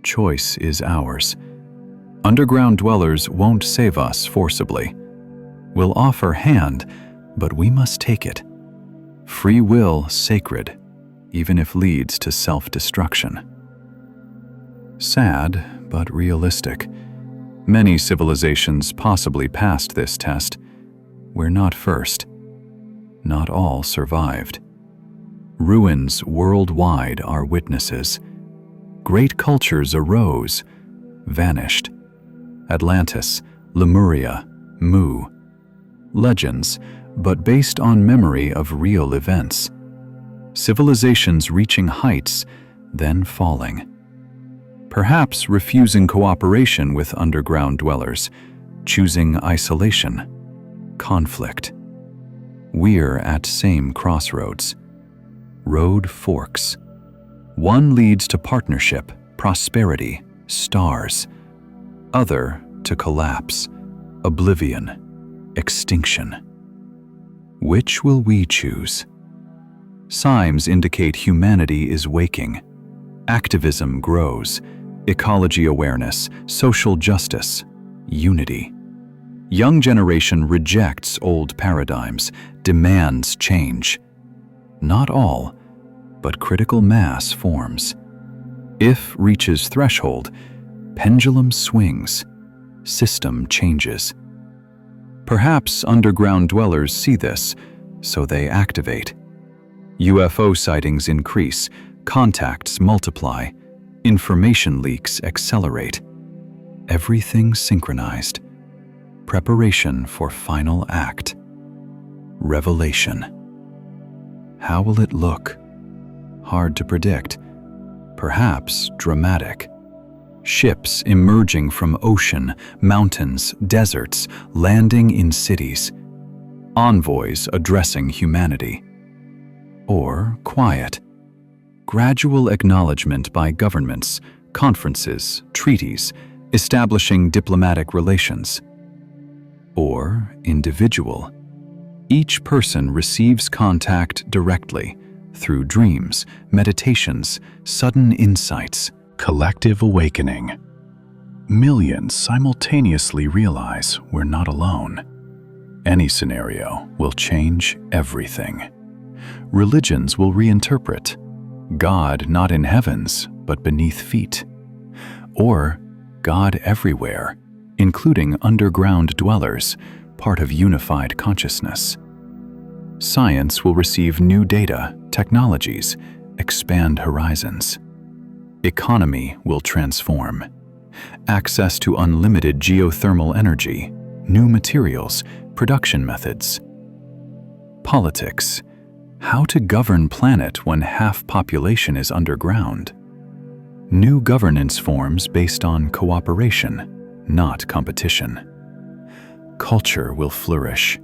S1: Choice is ours. Underground dwellers won't save us forcibly. We'll offer hand, but we must take it. Free will sacred, even if leads to self-destruction. Sad, but realistic. Many civilizations possibly passed this test. We're not first. Not all survived. Ruins worldwide are witnesses. Great cultures arose, vanished. Atlantis, Lemuria, Mu. Legends, but based on memory of real events. Civilizations reaching heights, then falling. Perhaps refusing cooperation with underground dwellers, choosing isolation, conflict. We're at same crossroads. Road forks. One leads to partnership, prosperity, stars. Other to collapse, oblivion, extinction. Which will we choose? Signs indicate humanity is waking. Activism grows, ecology awareness, social justice, unity. Young generation rejects old paradigms, demands change. Not all, but critical mass forms. If reaches threshold, pendulum swings, system changes. Perhaps underground dwellers see this, so they activate. UFO sightings increase, contacts multiply, information leaks accelerate. Everything synchronized. Preparation for final act. Revelation. How will it look? Hard to predict. Perhaps dramatic. Ships emerging from ocean, mountains, deserts, landing in cities. Envoys addressing humanity. Or quiet. Gradual acknowledgement by governments, conferences, treaties, establishing diplomatic relations. Or individual. Each person receives contact directly through dreams, meditations, sudden insights, collective awakening. Millions simultaneously realize we're not alone. Any scenario will change everything. Religions will reinterpret God not in heavens, but beneath feet. Or God everywhere, including underground dwellers, part of unified consciousness. Science will receive new data, technologies, expand horizons. Economy will transform. Access to unlimited geothermal energy, new materials, production methods. Politics. How to govern planet when half population is underground. New governance forms based on cooperation, not competition. Culture will flourish.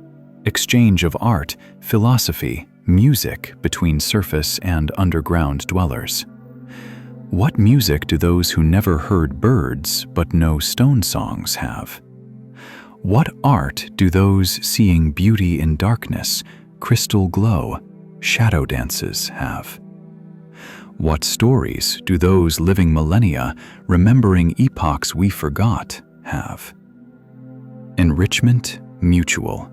S1: Exchange of art, philosophy, music between surface and underground dwellers. What music do those who never heard birds but know stone songs have? What art do those seeing beauty in darkness, crystal glow, shadow dances have? What stories do those living millennia, remembering epochs we forgot, have? Enrichment mutual.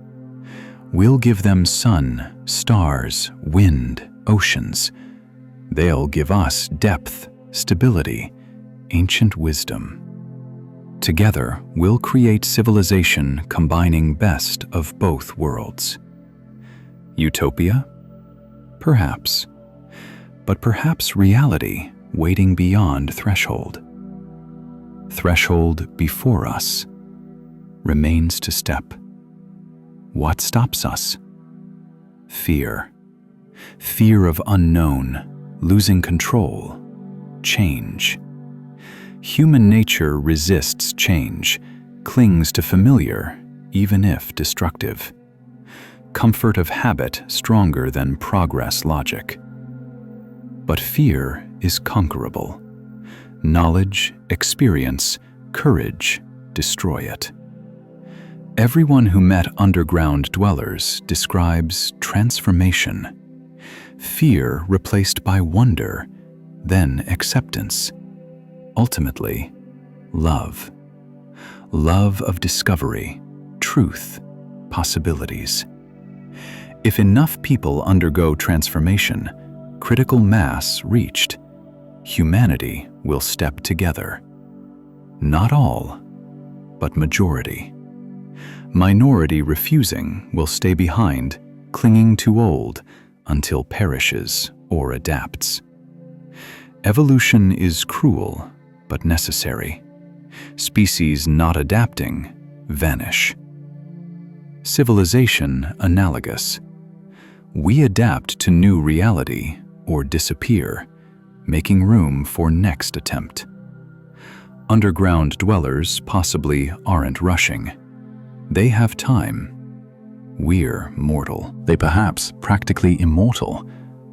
S1: We'll give them sun, stars, wind, oceans. They'll give us depth, stability, ancient wisdom. Together, we'll create civilization combining best of both worlds. Utopia? Perhaps. But perhaps reality waiting beyond threshold. Threshold before us remains to step. What stops us? Fear. Fear of unknown, losing control, change. Human nature resists change, clings to familiar, even if destructive. Comfort of habit stronger than progress logic. But fear is conquerable. Knowledge, experience, courage destroy it. Everyone who met underground dwellers describes transformation. Fear replaced by wonder, then acceptance. Ultimately, love. Love of discovery, truth, possibilities. If enough people undergo transformation, critical mass reached, humanity will step together. Not all, but majority. Minority refusing will stay behind, clinging to old until perishes or adapts. Evolution is cruel, but necessary. Species not adapting vanish. Civilization analogous. We adapt to new reality or disappear, making room for next attempt. Underground dwellers possibly aren't rushing. They have time. We're mortal. They perhaps practically immortal,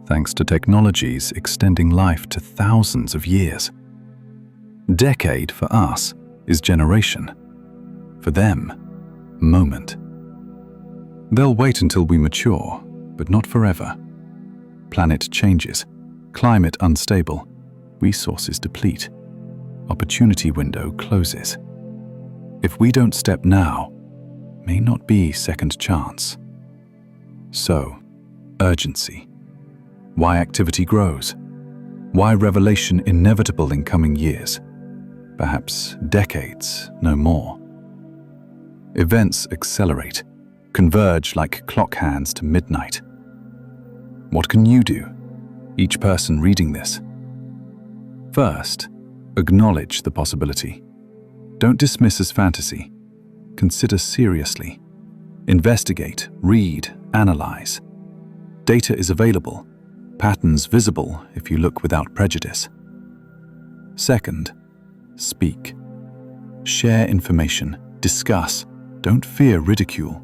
S1: thanks to technologies extending life to thousands of years. Decade for us is generation. For them, moment. They'll wait until we mature, but not forever. Planet changes, climate unstable, resources deplete, opportunity window closes. If we don't step now, may not be second chance. So, urgency. Why activity grows? Why revelation inevitable in coming years? Perhaps decades, no more. Events accelerate, converge like clock hands to midnight. What can you do, each person reading this? First, acknowledge the possibility. Don't dismiss as fantasy. Consider seriously. Investigate, read, analyze. Data is available, patterns visible if you look without prejudice. Second, speak. Share information, discuss, don't fear ridicule.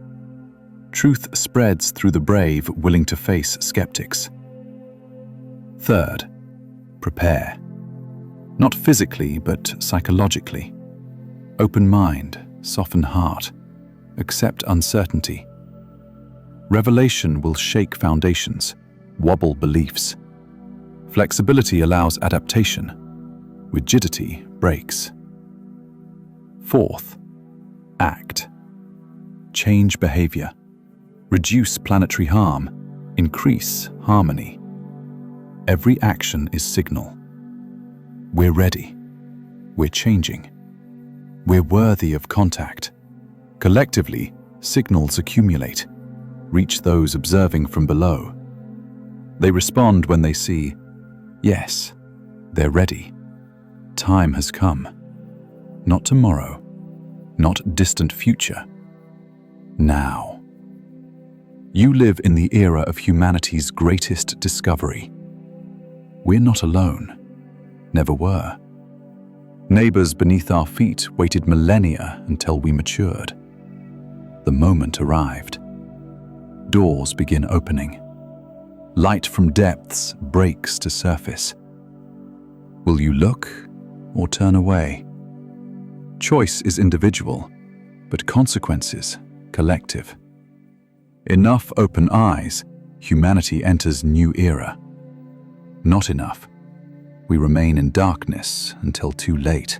S1: Truth spreads through the brave willing to face skeptics. Third, prepare. Not physically, but psychologically. Open mind, soften heart, accept uncertainty.
S3: Revelation will shake foundations, wobble beliefs. Flexibility allows adaptation. Rigidity breaks. Fourth, act. Change behavior. Reduce planetary harm. Increase harmony. Every action is signal. We're ready. We're changing. We're worthy of contact. Collectively, signals accumulate, reach those observing from below. They respond when they see, yes, they're ready. Time has come. Not tomorrow, not distant future. Now. You live in the era of humanity's greatest discovery. We're not alone. Never were. Neighbors beneath our feet waited millennia until we matured. The moment arrived. Doors begin opening. Light from depths breaks to surface. Will you look or turn away? Choice is individual, but consequences collective. Enough open eyes, humanity enters new era. Not enough. We remain in darkness until too late.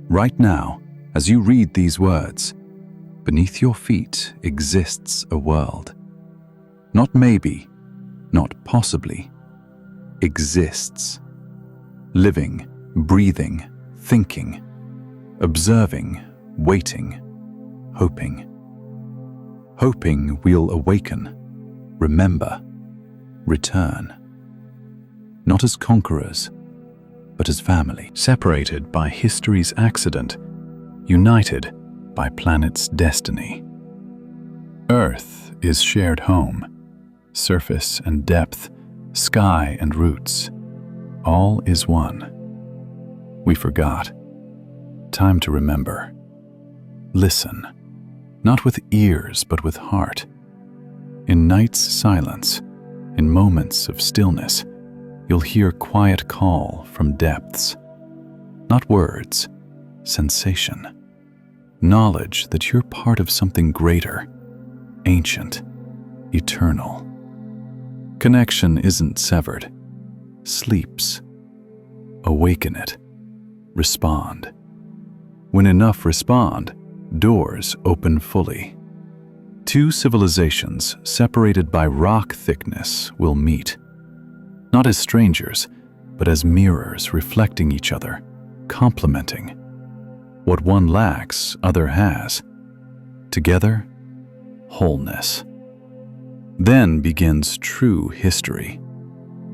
S3: Right now, as you read these words, beneath your feet exists a world. Not maybe, not possibly, exists. Living, breathing, thinking, observing, waiting, hoping. Hoping we'll awaken, remember, return. Not as conquerors, but as family.
S1: Separated by history's accident, united by planet's destiny. Earth is shared home, surface and depth, sky and roots. All is one. We forgot. Time to remember. Listen, not with ears but with heart. In night's silence, in moments of stillness, you'll hear quiet call from depths. Not words, sensation. Knowledge that you're part of something greater, ancient, eternal. Connection isn't severed, sleeps. Awaken it. Respond. When enough respond, doors open fully. Two civilizations separated by rock thickness will meet. Not as strangers, but as mirrors reflecting each other, complementing. What one lacks, other has. Together, wholeness. Then begins true history.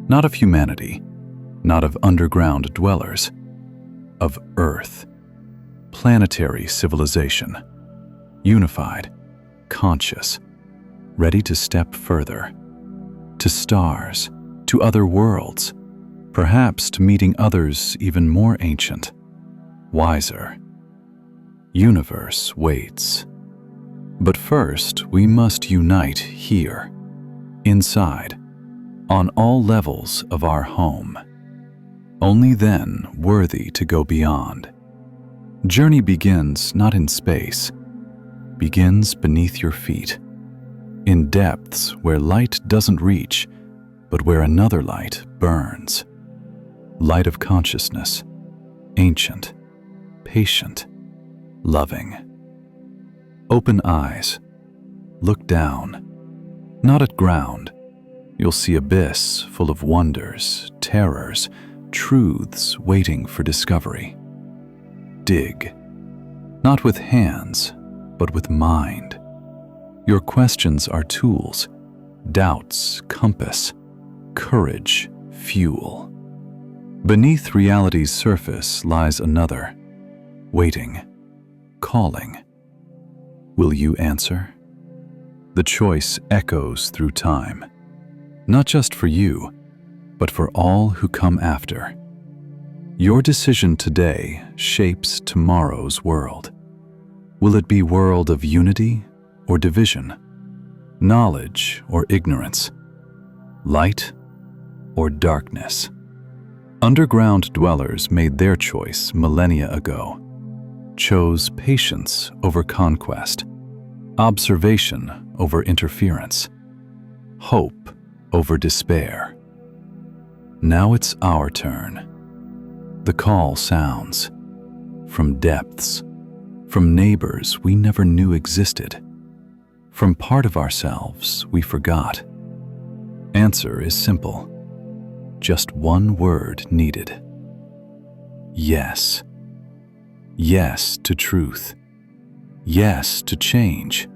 S1: Not of humanity, not of underground dwellers, of Earth. Planetary civilization. Unified, conscious, ready to step further. To stars, to other worlds, perhaps to meeting others even more ancient, wiser. Universe waits. But first, we must unite here, inside, on all levels of our home. Only then worthy to go beyond. Journey begins not in space, begins beneath your feet, in depths where light doesn't reach, but where another light burns. Light of consciousness, ancient, patient, loving. Open eyes, look down, not at ground. You'll see abyss full of wonders, terrors, truths waiting for discovery. Dig, not with hands, but with mind. Your questions are tools, doubts, compass, courage, fuel. Beneath reality's surface lies another, waiting, calling. Will you answer? The choice echoes through time, not just for you, but for all who come after. Your decision today shapes tomorrow's world. Will it be world of unity or division? Knowledge or ignorance? Light or darkness? Underground dwellers made their choice millennia ago. Chose patience over conquest, observation over interference, hope over despair. Now it's our turn. The call sounds from depths, from neighbors we never knew existed, from part of ourselves we forgot. Answer is simple. Just one word needed. Yes. Yes to truth. Yes to change.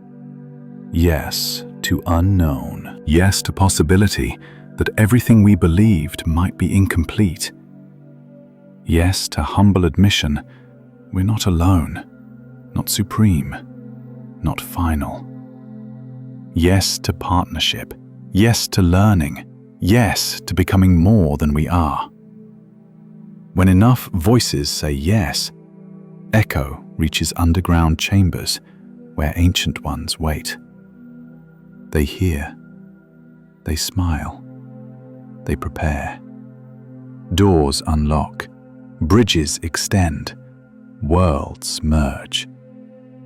S1: Yes to unknown. Yes to possibility that everything we believed might be incomplete. Yes to humble admission we're not alone, not supreme, not final. Yes to partnership. Yes to learning. Yes to becoming more than we are. When enough voices say yes, echo reaches underground chambers where ancient ones wait. They hear. They smile. They prepare. Doors unlock. Bridges extend. Worlds merge.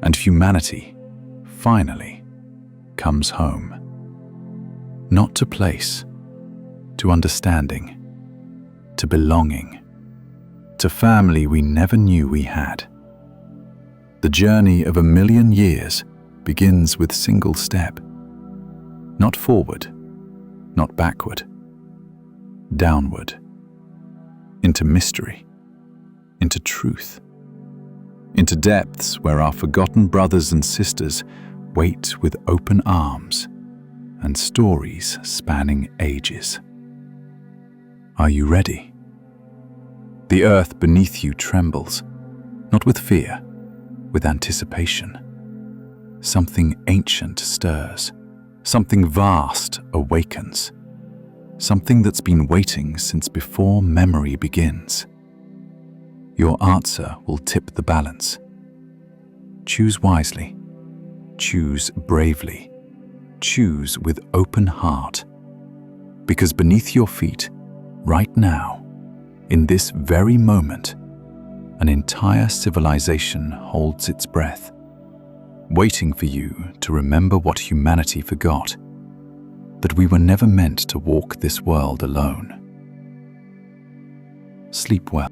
S1: And humanity, finally, comes home. Not to place, to understanding, to belonging, to family we never knew we had. The journey of 1,000,000 years begins with single step. Not forward, not backward. Downward. Into mystery. Into truth. Into depths where our forgotten brothers and sisters wait with open arms and stories spanning ages. Are you ready? The earth beneath you trembles, not with fear, with anticipation. Something ancient stirs, something vast awakens, something that's been waiting since before memory begins. Your answer will tip the balance. Choose wisely, choose bravely, choose with open heart, because beneath your feet, right now, in this very moment, an entire civilization holds its breath, waiting for you to remember what humanity forgot, that we were never meant to walk this world alone. Sleep well.